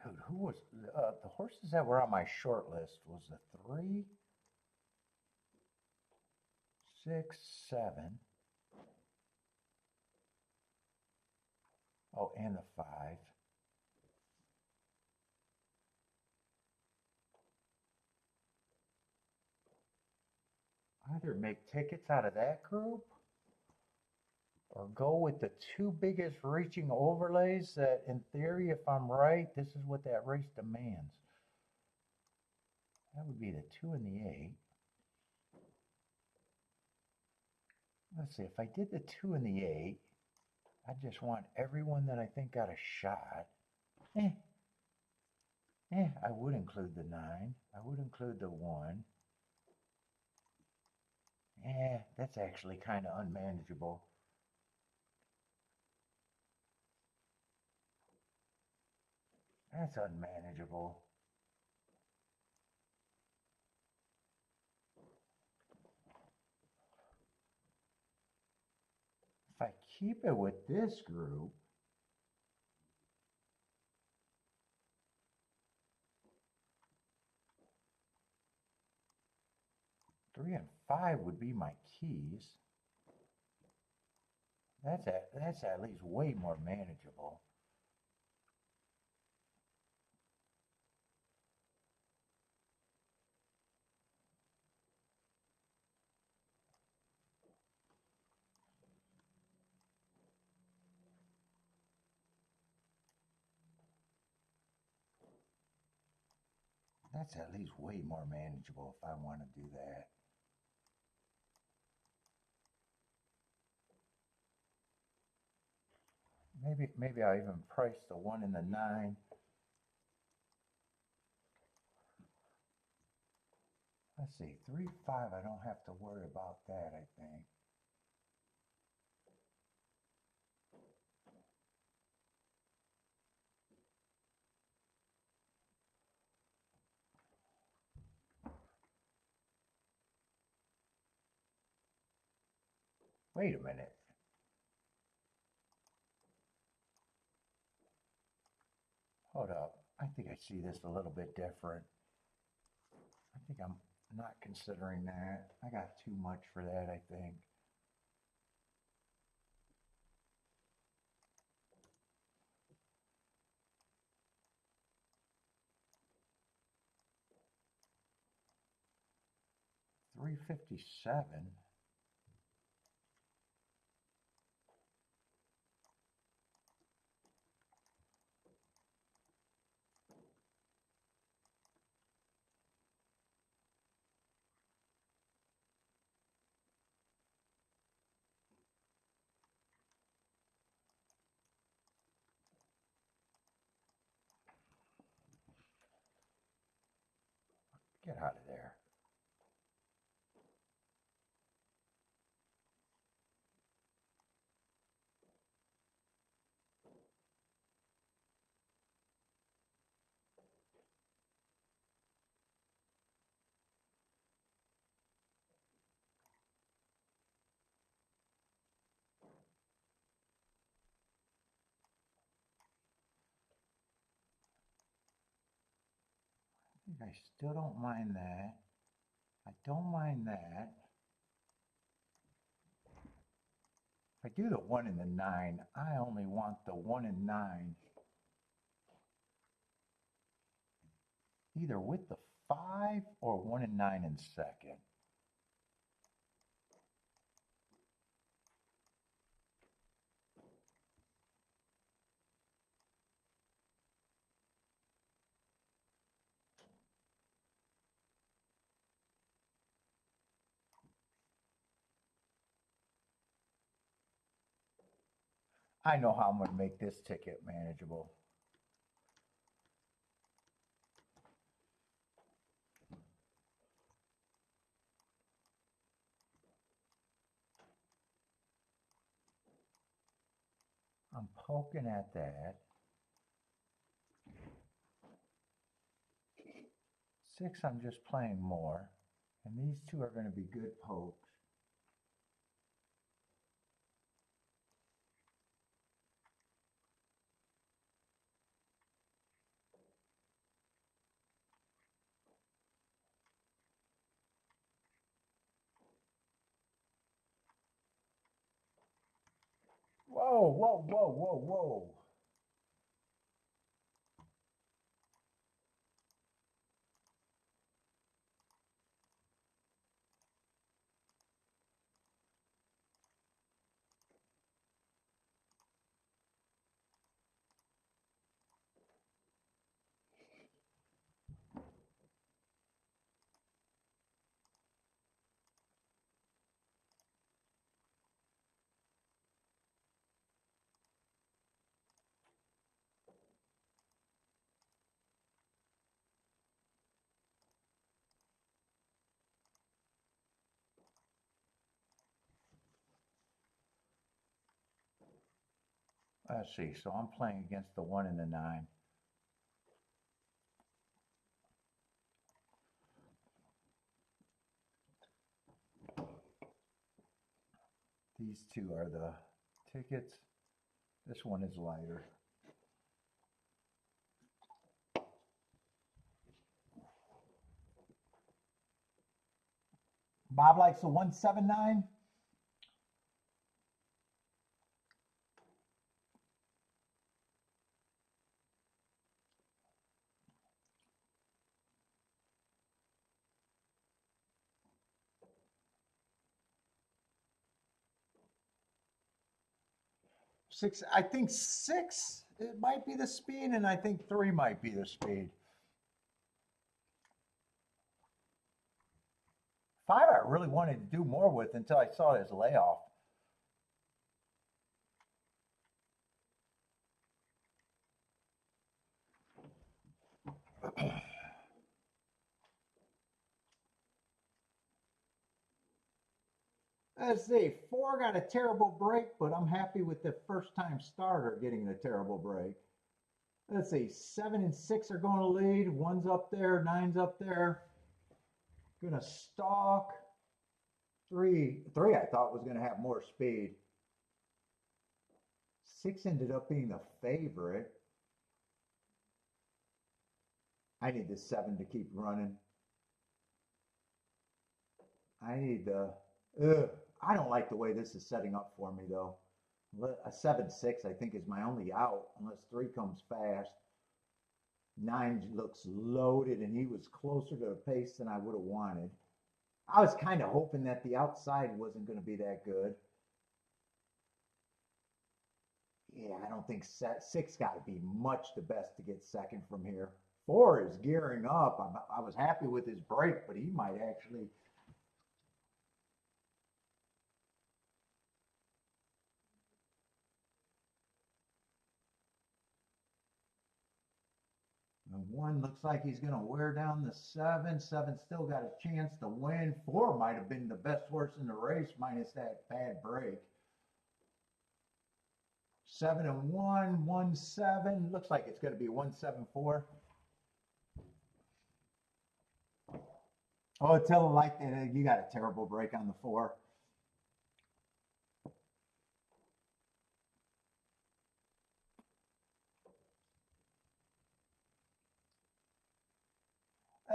Dude, who was the horses that were on my short list? Was the 3, 6, 7. Oh, and the 5. Either make tickets out of that group or go with the 2 biggest reaching overlays that, in theory, if I'm right, this is what that race demands. That would be the 2 and the 8. Let's see, if I did the 2 and the 8, I just want everyone that I think got a shot. I would include the 9. I would include the 1. That's actually kind of unmanageable. That's unmanageable. If I keep it with this group, three and 5 would be my keys. That's at least way more manageable. That's at least way more manageable if I want to do that. Maybe I'll even price the 1 and the 9. Let's see, 3, 5, I don't have to worry about that, I think. Wait a minute. Hold up. I think I see this a little bit different. I think I'm not considering that. I got too much for that, I think. $357. Get out of there. I still don't mind that. I don't mind that. If I do the 1 and the 9, I only want the 1 and 9. Either with the 5 or 1 and 9 in second. I know how I'm going to make this ticket manageable. I'm poking at that. 6, I'm just playing more. And these two are going to be good pokes. Whoa, whoa, whoa, whoa, whoa. Let's see, so I'm playing against the 1 and the 9. These two are the tickets. This one is lighter. Bob likes the 179. Six, I think 6 it might be the speed, and I think 3 might be the speed. 5 I really wanted to do more with until I saw his layoff. Let's see, 4 got a terrible break, but I'm happy with the first time starter getting the terrible break. Let's see, 7 and 6 are going to lead. 1's up there, 9's up there. Gonna stalk. 3 I thought was gonna have more speed. 6 ended up being the favorite. I need the 7 to keep running. I need the, I don't like the way this is setting up for me though. A 7-6 I think is my only out unless 3 comes fast. 9 looks loaded and he was closer to the pace than I would have wanted. I was kind of hoping that the outside wasn't going to be that good. Yeah, I don't think 6 got to be much the best to get second from here. 4 is gearing up. I was happy with his break, but he might actually. And 1 looks like he's going to wear down the 7. 7 still got a chance to win. 4 might have been the best horse in the race minus that bad break. 7 and 1, 1, 7. Looks like it's going to be 1, 7, 4. Oh, tell the like that you got a terrible break on the 4.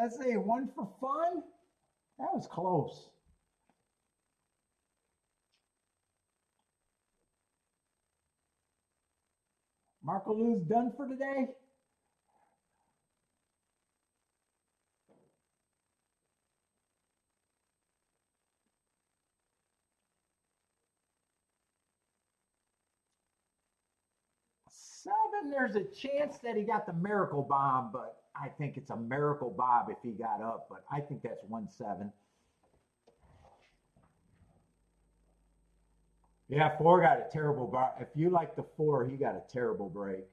Let's see, 1 for fun. That was close. Marco Lou's done for today. Seven, there's a chance that he got the miracle bomb, but I think it's a miracle bob if he got up, but I think that's 1-7. Yeah, 4 got a terrible bar. If you like the 4, he got a terrible break.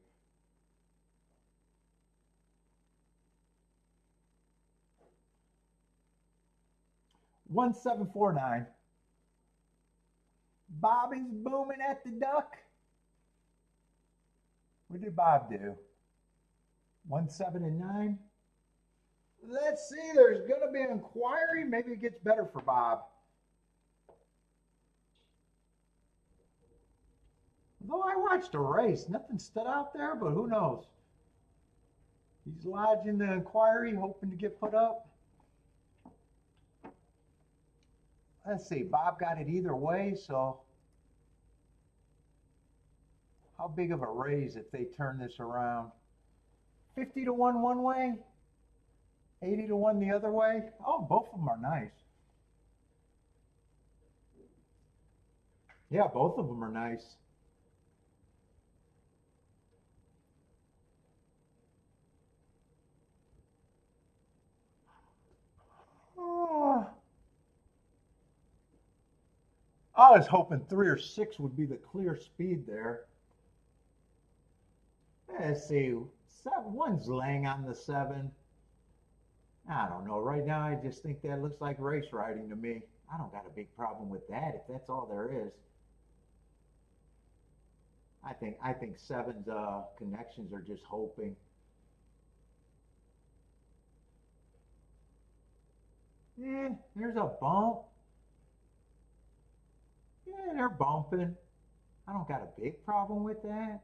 $1,749. Bobby's booming at the duck. What did Bob do? 1, 7, and 9. Let's see. There's going to be an inquiry. Maybe it gets better for Bob. Though I watched a race, nothing stood out there, but who knows? He's lodging the inquiry, hoping to get put up. Let's see. Bob got it either way, so how big of a raise if they turn this around? 50 to 1 one way, 80 to 1 the other way. Oh, both of them are nice. Yeah, both of them are nice. Oh. I was hoping 3 or 6 would be the clear speed there. Let's see. 1's laying on the 7. I don't know. Right now, I just think that looks like race riding to me. I don't got a big problem with that if that's all there is. I think 7's connections are just hoping. Yeah, there's a bump. Yeah, they're bumping. I don't got a big problem with that.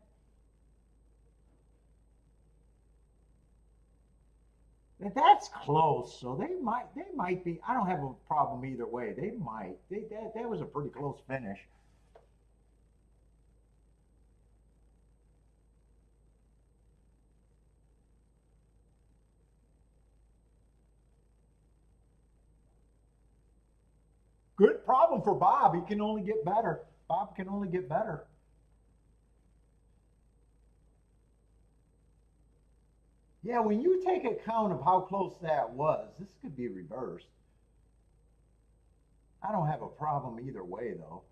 That's close, so they might be. I don't have a problem either way. They might. That was a pretty close finish. Good problem for Bob. He can only get better. Bob can only get better. Yeah, when you take account of how close that was, this could be reversed. I don't have a problem either way though.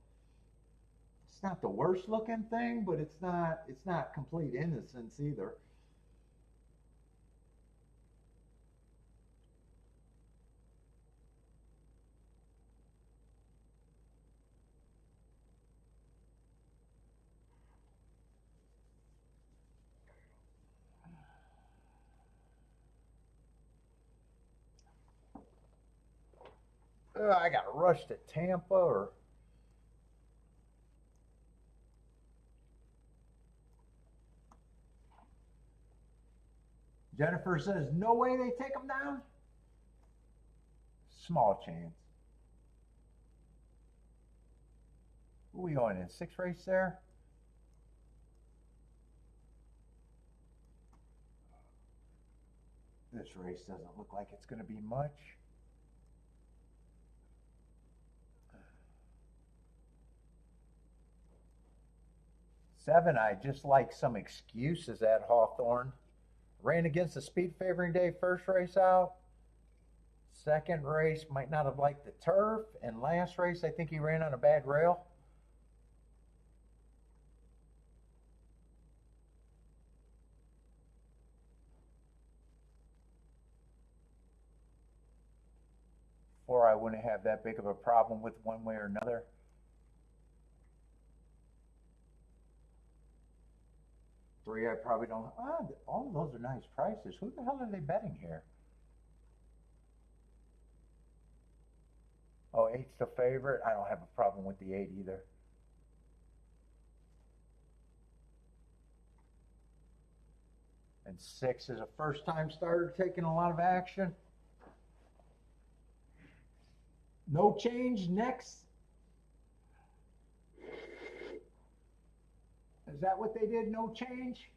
It's not the worst looking thing, but it's not complete innocence either. I got to rush to Tampa or Jennifer says, no way they take them down. Small chance. Who are we going in? 6 race there? This race doesn't look like it's going to be much. Seven, I just like some excuses at Hawthorne. Ran against the speed favoring day first race out. Second race might not have liked the turf. And last race, I think he ran on a bad rail. 4, I wouldn't have that big of a problem with one way or another. Three, I probably don't. All of those are nice prices. Who the hell are they betting here? Oh, eight's the favorite. I don't have a problem with the 8 either. And 6 is a first-time starter taking a lot of action. No change next. Is that what they did? No change?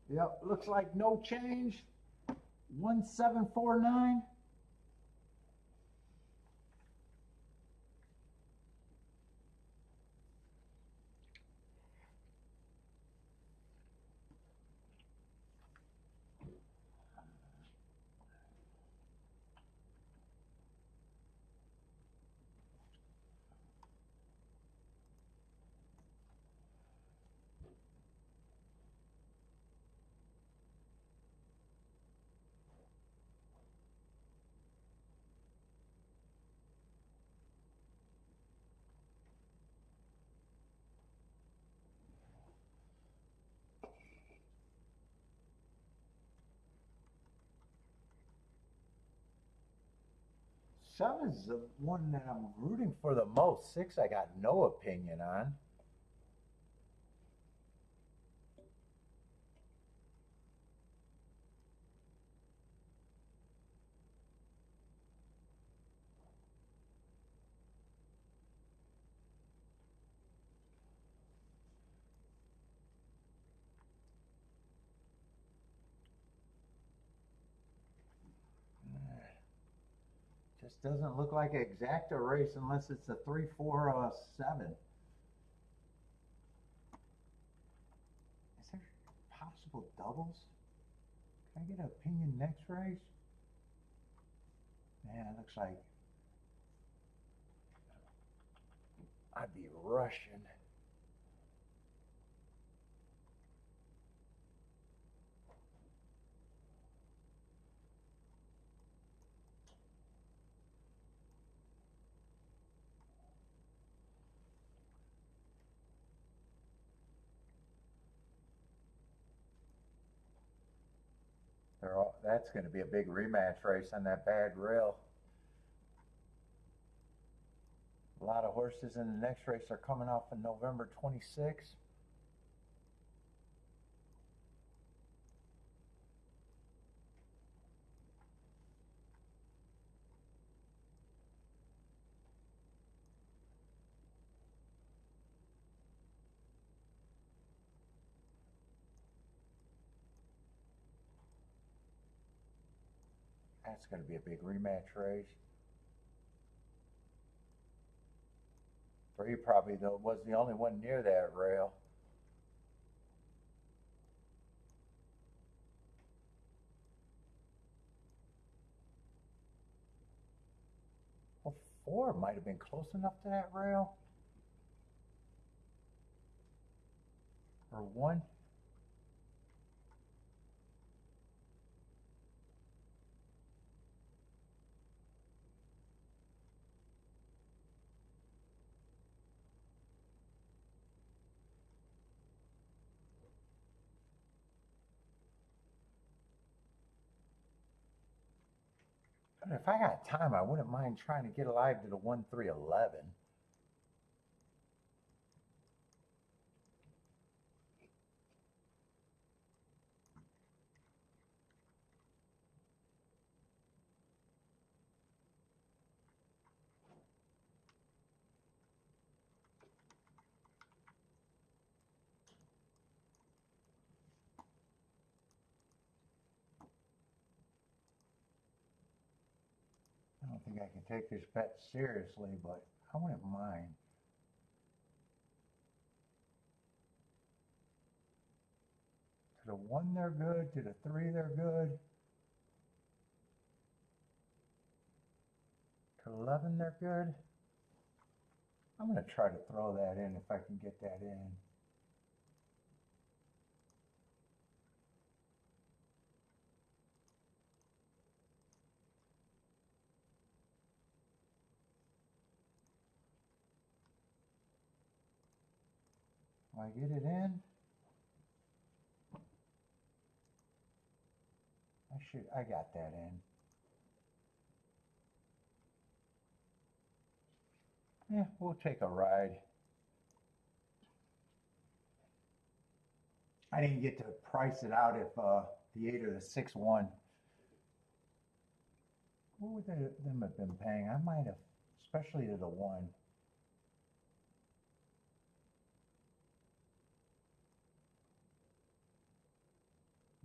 Yep, looks like no change. 1749. Seven's the one that I'm rooting for the most. 6, I got no opinion on. Just doesn't look like an exacta race unless it's a 3, 4, 7. Is there possible doubles? Can I get an opinion next race? Man, it looks like I'd be rushing. That's going to be a big rematch race on that bad rail. A lot of horses in the next race are coming off in November 26th. That's going to be a big rematch race. 3 probably was the only one near that rail. Well, 4 might have been close enough to that rail. Or 1. But if I got time, I wouldn't mind trying to get alive to the 1, 3, 11. I don't think I can take this bet seriously, but I wouldn't mind. To the 1, they're good. To the 3, they're good. To 11, they're good. I'm going to try to throw that in if I can get that in. Do I get it in? I got that in. Yeah, we'll take a ride. I didn't get to price it out if the 8 or the 6-1. What would them have been paying? I might have, especially to the 1.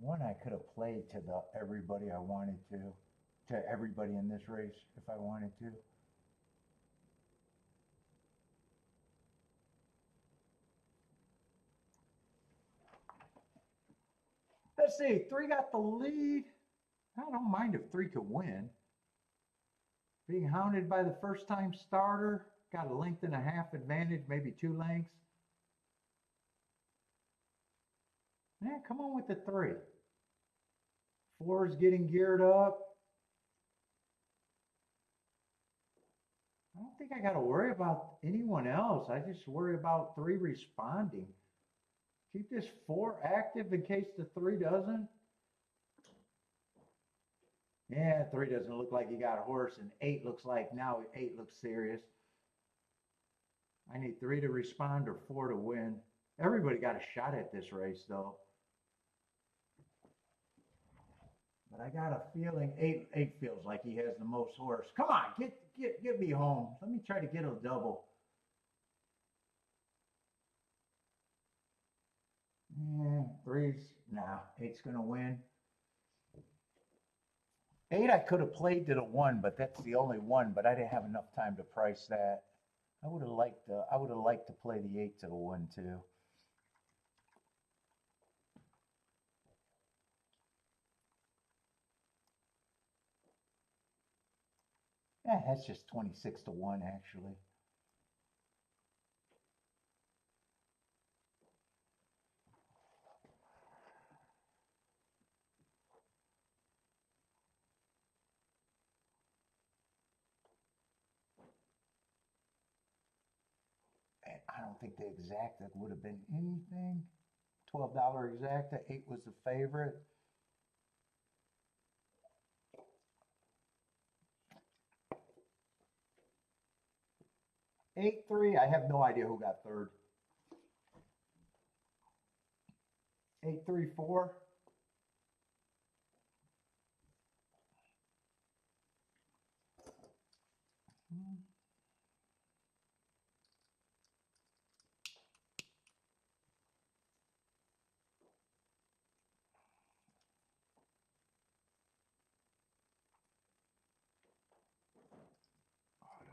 One I could have played to everybody I wanted to everybody in this race if I wanted to. Let's see, 3 got the lead. I don't mind if 3 could win. Being hounded by the first time starter, got a length and a half advantage, maybe 2 lengths. Yeah, come on with the 3. 4 is getting geared up. I don't think I got to worry about anyone else. I just worry about 3 responding. Keep this 4 active in case the 3 doesn't. Yeah, 3 doesn't look like he got a horse, and 8 looks like now 8 looks serious. I need 3 to respond or 4 to win. Everybody got a shot at this race, though. But I got a feeling 8 feels like he has the most horse. Come on, get me home. Let me try to get a double. Yeah, 3's, nah, 8's gonna win. 8 I could have played to the 1, but that's the only 1, but I didn't have enough time to price that. I would have liked to play the 8 to the 1 too. Yeah, that's just 26 to 1 actually. I don't think the exacta would have been anything. $12 exacta, 8 was the favorite. Eight, 3, I have no idea who got third. 8, 3, 4.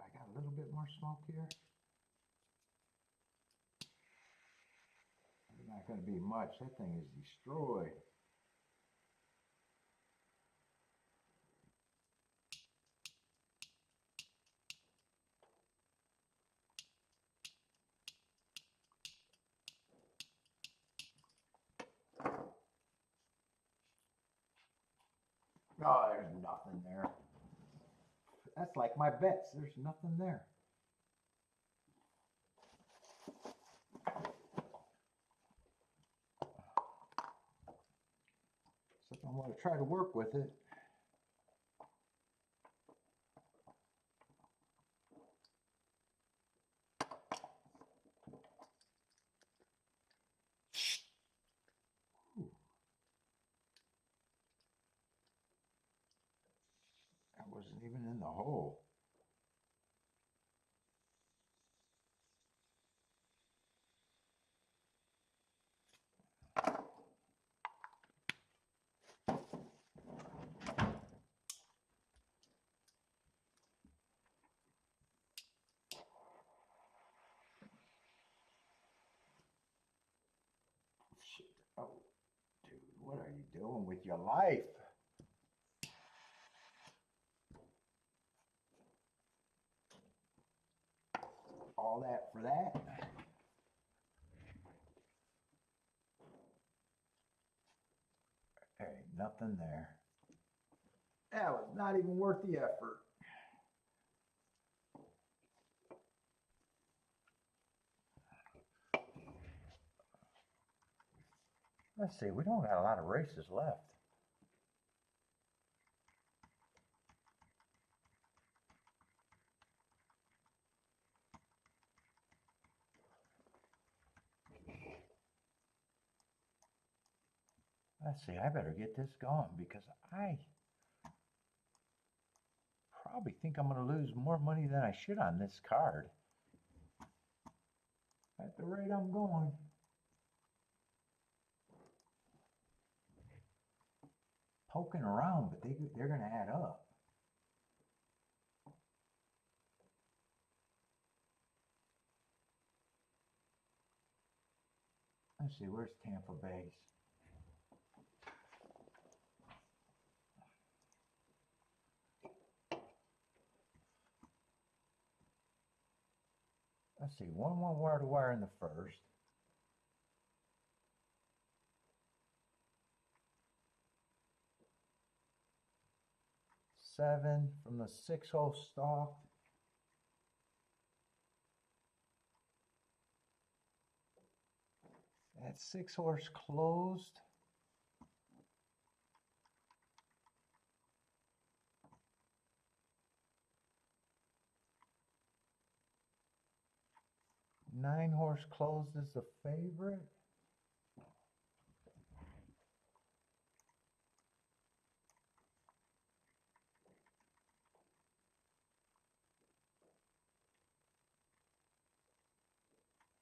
I got a little bit more smoke here. It's not going to be much. That thing is destroyed. Oh, there's nothing there. That's like my bets. There's nothing there. So I'm going to try to work with it. That wasn't even in the hole. Oh, dude, what are you doing with your life? All that for that? There ain't nothing there. That was not even worth the effort. Let's see, we don't got a lot of races left. Let's see, I better get this going because I probably think I'm going to lose more money than I should on this card. At the rate I'm going. Poking around, but they're going to add up. Let's see, where's Tampa base? Let's see, 1-1 wire to wire in the first. Seven from the 6-hole stalk. That 6-horse closed. Nine-horse closed as the favorite.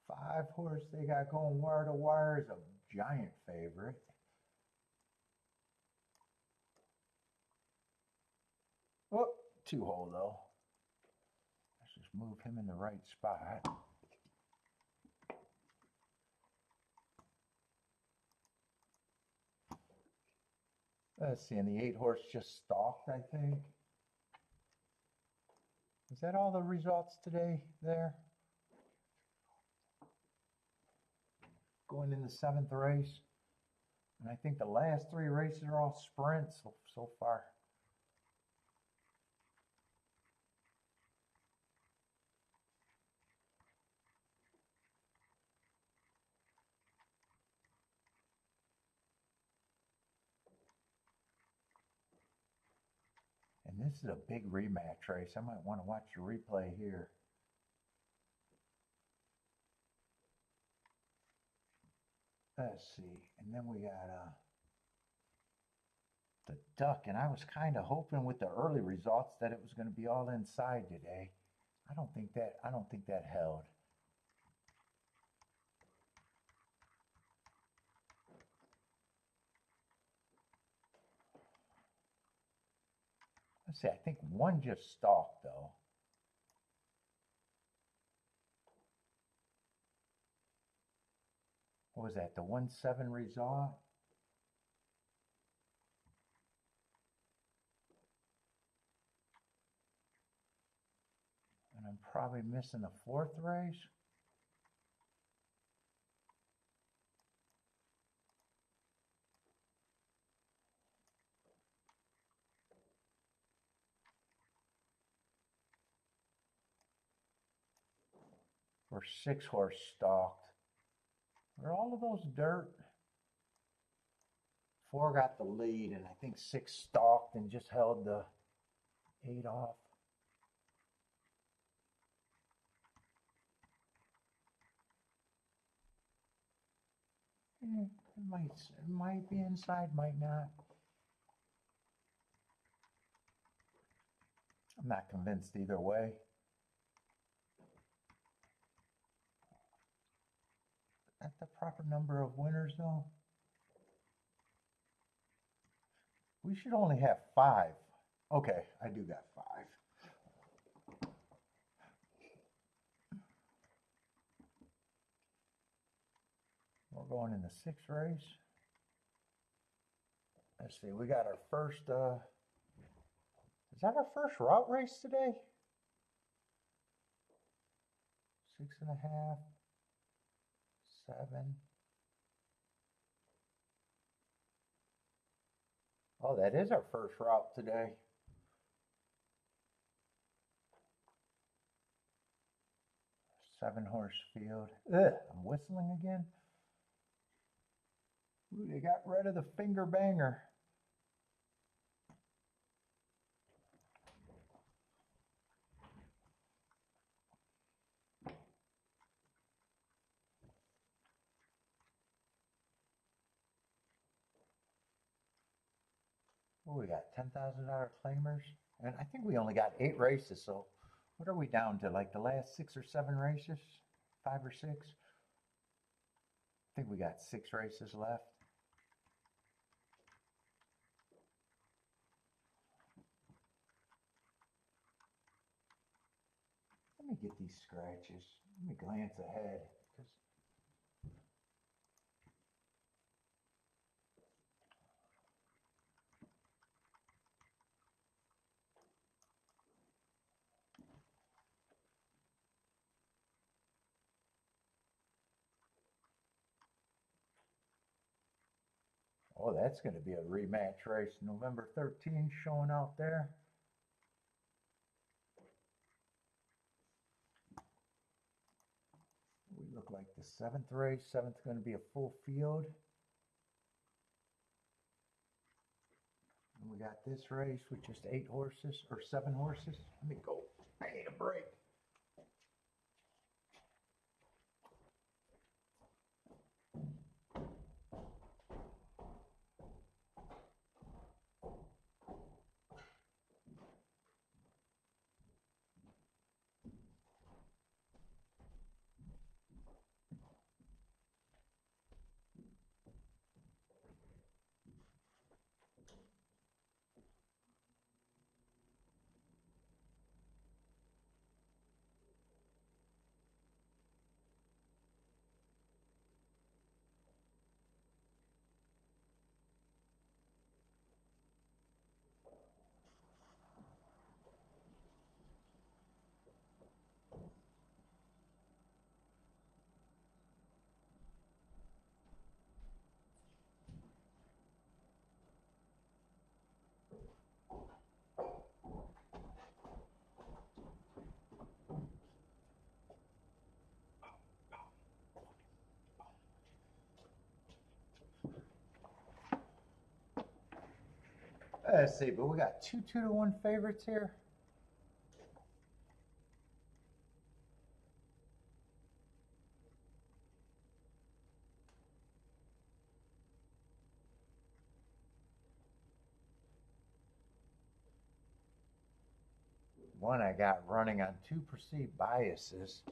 Five-horse they got going wire to wire is a giant favorite. Oh, 2-hole though. Let's just move him in the right spot. Let's see, and the 8-horse just stalked, I think. Is that all the results today there? Going in the 7th race. And I think the last 3 races are all sprints so far. And this is a big rematch race. I might want to watch the replay here. Let's see. And then we got the duck. And I was kind of hoping with the early results that it was going to be all inside today. I don't think that held. Let's see, I think one just stalked though. What was that, the 1-7 result? And I'm probably missing the 4th race. Or 6-horse stalked. Are all of those dirt? 4 got the lead, and I think 6 stalked and just held the 8 off. It might be inside, might not. I'm not convinced either way. Is that the proper number of winners though? We should only have 5. Okay, I do got 5. We're going in the 6th race. Let's see, we got our first, is that our first route race today? 6.5, 7. Oh, that is our first route today. Seven-horse field. Ugh, I'm whistling again. Ooh, they got rid of the finger banger. Oh, we got $10,000 claimers. And I think we only got 8 races, so what are we down to? Like the last 6 or 7 races? 5 or 6? I think we got 6 races left. Let me get these scratches. Let me glance ahead. Oh, that's going to be a rematch race. November 13th showing out there. We look like the 7th race. 7th going to be a full field. And we got this race with just 8 horses or 7 horses. Let me go. I need a break. Let's see, but we got 2 2-to-1 favorites here. One I got running on 2 perceived biases.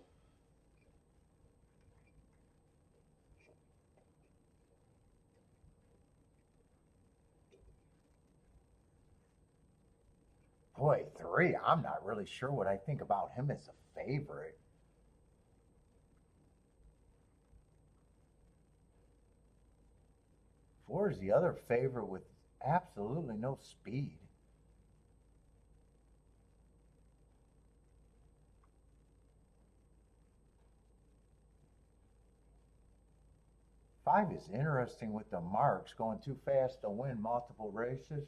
Boy, 3, I'm not really sure what I think about him as a favorite. 4 is the other favorite with absolutely no speed. Five is interesting with the marks, going too fast to win multiple races.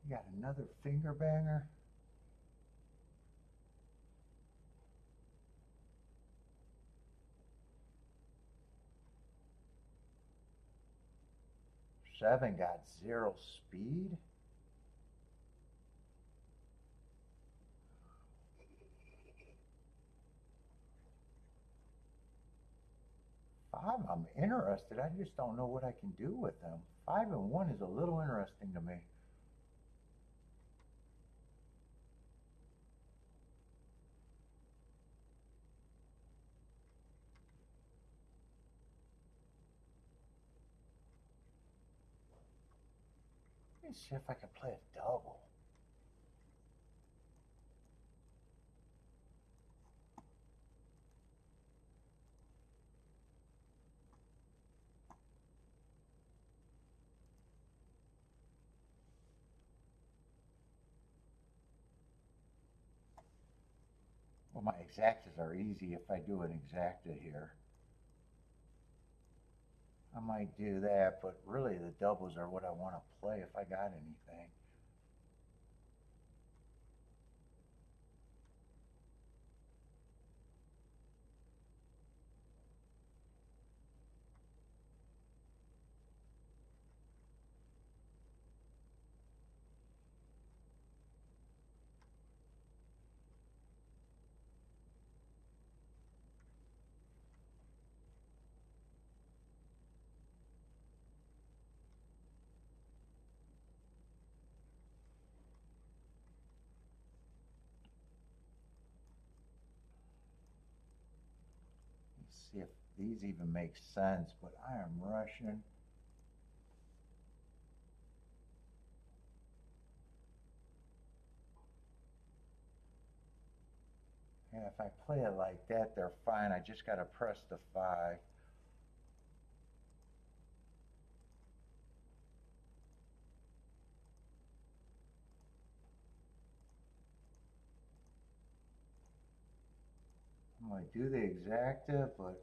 You got another finger banger. Seven got 0 speed. Five, I'm interested. I just don't know what I can do with them. 5 and 1 is a little interesting to me. Let me see if I can play a double. Well, my exactas are easy if I do an exacta here. I might do that, but really the doubles are what I want to play if I got anything. See if these even make sense, but I am rushing. Yeah, if I play it like that, they're fine. I just got to press the 5. I might do the exacta, but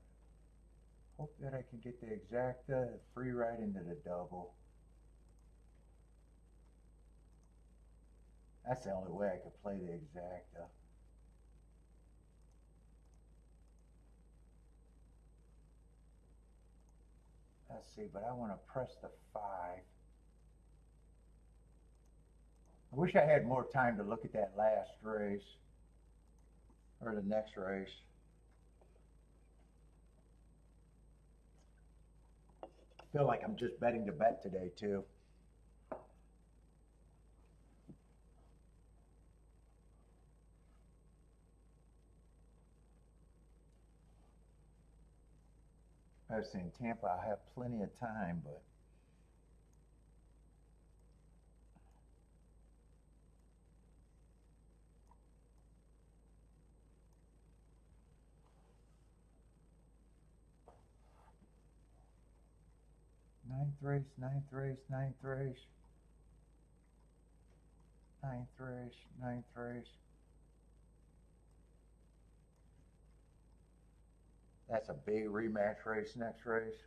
hope that I can get the exacta free ride into the double. That's the only way I could play the exacta. Let's see, but I want to press the 5. I wish I had more time to look at that last race or the next race. I feel like I'm just betting to bet today too. I was saying Tampa, I have plenty of time, but ninth race, ninth race, ninth race, ninth race, ninth race. That's a big rematch race next race.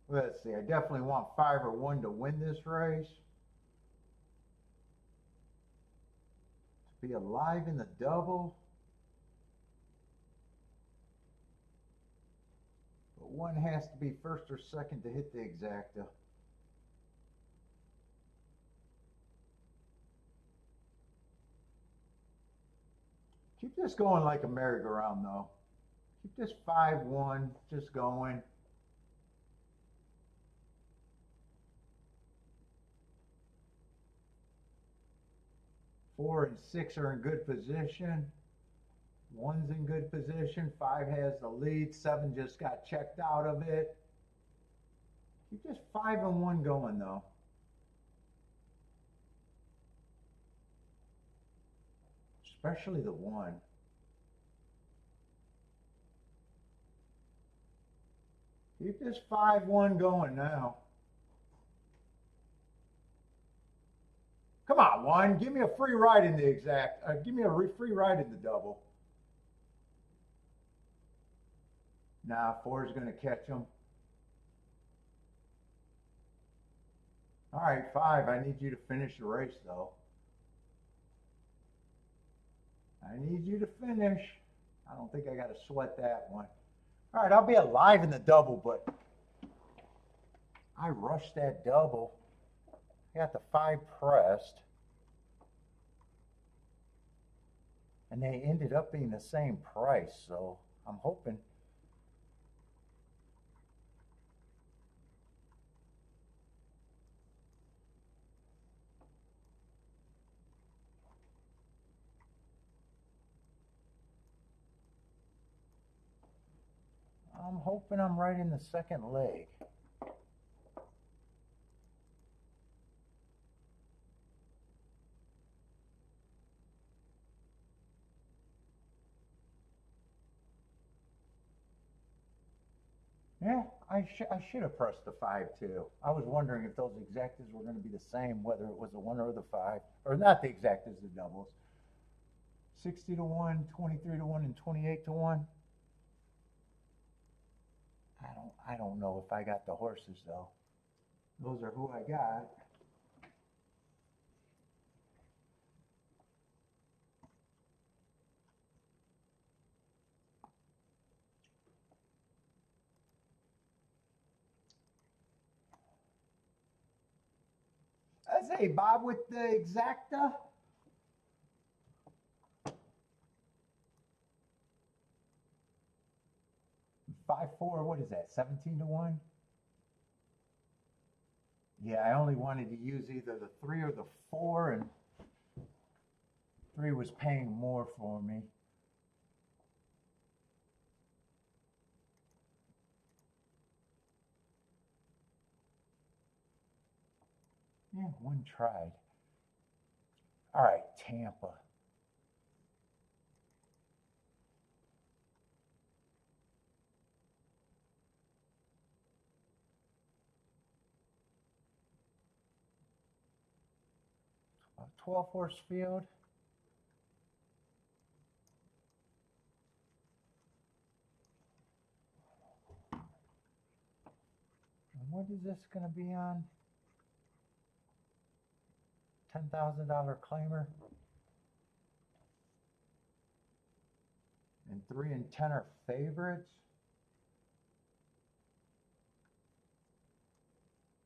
Let's see, I definitely want 5 or 1 to win this race. To be alive in the double. But 1 has to be first or second to hit the exacta. Keep this going like a merry-go-round though. Keep this 5-1 just going. 4 and 6 are in good position. 1's in good position. 5 has the lead. 7 just got checked out of it. Keep just 5 and 1 going though. Especially the 1. Keep this 5-1 going now. Come on, 1. Give me a free ride in the exact. Give me a free ride in the double. Nah, 4 is going to catch him. All right, 5. I need you to finish the race, though. I need you to finish. I don't think I got to sweat that one. All right, I'll be alive in the double, but I rushed that double. I got the 5 pressed. And they ended up being the same price, so I'm hoping. I'm hoping I'm right in the second leg. Yeah, I should have pressed the 5 too. I was wondering if those exactas were going to be the same, whether it was the 1 or the 5, or not the exactas, the doubles. 60 to 1, 23 to 1, and 28 to 1. I don't know if I got the horses though. Those are who I got. I say, Bob, with the exacta. Five, 4, what is that, 17 to 1? Yeah, I only wanted to use either the 3 or the 4, and 3 was paying more for me. Yeah, 1 tried. All right, Tampa. A 12-horse field. And what is this going to be on? $10,000 claimer. And 3 and 10 are favorites.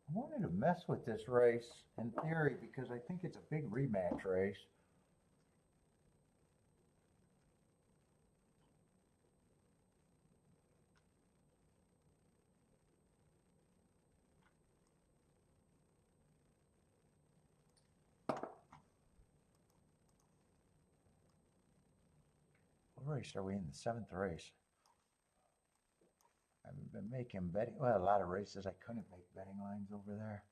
I wanted to mess with this race in theory because I think it's a big rematch race. What race are we in? The 7th race. I've been making betting, well, a lot of races I couldn't make betting lines over there.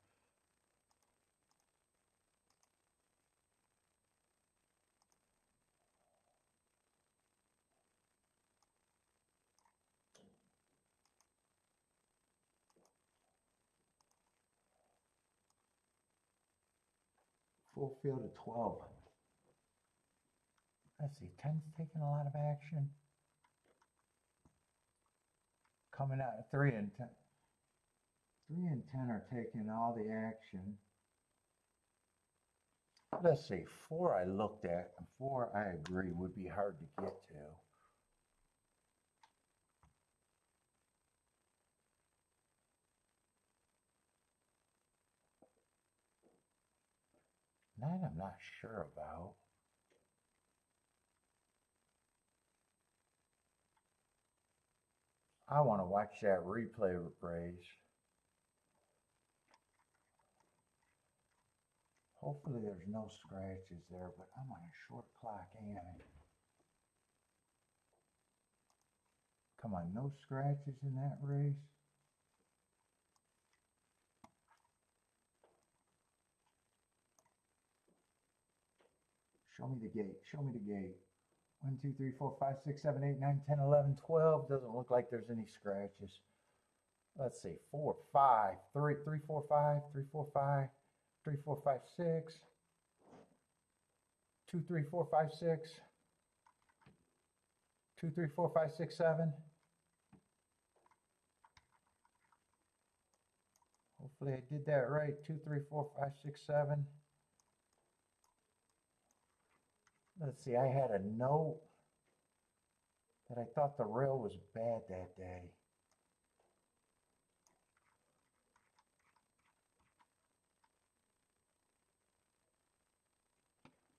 Full field of 12. Let's see, 10's taking a lot of action. Coming out, 3 and 10. 3 and 10 are taking all the action. Let's see, 4 I looked at, and 4 I agree would be hard to get to. Nine I'm not sure about. I want to watch that replay race. Hopefully there's no scratches there, but I'm on a short clock, ain't I? Come on, no scratches in that race. Show me the gate, show me the gate. 1, 2, 3, 4, 5, 6, 7, 8, 9, 10, 11, 12. Doesn't look like there's any scratches. Let's see, 4, 5, 3, 3, 4, 5, 3, 4, 5, 3, 4, 5, 6, 2, 3, 4, 5, 6, 2, 3, 4, 5, 6, 7. Hopefully I did that right. 2, 3, 4, 5, 6, 7. Let's see, I had a note that I thought the rail was bad that day.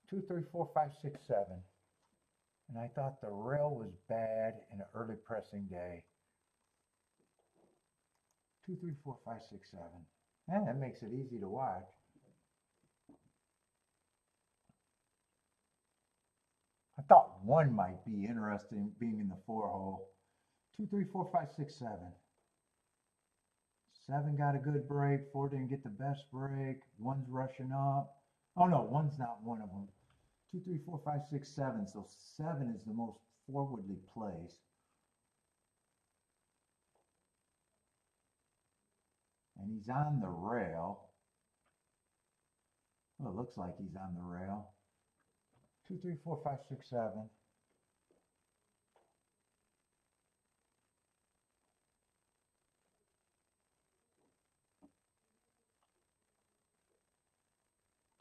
Two, three, four, 5, 6, 7. And I thought the rail was bad in an early pressing day. 2, 3, 4, 5, 6, 7. And that makes it easy to watch. I thought 1 might be interesting being in the 4 hole. 2, 3, 4, 5, 6, 7. 7 got a good break. 4 didn't get the best break. 1's rushing up. Oh no, 1's not one of them. 2, 3, 4, 5, 6, 7. So 7 is the most forwardly placed. And he's on the rail. Well, it looks like he's on the rail. 2, 3, 4, 5, 6, 7.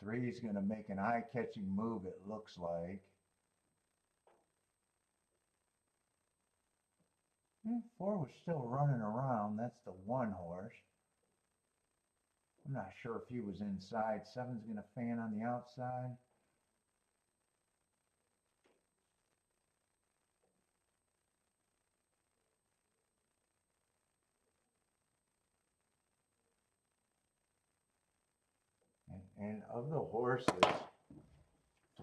Three is going to make an eye-catching move, it looks like. 4 was still running around. That's the 1 horse. I'm not sure if he was inside. 7's going to fan on the outside. And of the horses,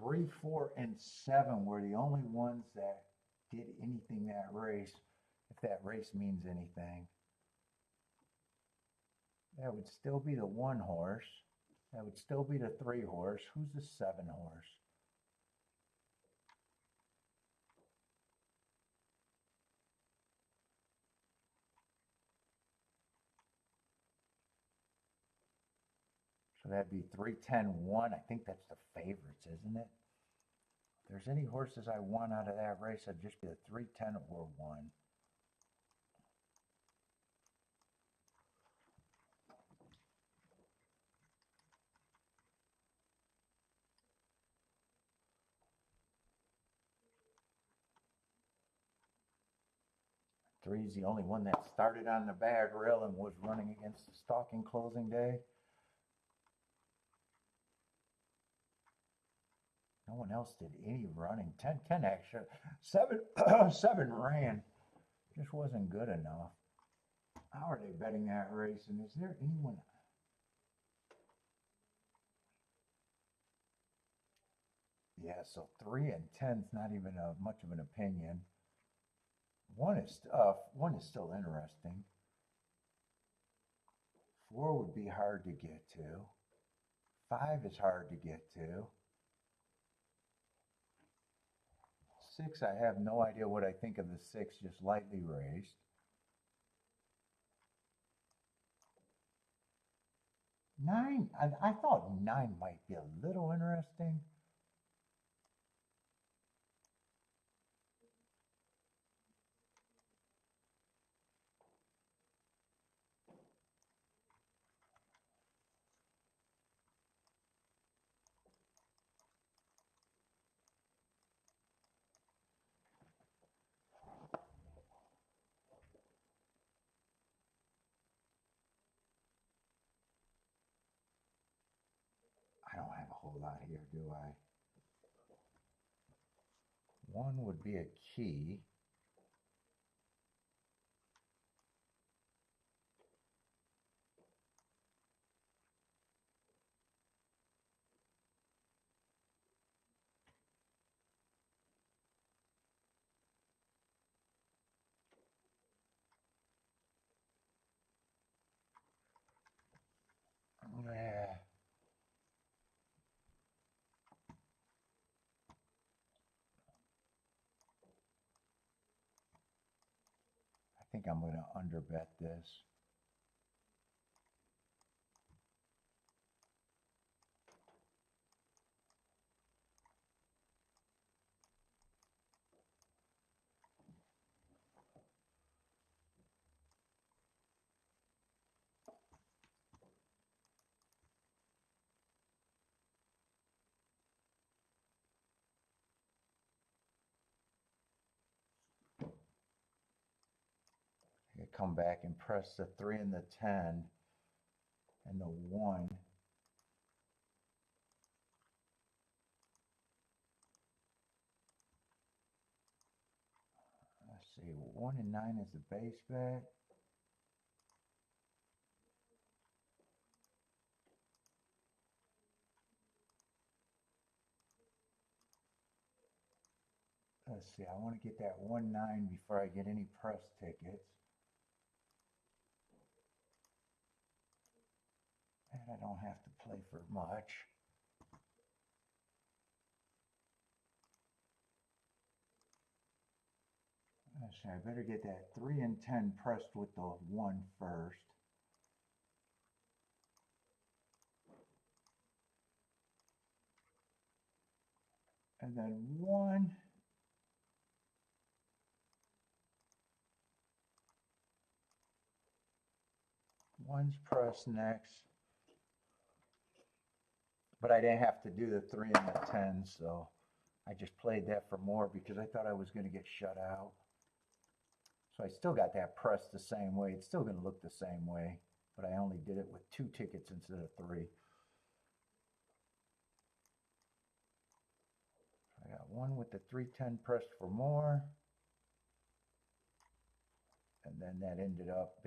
3, 4, and 7 were the only ones that did anything that race, if that race means anything. That would still be the 1 horse. That would still be the 3 horse. Who's the 7 horse? So that'd be 3, 10, 1. I think that's the favorites, isn't it? If there's any horses I want out of that race, I'd just be the 3, 10, or 1. Three's the only one that started on the bad rail and was running against the stalking closing day. No one else did any running. 10, 10 actually. 7, 7 ran. Just wasn't good enough. How are they betting that race? And is there anyone? Yeah, so 3 and 10's not even much of an opinion. One is still interesting. 4 would be hard to get to. 5 is hard to get to. 6, I have no idea what I think of the 6, just lightly raised. 9, I thought 9 might be a little interesting. I don't have a whole lot here, do I? 1 would be a key. Yeah. I think I'm going to underbet this. I come back and press the 3 and the 10 and the 1. Let's see, 1 and 9 is the base bet. Let's see, I want to get that 1-9 before I get any press tickets. And I don't have to play for much. Let's see, I better get that 3 and 10 pressed with the 1 first. And then 1. One's pressed next. But I didn't have to do the 3 and the 10, so I just played that for more because I thought I was going to get shut out. So I still got that pressed the same way. It's still going to look the same way, but I only did it with 2 tickets instead of 3. I got 1 with the 3-10 pressed for more. And then that ended up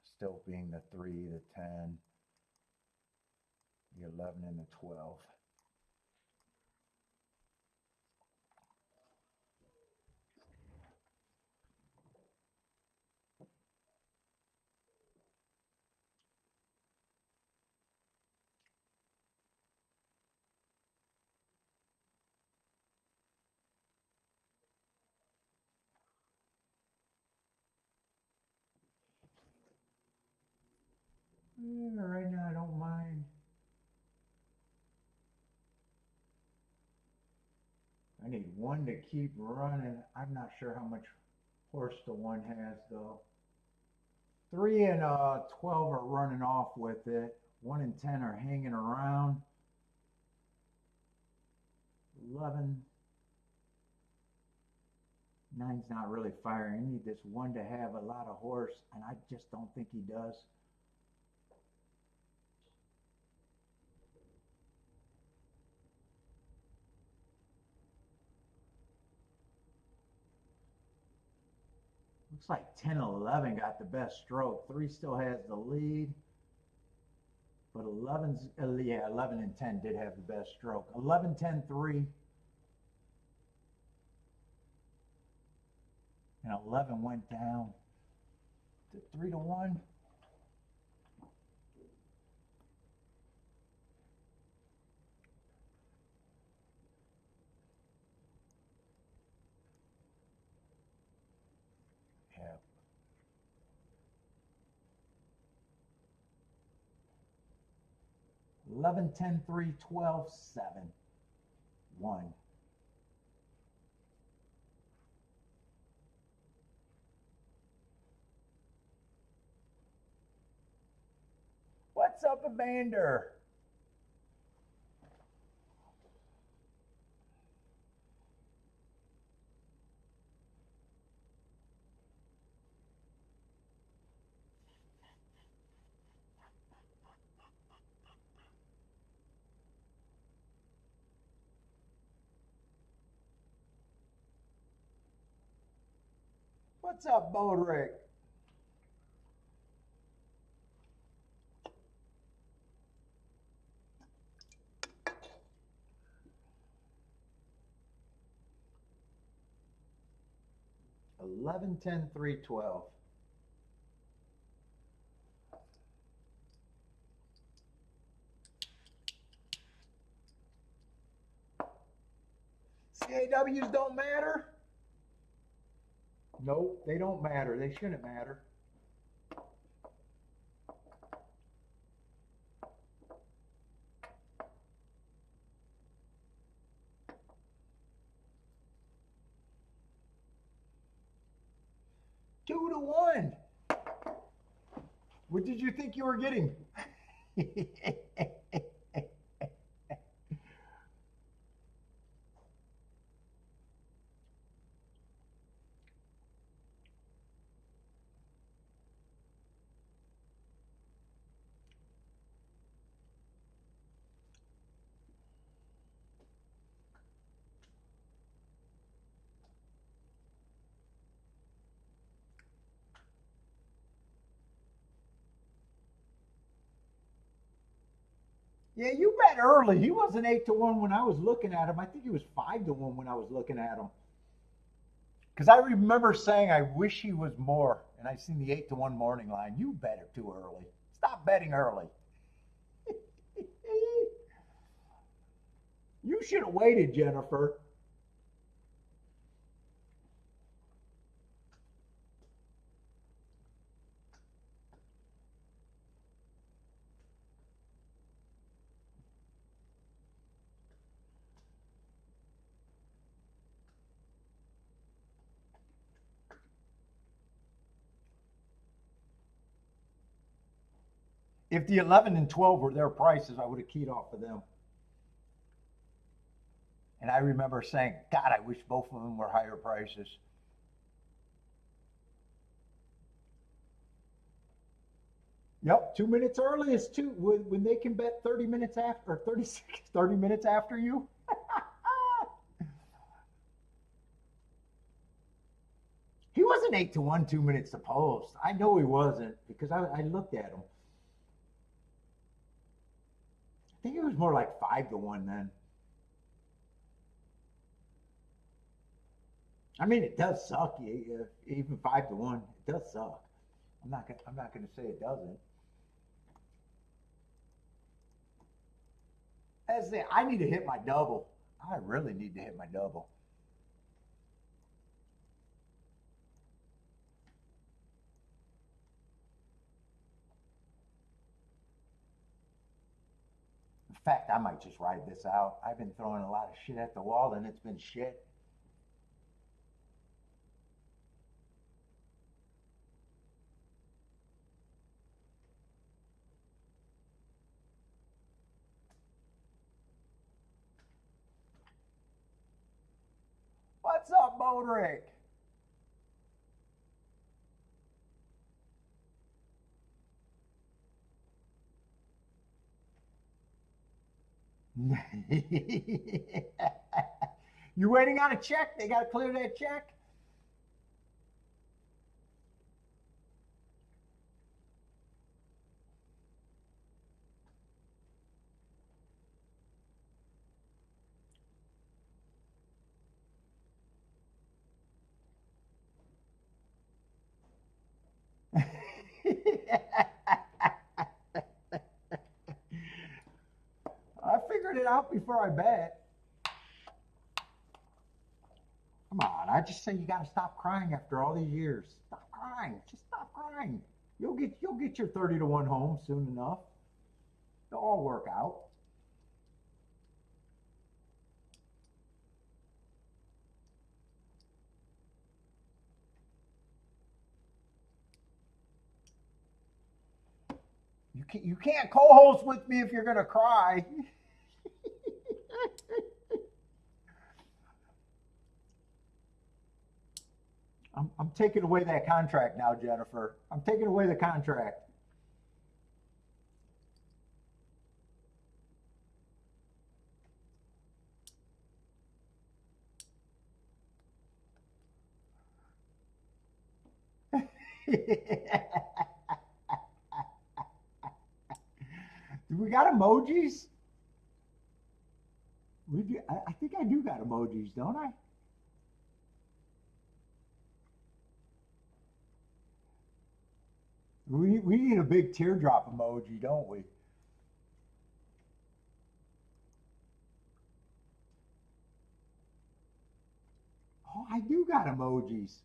still being the 3, the 10, the 11, and the 12. Right now, I don't mind. I need one to keep running. I'm not sure how much horse the one has though. 3 and 12 are running off with it. 1 and 10 are hanging around. 11. 9's not really firing. I need this one to have a lot of horse, and I just don't think he does. Looks like 10 and 11 got the best stroke. 3 still has the lead. But 11's, yeah, 11 and 10 did have the best stroke. 11, 10, 3. And 11 went down to 3 to 1. Yeah. 11, 10, 3, 12, 7, 1. What's up, Evander? What's up, Bodrick? Eleven, 10, 3, 12. CAWs don't matter? Nope, they don't matter. They shouldn't matter. Two to one. What did you think you were getting? Yeah, you bet early. He wasn't 8 to 1 when I was looking at him. I think he was 5 to 1 when I was looking at him. Because I remember saying I wish he was more, and I seen the 8 to 1 morning line. You bet it too early. Stop betting early. You should have waited, Jennifer. If the 11 and 12 were their prices, I would have keyed off of them. And I remember saying, God, I wish both of them were higher prices. Yep, 2 minutes early is two when they can bet 30 minutes after, or 30 minutes after you. He wasn't 8 to 1, 2 minutes to post. I know he wasn't because I looked at him. I think it was more like 5 to 1 then. I mean, it does suck. Even 5 to 1, it does suck. I'm not gonna say it doesn't. I need to hit my double. I really need to hit my double. fact, I might just ride this out. I've been throwing a lot of shit at the wall and it's been shit. What's up, Bodrick? You waiting on a check? They got to clear that check? I figured it out before I bet. Come on, I just say you got to stop crying after all these years. Stop crying. Just stop crying. You'll get your 30-1 home soon enough. It'll all work out. You can't co-host with me if you're gonna cry. I'm taking away that contract now, Jennifer. I'm taking away the contract. Do we got emojis? We do, I think I do got emojis, don't I? We need a big teardrop emoji, don't we? Oh, I do got emojis.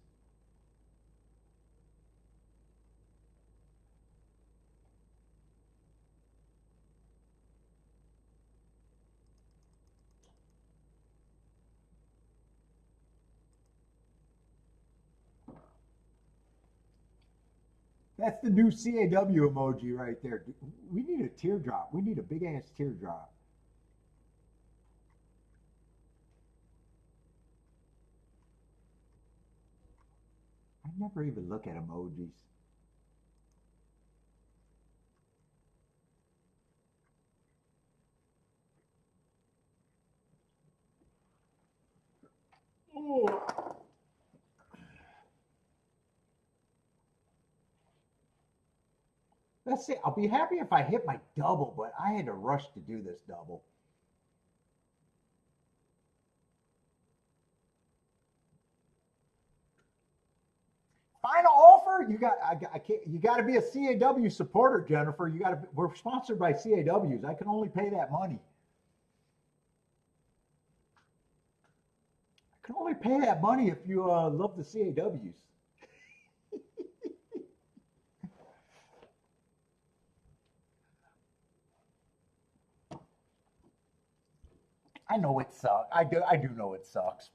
That's the new CAW emoji right there. We need a teardrop. We need a big ass teardrop. I never even look at emojis. Oh. Let's see. I'll be happy if I hit my double, but I had to rush to do this double. Final offer? I can't. You got to be a CAW supporter, Jennifer. You got to. We're sponsored by CAWs. I can only pay that money. I can only pay that money if you love the CAWs. I know it sucks. I do know it sucks.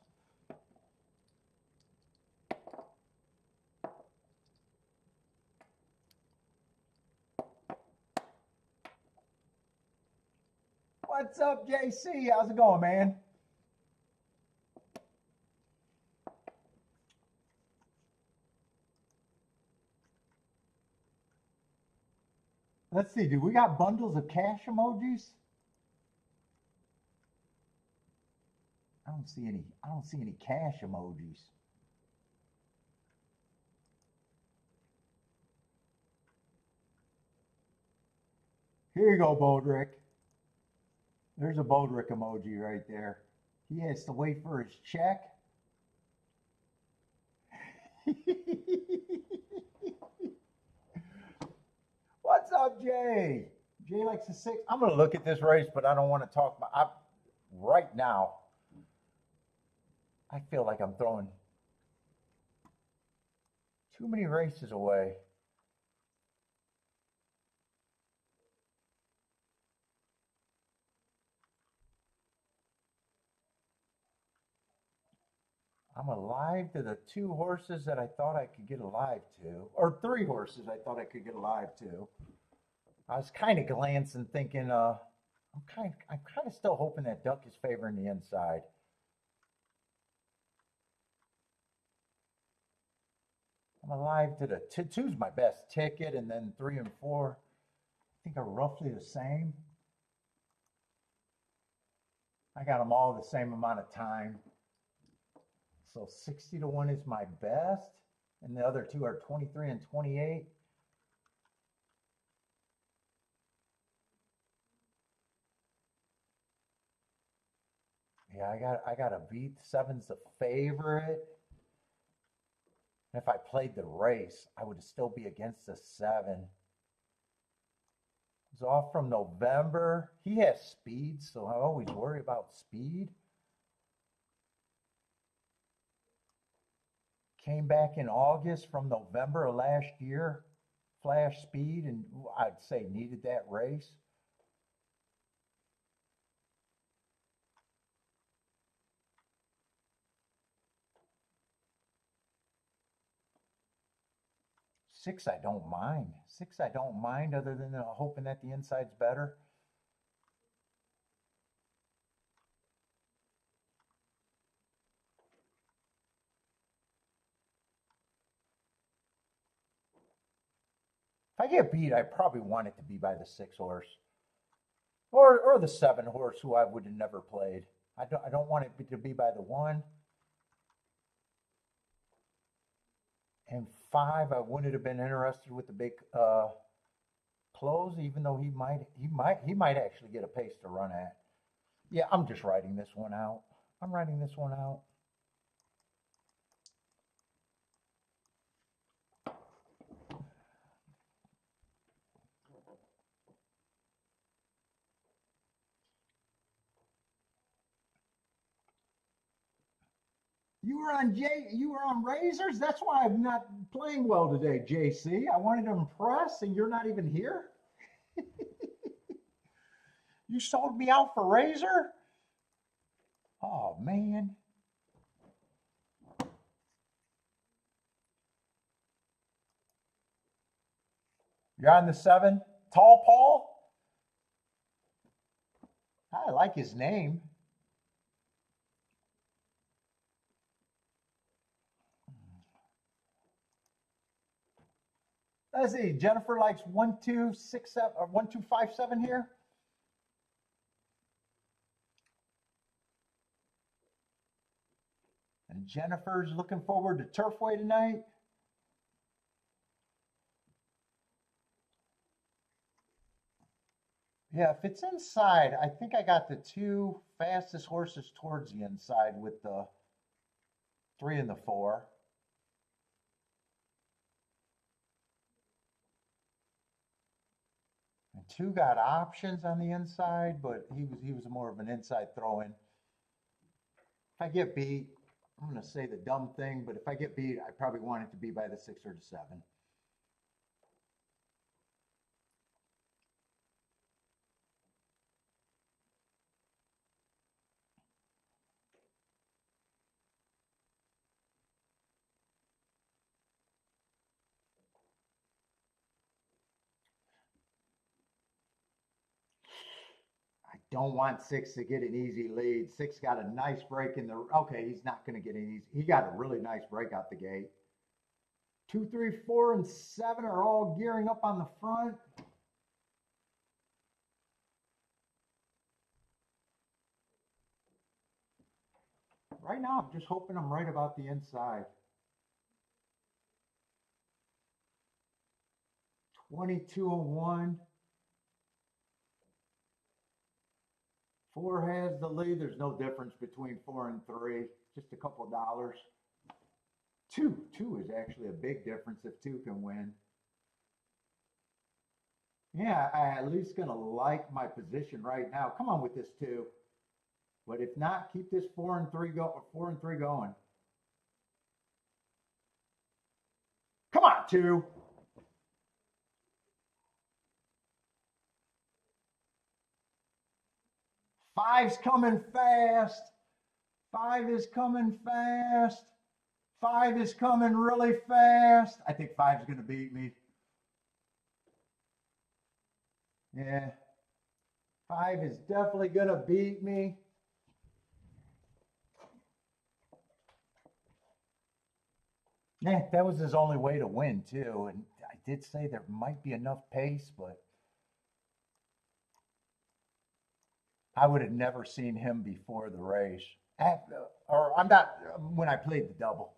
What's up, JC? How's it going, man? Let's see. Do we got bundles of cash emojis? I don't see any. I don't see any cash emojis. Here you go, Bodrick. There's a Bodrick emoji right there. He has to wait for his check. What's up, Jay? Jay likes a six. I'm going to look at this race, but I don't want to talk about right now. I feel like I'm throwing too many races away. I'm alive to the 2 horses that I thought I could get alive to, or 3 horses I thought I could get alive to. I was kind of glancing, thinking, I'm kind of still hoping that duck is favoring the inside. I'm alive to the two's my best ticket, and then 3 and 4, I think are roughly the same. I got them all the same amount of time. So 60 to 1 is my best, and the other two are 23 and 28. Yeah, I got a beat. Seven's the favorite. And if I played the race, I would still be against the 7. He's off from November. He has speed, so I always worry about speed. Came back in August from November of last year, flash speed, and I'd say needed that race. Six, I don't mind. Six, I don't mind, other than hoping that the inside's better. If I get beat, I probably want it to be by the 6 horse, or the 7 horse, who I would have never played. I don't want it to be by the 1. And 5, I wouldn't have been interested with the big close, even though he might actually get a pace to run at. Yeah, I'm just writing this one out. I'm writing this one out. You were on razors. That's why I'm not playing well today, JC. I wanted to impress, and you're not even here. You sold me out for razor. Oh man. You're on the 7. Tall Paul. I like his name. Let's see. Jennifer likes 1267 or 1257 here. And Jennifer's looking forward to Turfway tonight. Yeah, if it's inside, I think I got the 2 fastest horses towards the inside with the 3 and the 4. And 2 got options on the inside, but he was more of an inside throw-in. If I get beat, I'm going to say the dumb thing, but if I get beat, I probably want it to be by the 6 or the 7. I don't want 6 to get an easy lead. 6 got a nice break in the. Okay, he's not going to get an easy. He got a really nice break out the gate. 2, 3, 4, and 7 are all gearing up on the front. Right now, I'm just hoping I'm right about the inside. 22-1. 4 has the lead. There's no difference between 4 and 3. Just a couple of dollars. 2 is actually a big difference if 2 can win. Yeah, I at least gonna like my position right now. Come on with this 2. But if not, keep this 4 and 3 going. Come on, 2. 5's coming fast. 5 is coming fast. 5 is coming really fast. I think 5 is going to beat me. Yeah. 5 is definitely going to beat me. Yeah, that was his only way to win, too. And I did say there might be enough pace, but I would have never seen him before the race. Or I'm not, when I played the double.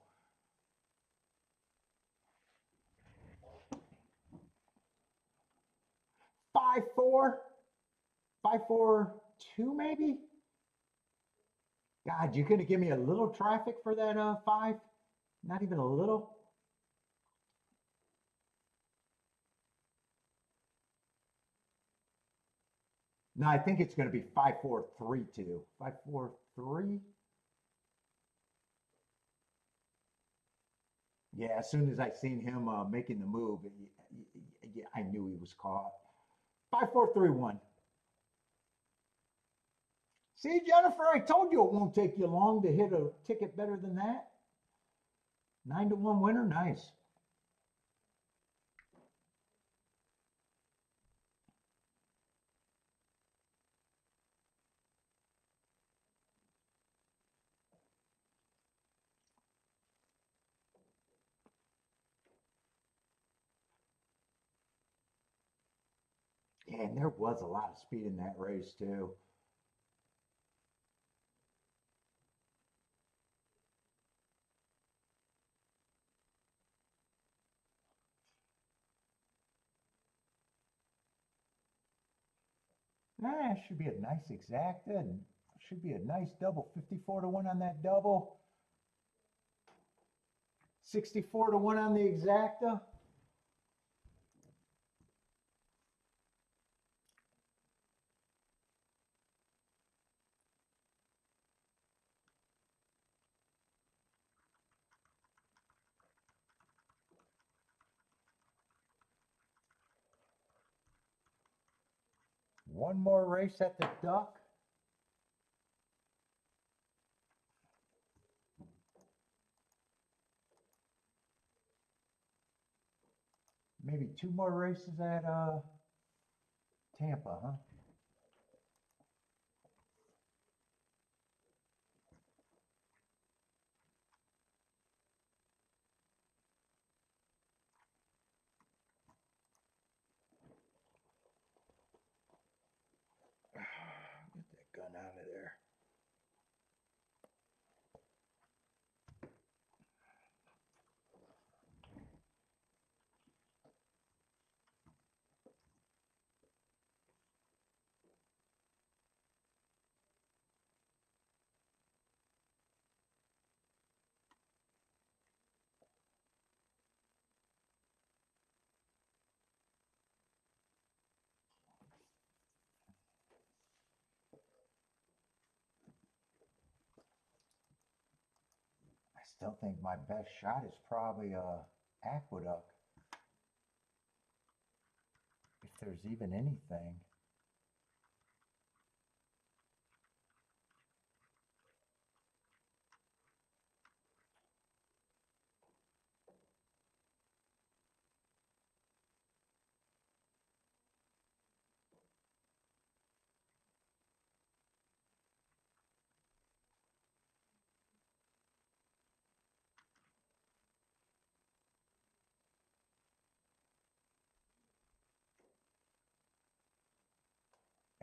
5-4, 5-4-2 maybe. God, you couldn't give me a little traffic for that 5? Not even a little. No, I think it's going to be 5-4-3-2. 5-4-3. Yeah, as soon as I seen him making the move, yeah, I knew he was caught. 5-4-3-1. See, Jennifer, I told you it won't take you long to hit a ticket better than that. 9-1 winner, nice. Yeah, and there was a lot of speed in that race too. That should be a nice exacta, and should be a nice double. 54-1 on that double. 64-1 on the exacta. One more race at the Duck. Maybe 2 more races at Tampa, huh? Get that gun out of there. I still think my best shot is probably Aqueduct, if there's even anything.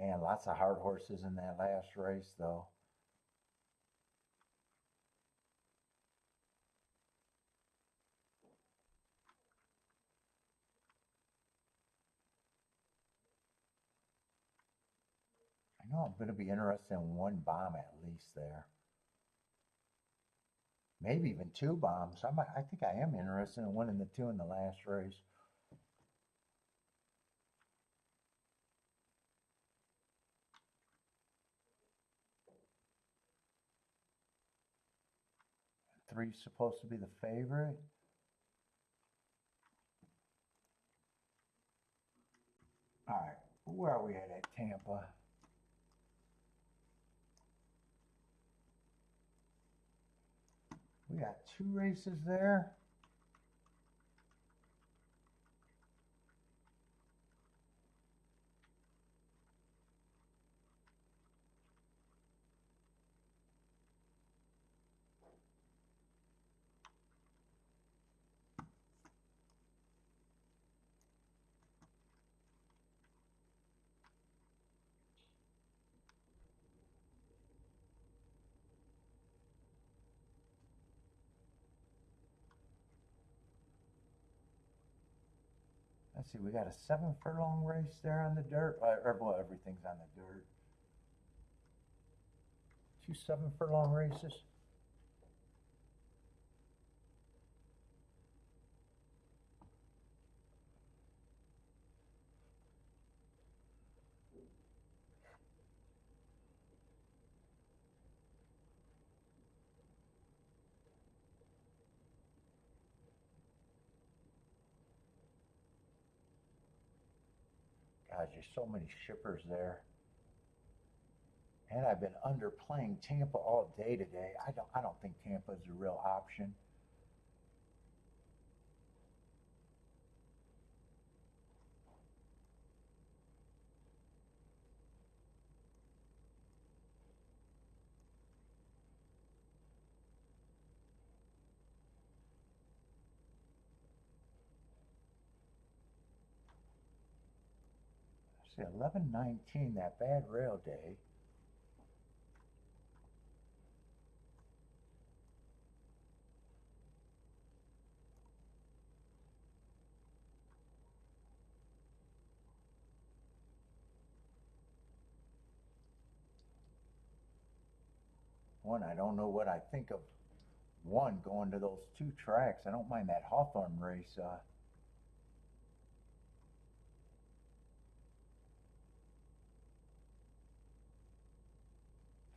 And lots of hard horses in that last race, though. I know I'm going to be interested in 1 bomb at least there. Maybe even 2 bombs. I think I am interested in 1 and the 2 in the last race. Three's supposed to be the favorite. All right, where are we at Tampa? got 2 races there. Let's see, we got a 7 furlong race there on the dirt. Well, everything's on the dirt. 2 7 furlong races. God, there's so many shippers there. And I've been underplaying Tampa all day today. I don't think Tampa is a real option. See, 11-19, that bad rail day. One, I don't know what I think of one going to those 2 tracks. I don't mind that Hawthorne race.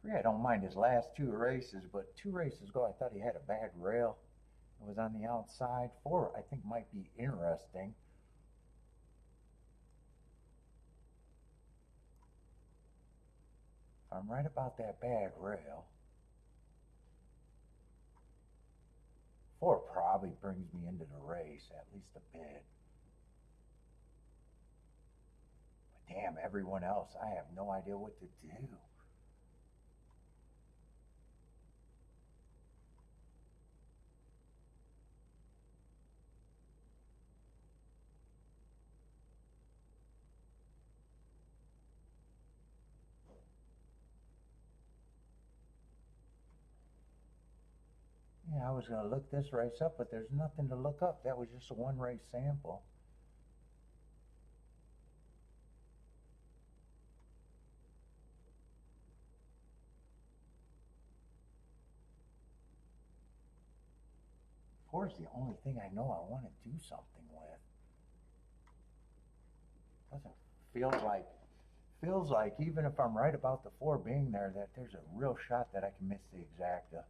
3, I don't mind his last 2 races, but 2 races ago I thought he had a bad rail. It was on the outside. 4, I think, might be interesting. If I'm right about that bad rail, 4 probably brings me into the race, at least a bit. But damn, everyone else, I have no idea what to do. Yeah, I was going to look this race up, but there's nothing to look up. That was just a 1 race sample. Four's the only thing I know I want to do something with. Doesn't feels like even if I'm right about the 4 being there, that there's a real shot that I can miss the exacta.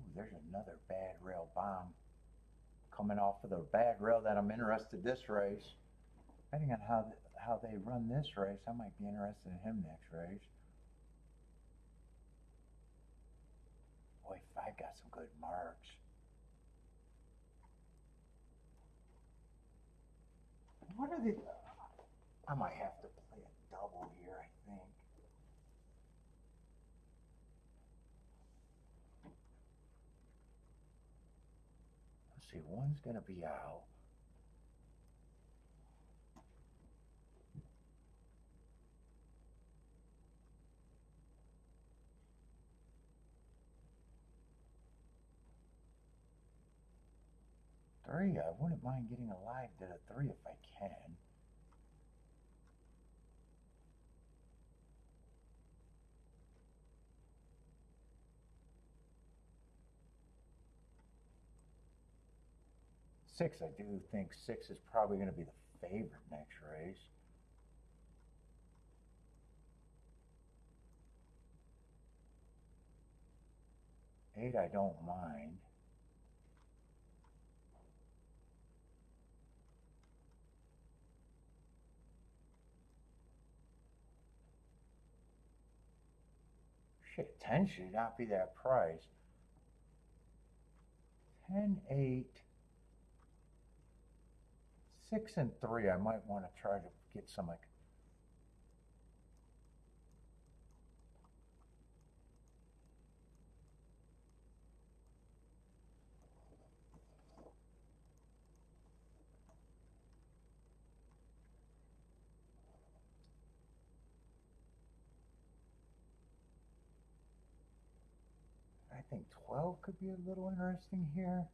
Ooh, there's another bad rail bomb coming off of the bad rail that I'm interested this race. Depending on how they run this race, I might be interested in him next race. Boy, 5 got some good marks. What are the... I might have to play a double here, I think. Let's see, 1's going to be out. Three, I wouldn't mind getting alive to the 3 if I can. Six, I do think 6 is probably going to be the favorite next race. 8 I don't mind. Shit, 10 should not be that price. 10, 8, 6, and 3. I might want to try to get some like. I think 12 could be a little interesting here.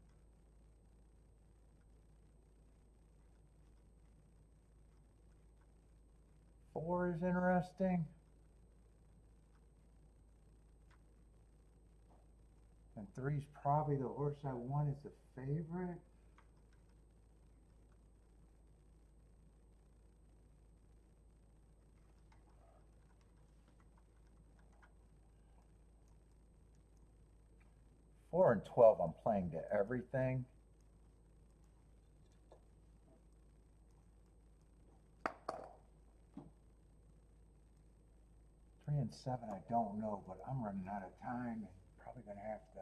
Four is interesting. And 3's probably the horse I want as a favorite. Four and 12, I'm playing to everything. Three and 7, I don't know, but I'm running out of time and probably gonna have to.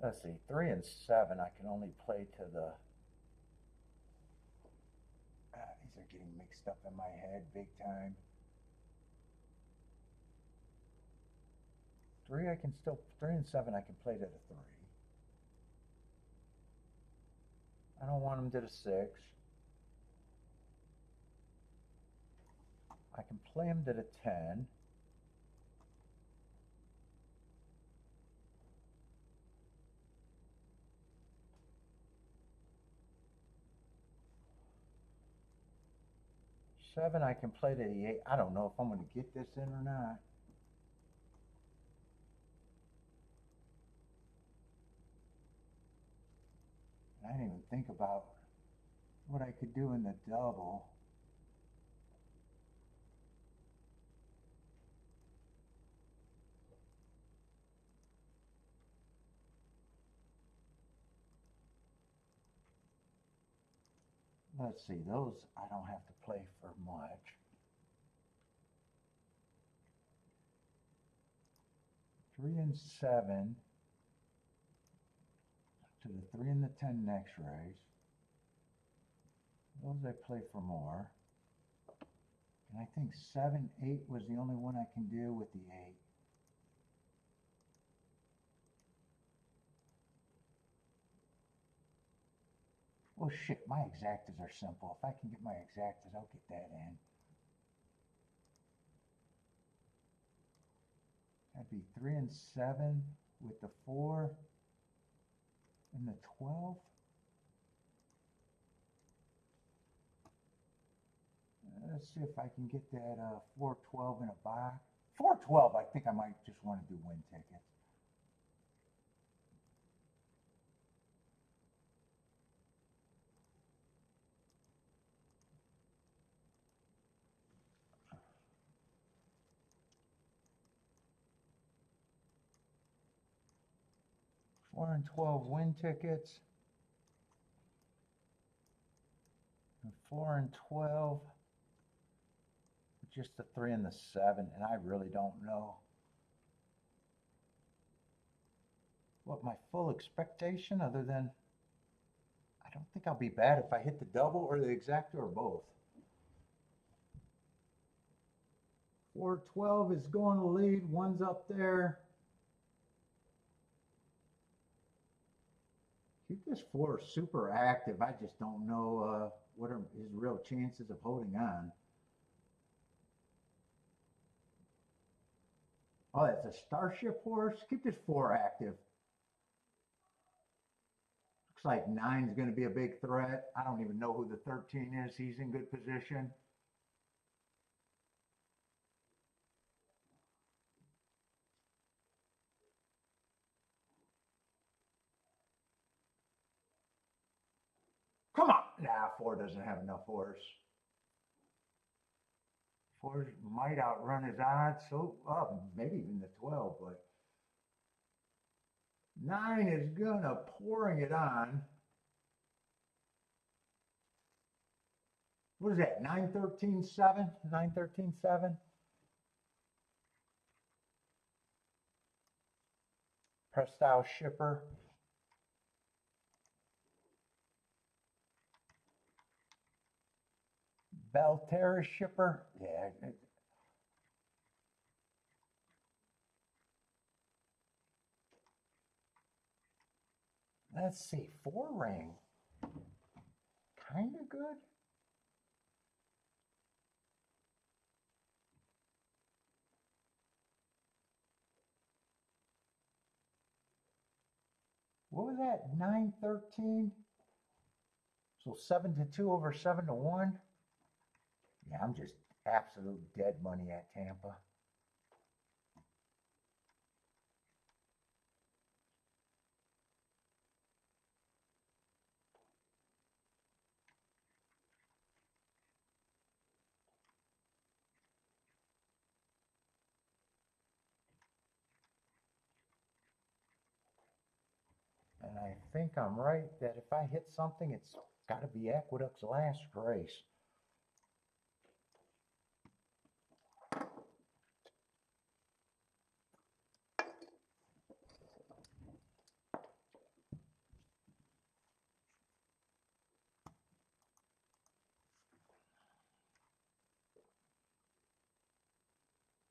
Let's see, 3 and 7, I can only play to the. These are getting mixed up in my head big time. 3 I can still, 3 and 7 I can play to the 3. I don't want them to the 6. I can play them to the 10. Seven, I can play to the 8. I don't know if I'm going to get this in or not. I didn't even think about what I could do in the double. Let's see, those I don't have to play for much. Three and 7 to the 3 and the 10 next race. Those I play for more. And I think 7, 8 was the only one I can do with the 8. Oh shit, my exactas are simple. If I can get my exactas, I'll get that in. That'd be 3 and 7 with the 4 and the 12. Let's see if I can get that 412 in a box. 412, I think I might just want to do win tickets. Four and 12 win tickets. And 4 and 12. Just the 3 and the 7, and I really don't know what my full expectation, other than I don't think I'll be bad if I hit the double or the exacta or both. 412 is going to lead. One's up there. Keep this 4 super active. I just don't know what are his real chances of holding on. Oh, that's a Starship horse. Keep this 4 active. Looks like 9's going to be a big threat. I don't even know who the 13 is. He's in good position. Nah, 4 doesn't have enough horse. 4 might outrun his odds, so maybe even the 12, but 9 is gonna pouring it on. What is that? 9-13-7? 9-13-7? Prestow Shipper. Belterra Shipper. Yeah. Let's see. 4 ring. Kind of good. What was that? 9-13? So 7-2 over 7-1? Yeah, I'm just absolute dead money at Tampa. And I think I'm right that if I hit something, it's got to be Aqueduct's last race.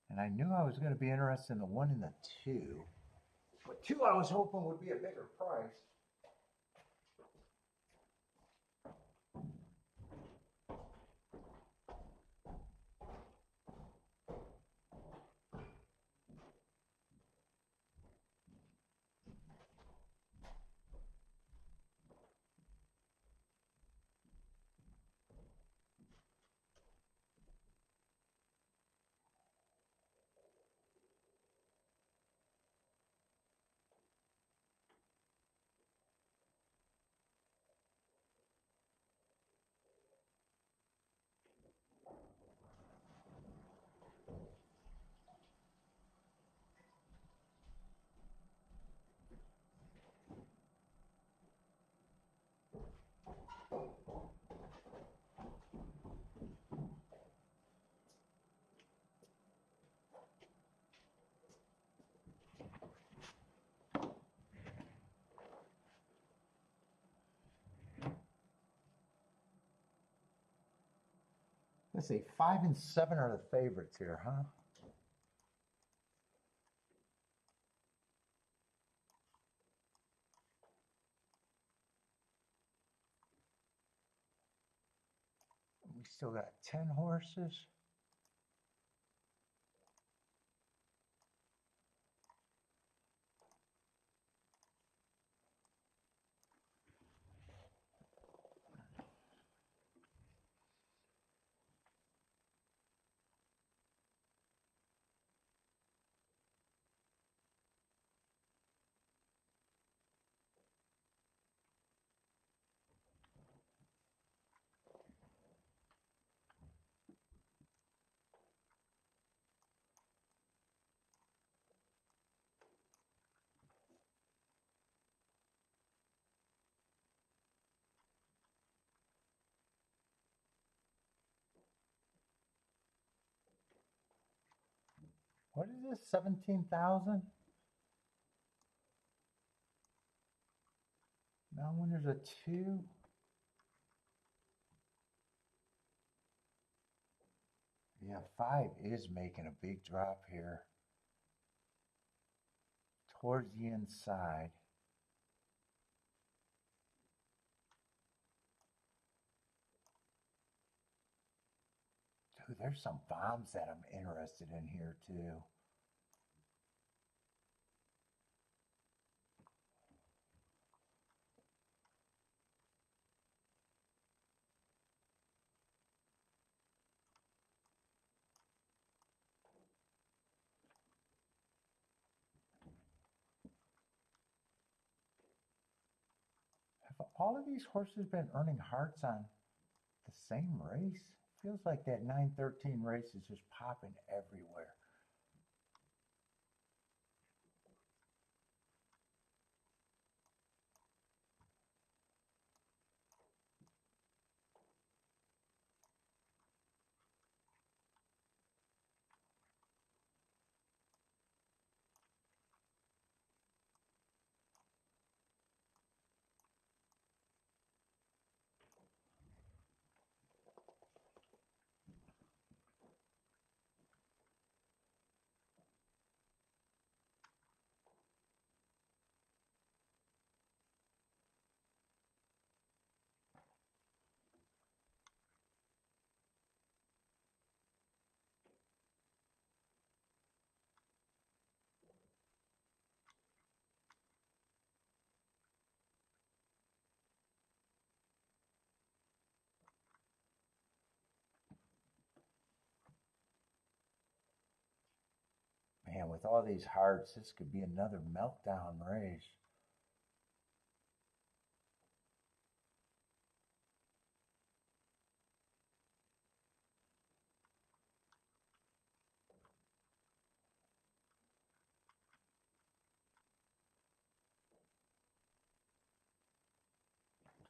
And I knew I was going to be interested in the 1 and the 2. But 2 I was hoping would be a bigger price. Let's see, 5 and 7 are the favorites here, huh? We still got 10 horses. What is this, 17,000? Now when there's a 2. Yeah, 5 is making a big drop here. Towards the inside. Dude, there's some bombs that I'm interested in here too. all of these horses been earning hearts on the same race? Feels like that 913 race is just popping everywhere. Man, with all these hearts, this could be another meltdown race.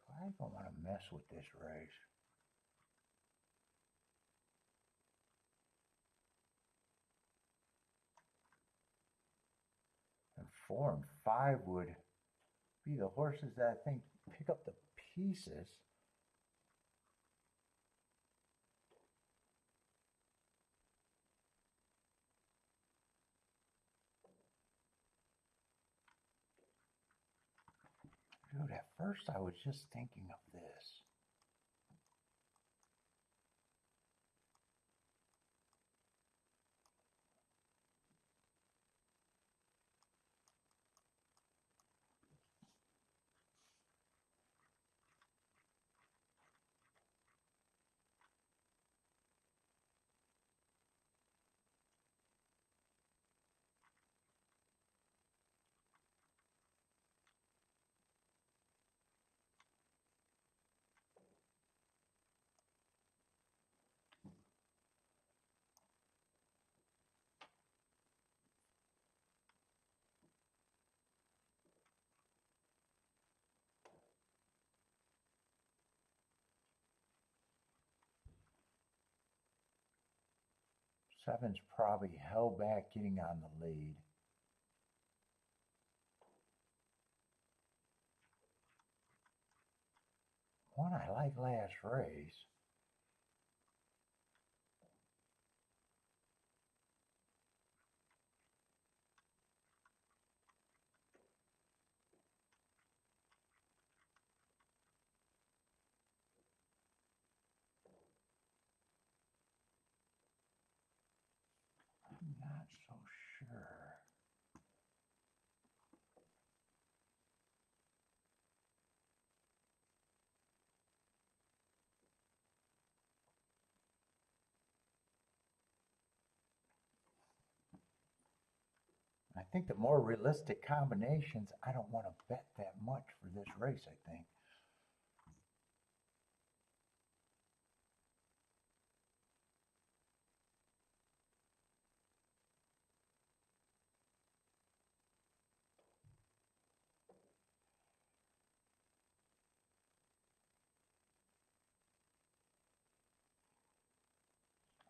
I don't want to mess with this race. And 4 and 5 would be the horses that I think pick up the pieces. Dude, at first I was just thinking of this. Seven's probably held back getting on the lead. One I like last race. I'm not so sure. I think the more realistic combinations, I don't want to bet that much for this race, I think.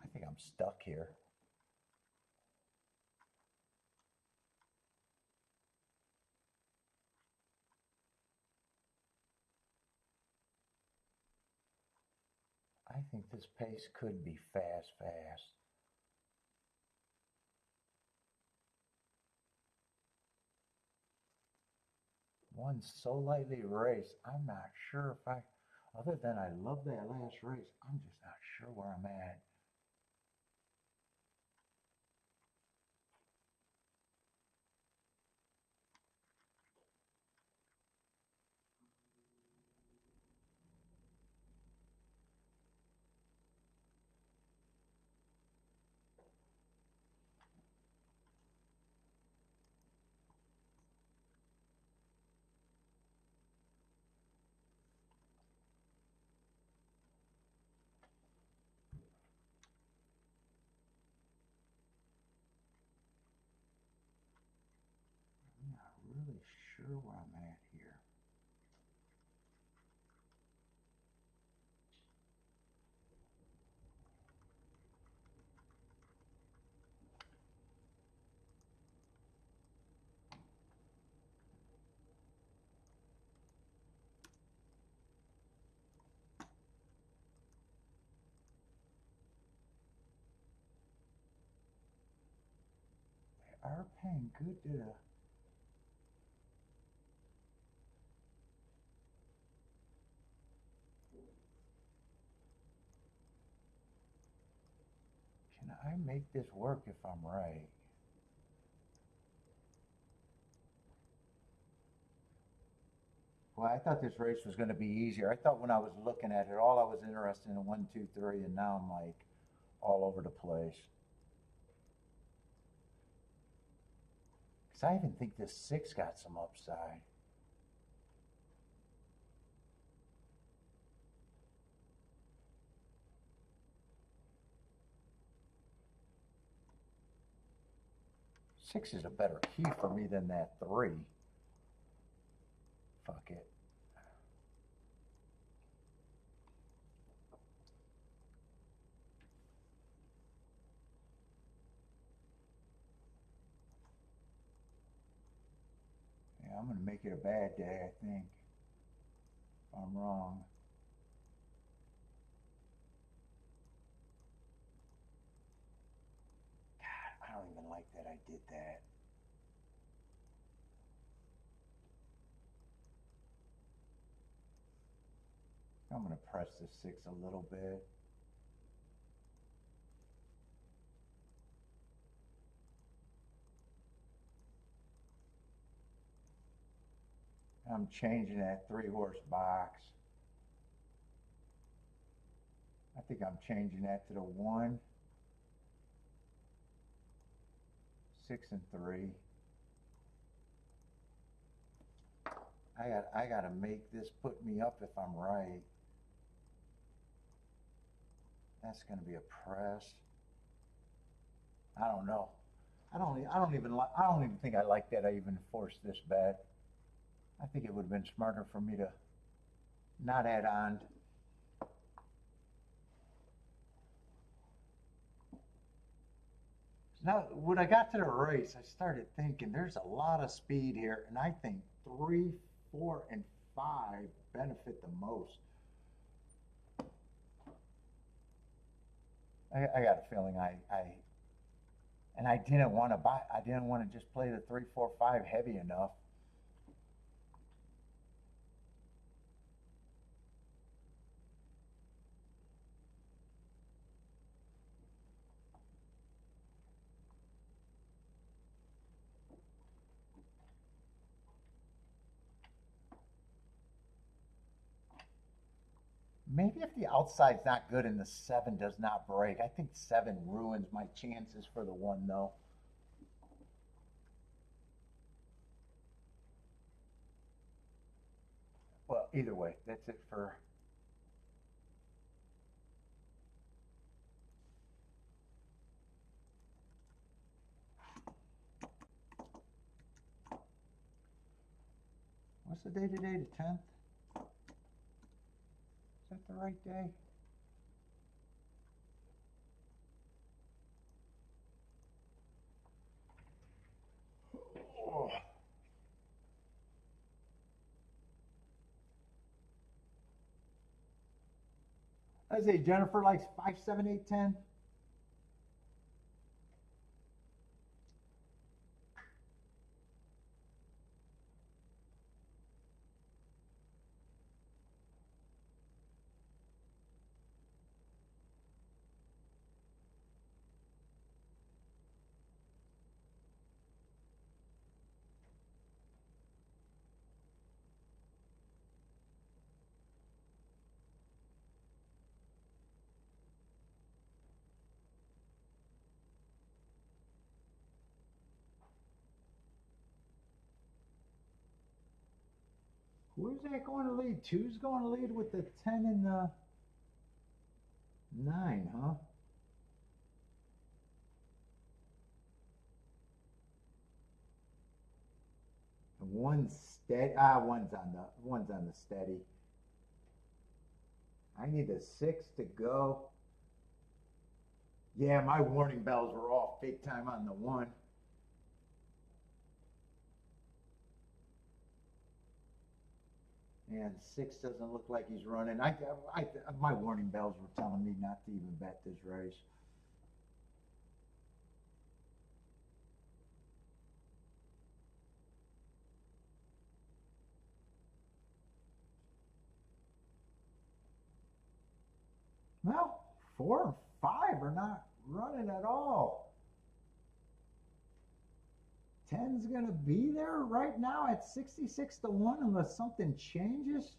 I think I'm stuck here. I think this pace could be fast. One's so lightly raced, I'm not sure if other than I love that last race, I'm just not sure where I'm at. really sure where I'm at here. They are paying good to the. Can I make this work if I'm right? Well, I thought this race was going to be easier. I thought when I was looking at it, all I was interested in 1, 2, 3, and now I'm like all over the place. Because I even think this 6 got some upside. Six is a better key for me than that 3. Fuck it. Yeah, I'm going to make it a bad day, I think. If I'm wrong. God, I don't even like that I did that. I'm going to press the 6 a little bit. I'm changing that 3-horse box. I think I'm changing that to the 1, 6, and 3. I gotta make this put me up if I'm right. That's gonna be a press. I don't know. I don't even think I like that I even forced this bet. I think it would have been smarter for me to not add on. Now, when I got to the race, I started thinking there's a lot of speed here, and I think 3, 4, and 5 benefit the most. I got a feeling and I didn't want to buy. I didn't want to just play the 3, 4, 5 heavy enough. Maybe if the outside's not good and the 7 does not break, I think 7 ruins my chances for the 1 though. Well, either way, that's it for. What's the day today? The 10th? Is that the right day? Oh. I say Jennifer likes 5, 7, 8, 10. Who's that going to lead? 2's going to lead with the 10 and the 9, huh? One's steady. One's on the steady. I need a 6 to go. Yeah, my warning bells were off big time on the 1. And 6 doesn't look like he's running. My warning bells were telling me not to even bet this race. Well, 4 and 5 are not running at all. 10's going to be there right now at 66 to 1 unless something changes.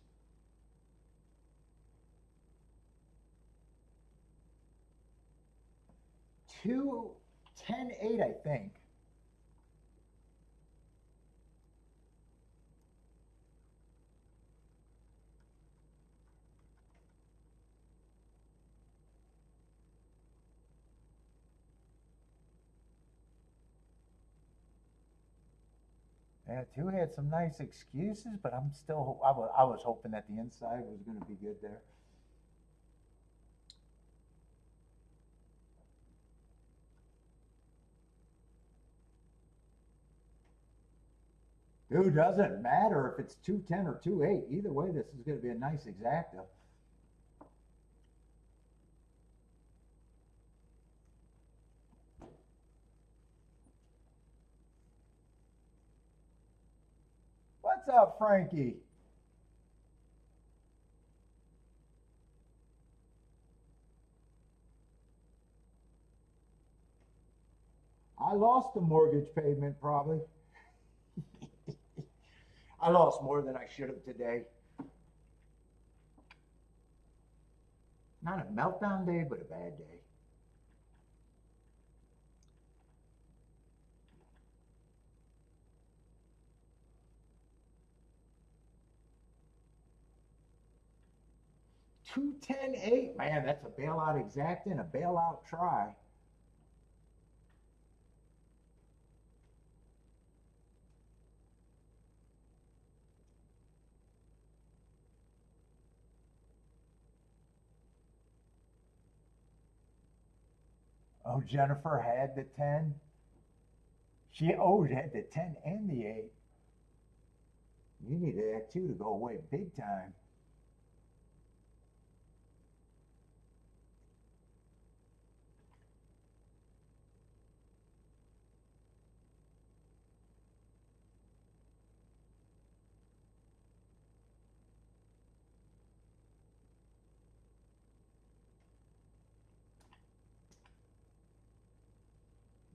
Two, 10, 8, I think. Yeah, 2 had some nice excuses, but I'm still, I was hoping that the inside was going to be good there. It doesn't matter if it's 210 or 28. Either way, this is going to be a nice exacta. What's up, Frankie? I lost the mortgage payment probably. I lost more than I should have today. Not a meltdown day, but a bad day. Two, 10, 8. Man, that's a bailout exact and a bailout try. Oh, Jennifer had the 10. She had the 10 and the 8. You need that too to go away big time.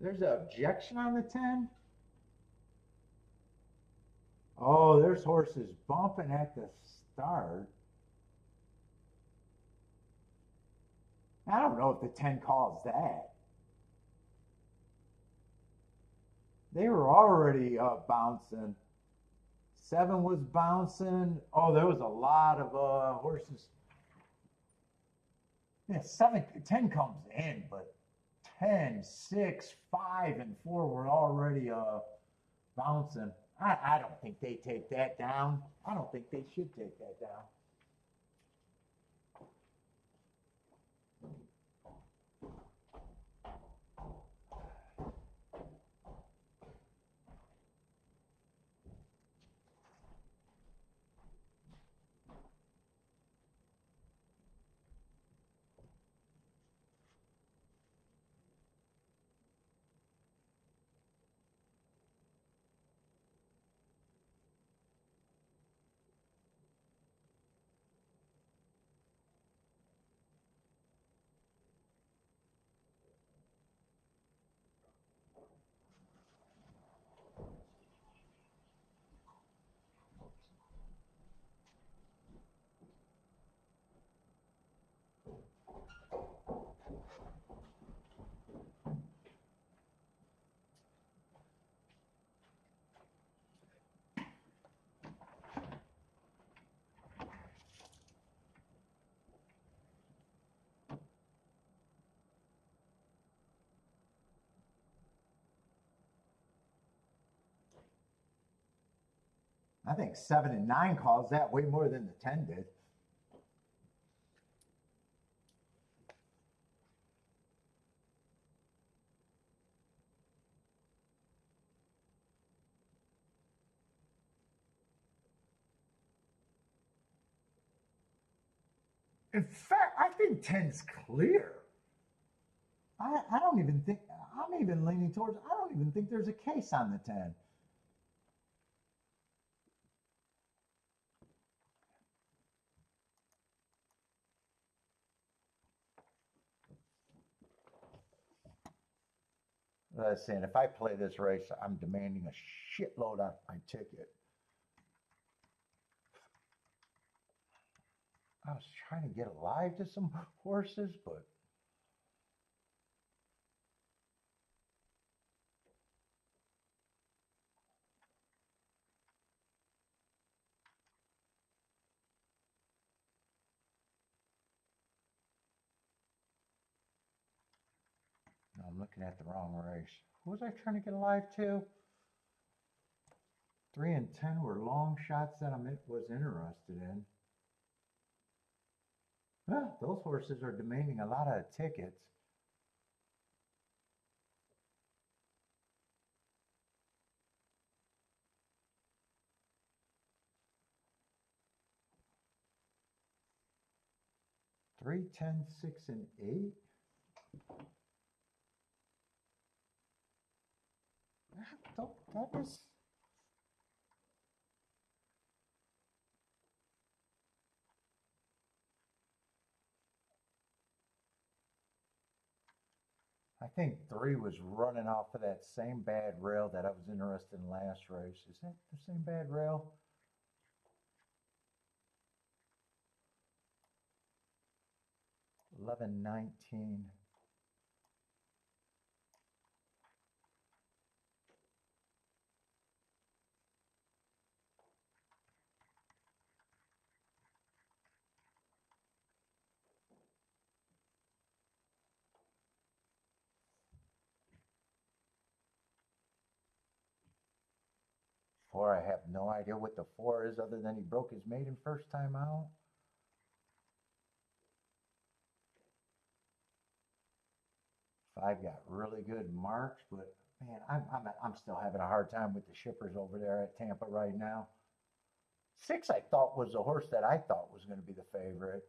There's an objection on the 10. Oh, there's horses bumping at the start. I don't know if the 10 calls that. They were already bouncing. 7 was bouncing. Oh, there was a lot of horses. Yeah, 10 comes in, but 10, 6, 5, and 4 were already bouncing. I don't think they take that down. I don't think they should take that down. I think 7 and 9 calls that way more than the 10 did. In fact, I think 10's clear. I don't even think, I'm even leaning towards, I don't even think there's a case on the 10. I was saying, if I play this race, I'm demanding a shitload on my ticket. I was trying to get alive to some horses, but no, I'm looking at the wrong race. Who was I trying to get alive to? 3 and 10 were long shots that I was interested in. Well, those horses are demanding a lot of tickets. Three, 10, 6, and 8. That was. I think 3 was running off of that same bad rail that I was interested in last race. Is that the same bad rail? $11, $19. Four, I have no idea what the 4 is other than he broke his maiden first time out. Five got really good marks, but man, I'm still having a hard time with the shippers over there at Tampa right now. 6, I thought was the horse that I thought was going to be the favorite.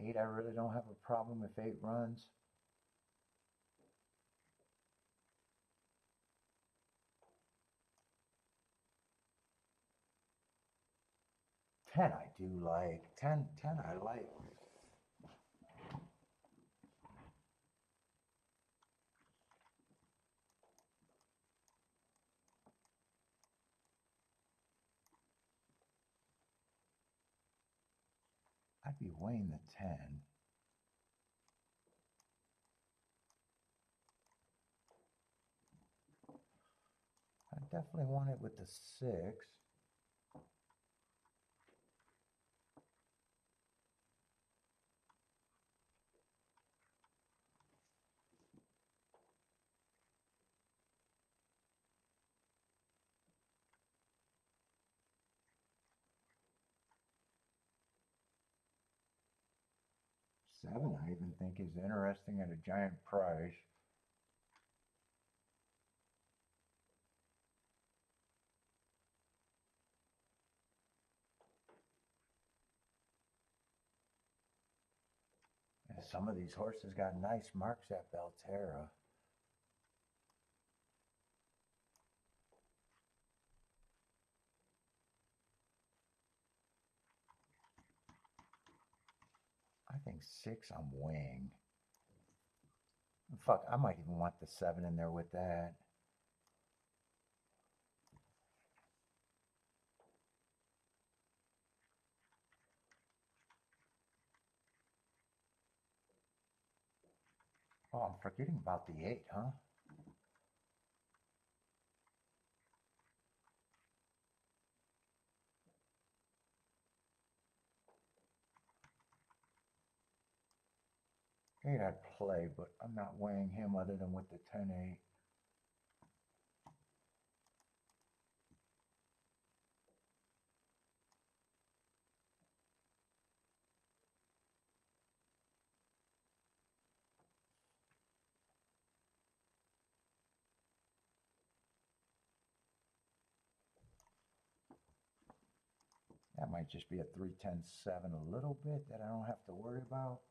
Eight, I really don't have a problem if 8 runs. Ten, I do like. 10, I like. I'd be weighing the 10. I definitely want it with the 6. Seven, I even think is interesting at a giant price. And some of these horses got nice marks at Belterra. I think 6, I'm weighing. Fuck, I might even want the 7 in there with that. Oh, I'm forgetting about the 8, huh? Eight I'd play, but I'm not weighing him other than with the 10-8. That might just be a 3-10-7 a little bit that I don't have to worry about.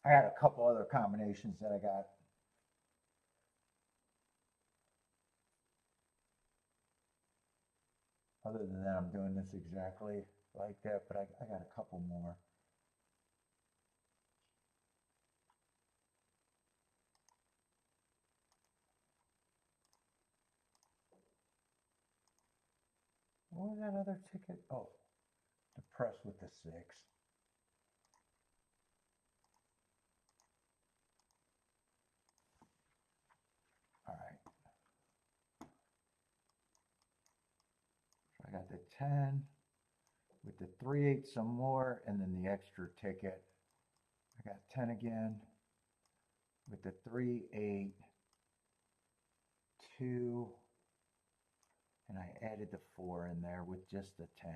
I got a couple other combinations that I got. Other than that, I'm doing this exactly like that, but I got a couple more. What was that other ticket? Oh, the press with the 6. All right. So I got the 10 with the 3-8 some more, and then the extra ticket. I got 10 again with the 3-8, 2, and I added the 4 in there with just the 10.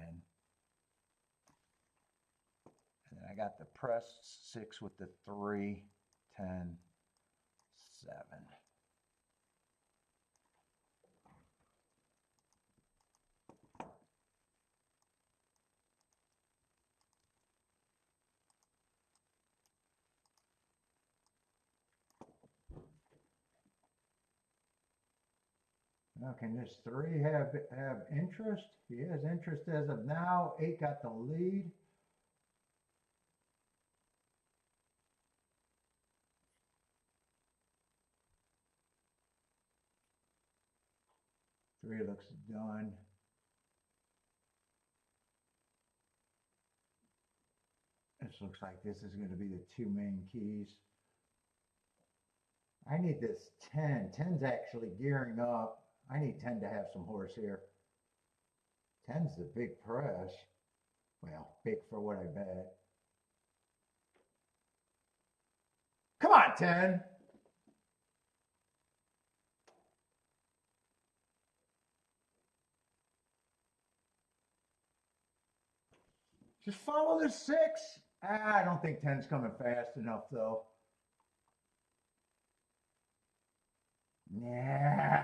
And then I got the press 6 with the 3, 10, 7. Now, can this 3 have interest? He has interest as of now. 8 got the lead. Three looks done. This looks like this is going to be the 2 main keys. I need this 10. 10's actually gearing up. I need 10 to have some horse here. 10's the big press. Well, big for what I bet. Come on, 10. Just follow the 6. I don't think 10's coming fast enough, though. Nah.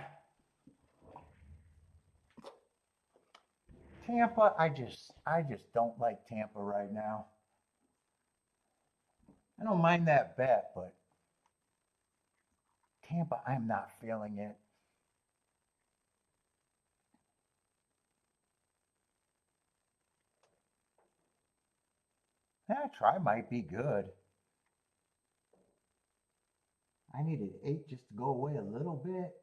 Tampa, I just don't like Tampa right now. I don't mind that bet, but Tampa, I'm not feeling it. That try might be good. I needed 8 just to go away a little bit.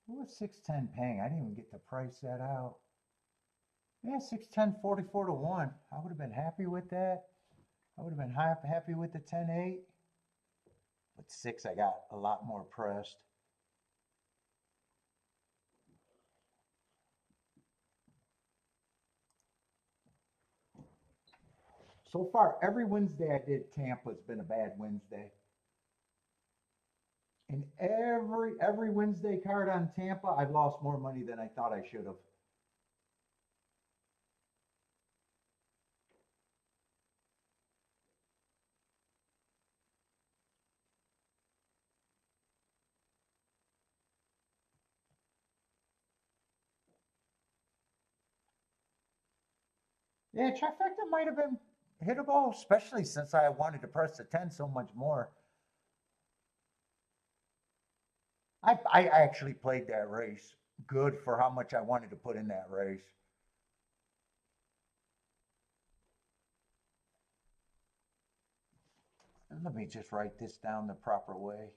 What was 610 paying? I didn't even get to price that out. Yeah, 610, 44 to 1. I would have been happy with that. I would have been happy with the 10-8. With 6, I got a lot more pressed. So far, every Wednesday I did Tampa's been a bad Wednesday. And every Wednesday card on Tampa, I've lost more money than I thought I should have. Yeah, trifecta might have been hittable, especially since I wanted to press the 10 so much more. I actually played that race good for how much I wanted to put in that race. And let me just write this down the proper way.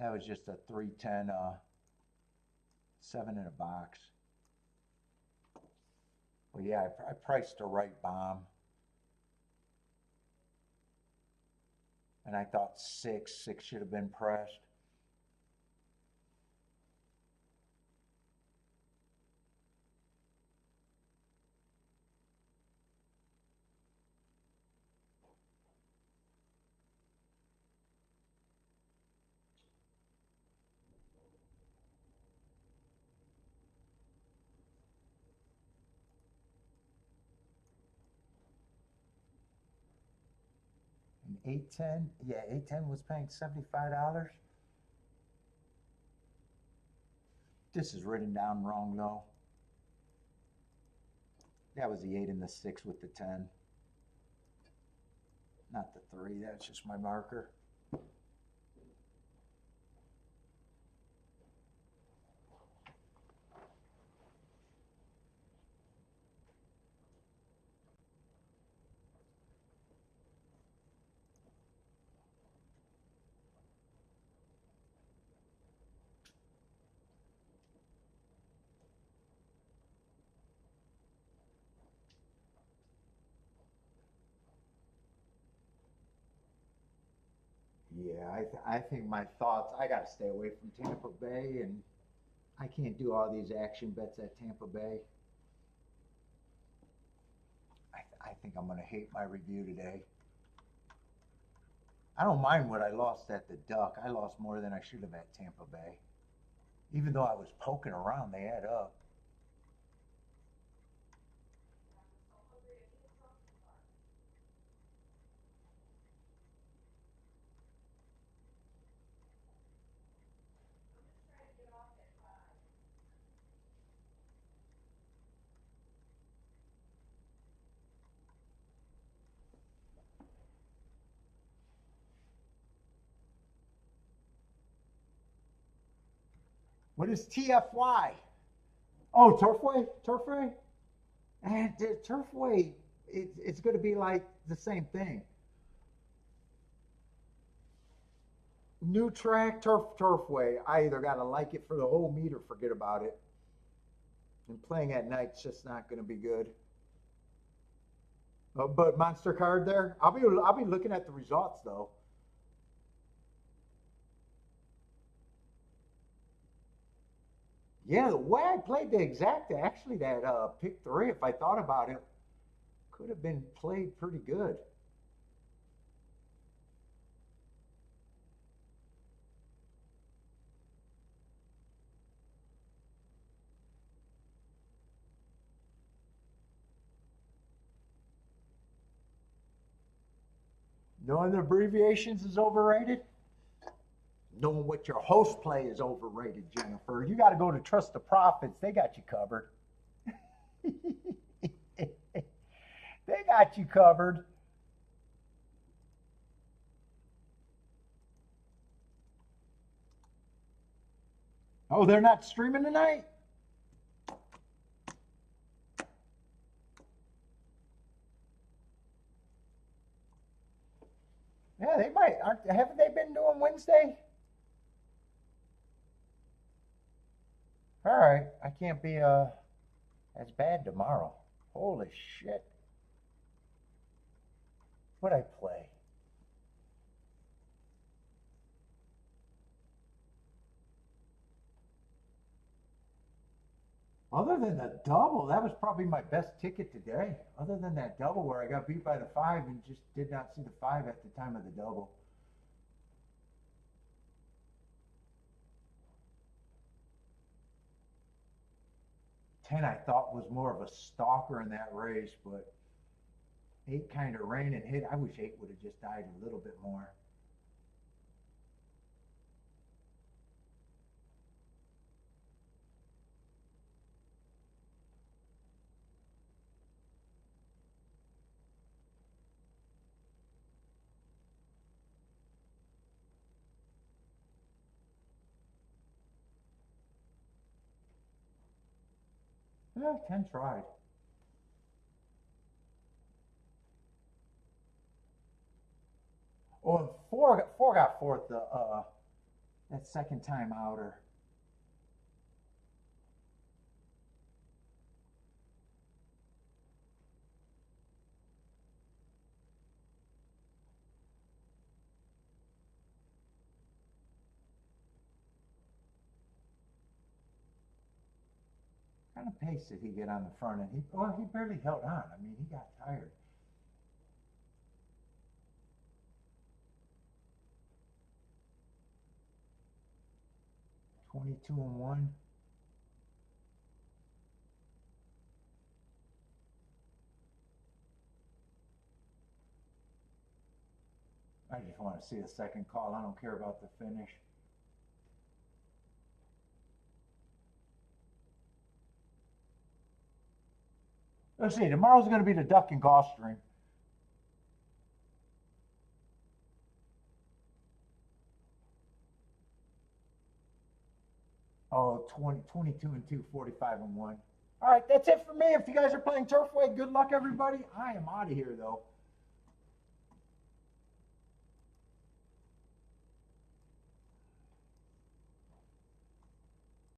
That was just a 310, 7 in a box. Well, yeah, I priced the right bomb. And I thought 6 should have been pressed. And 810, yeah, 810 was paying $75. This is written down wrong though. That was the 8 and the 6 with the 10. Not the 3, that's just my marker. Yeah, I think my thoughts, I got to stay away from Tampa Bay, and I can't do all these action bets at Tampa Bay. I think I'm going to hate my review today. I don't mind what I lost at the Duck. I lost more than I should have at Tampa Bay. Even though I was poking around, they add up. What is TFY? Oh, Turfway? Turfway? And the Turfway, it's going to be like the same thing. New track, Turfway. I either got to like it for the whole meet or forget about it. And playing at night's just not going to be good. But Monster card there. I'll be looking at the results though. Yeah, the way I played the exact, actually that pick 3, if I thought about it, could have been played pretty good. Knowing the abbreviations is overrated. Knowing what your host play is overrated, Jennifer. You got to go to Trust the Profits. They got you covered. They got you covered. Oh, they're not streaming tonight? Yeah, they might. Haven't they been doing Wednesday? All right, I can't be as bad tomorrow. Holy shit! What I play? Other than the double, that was probably my best ticket today. Other than that double where I got beat by the 5 and just did not see the 5 at the time of the double. 10 I thought was more of a stalker in that race, but 8 kind of ran and hit. I wish 8 would have just died a little bit more. Well, 10 tried. Oh, four got fourth that second time outer. What kind of pace did he get on the front end? He barely held on. I mean, he got tired. $22 and 1. I just want to see a second call. I don't care about the finish. Let's see. Tomorrow's going to be the Duck and Gulfstream. Oh, 22 and 2, 45 and 1. All right, that's it for me. If you guys are playing Turfway, good luck, everybody. I am out of here, though.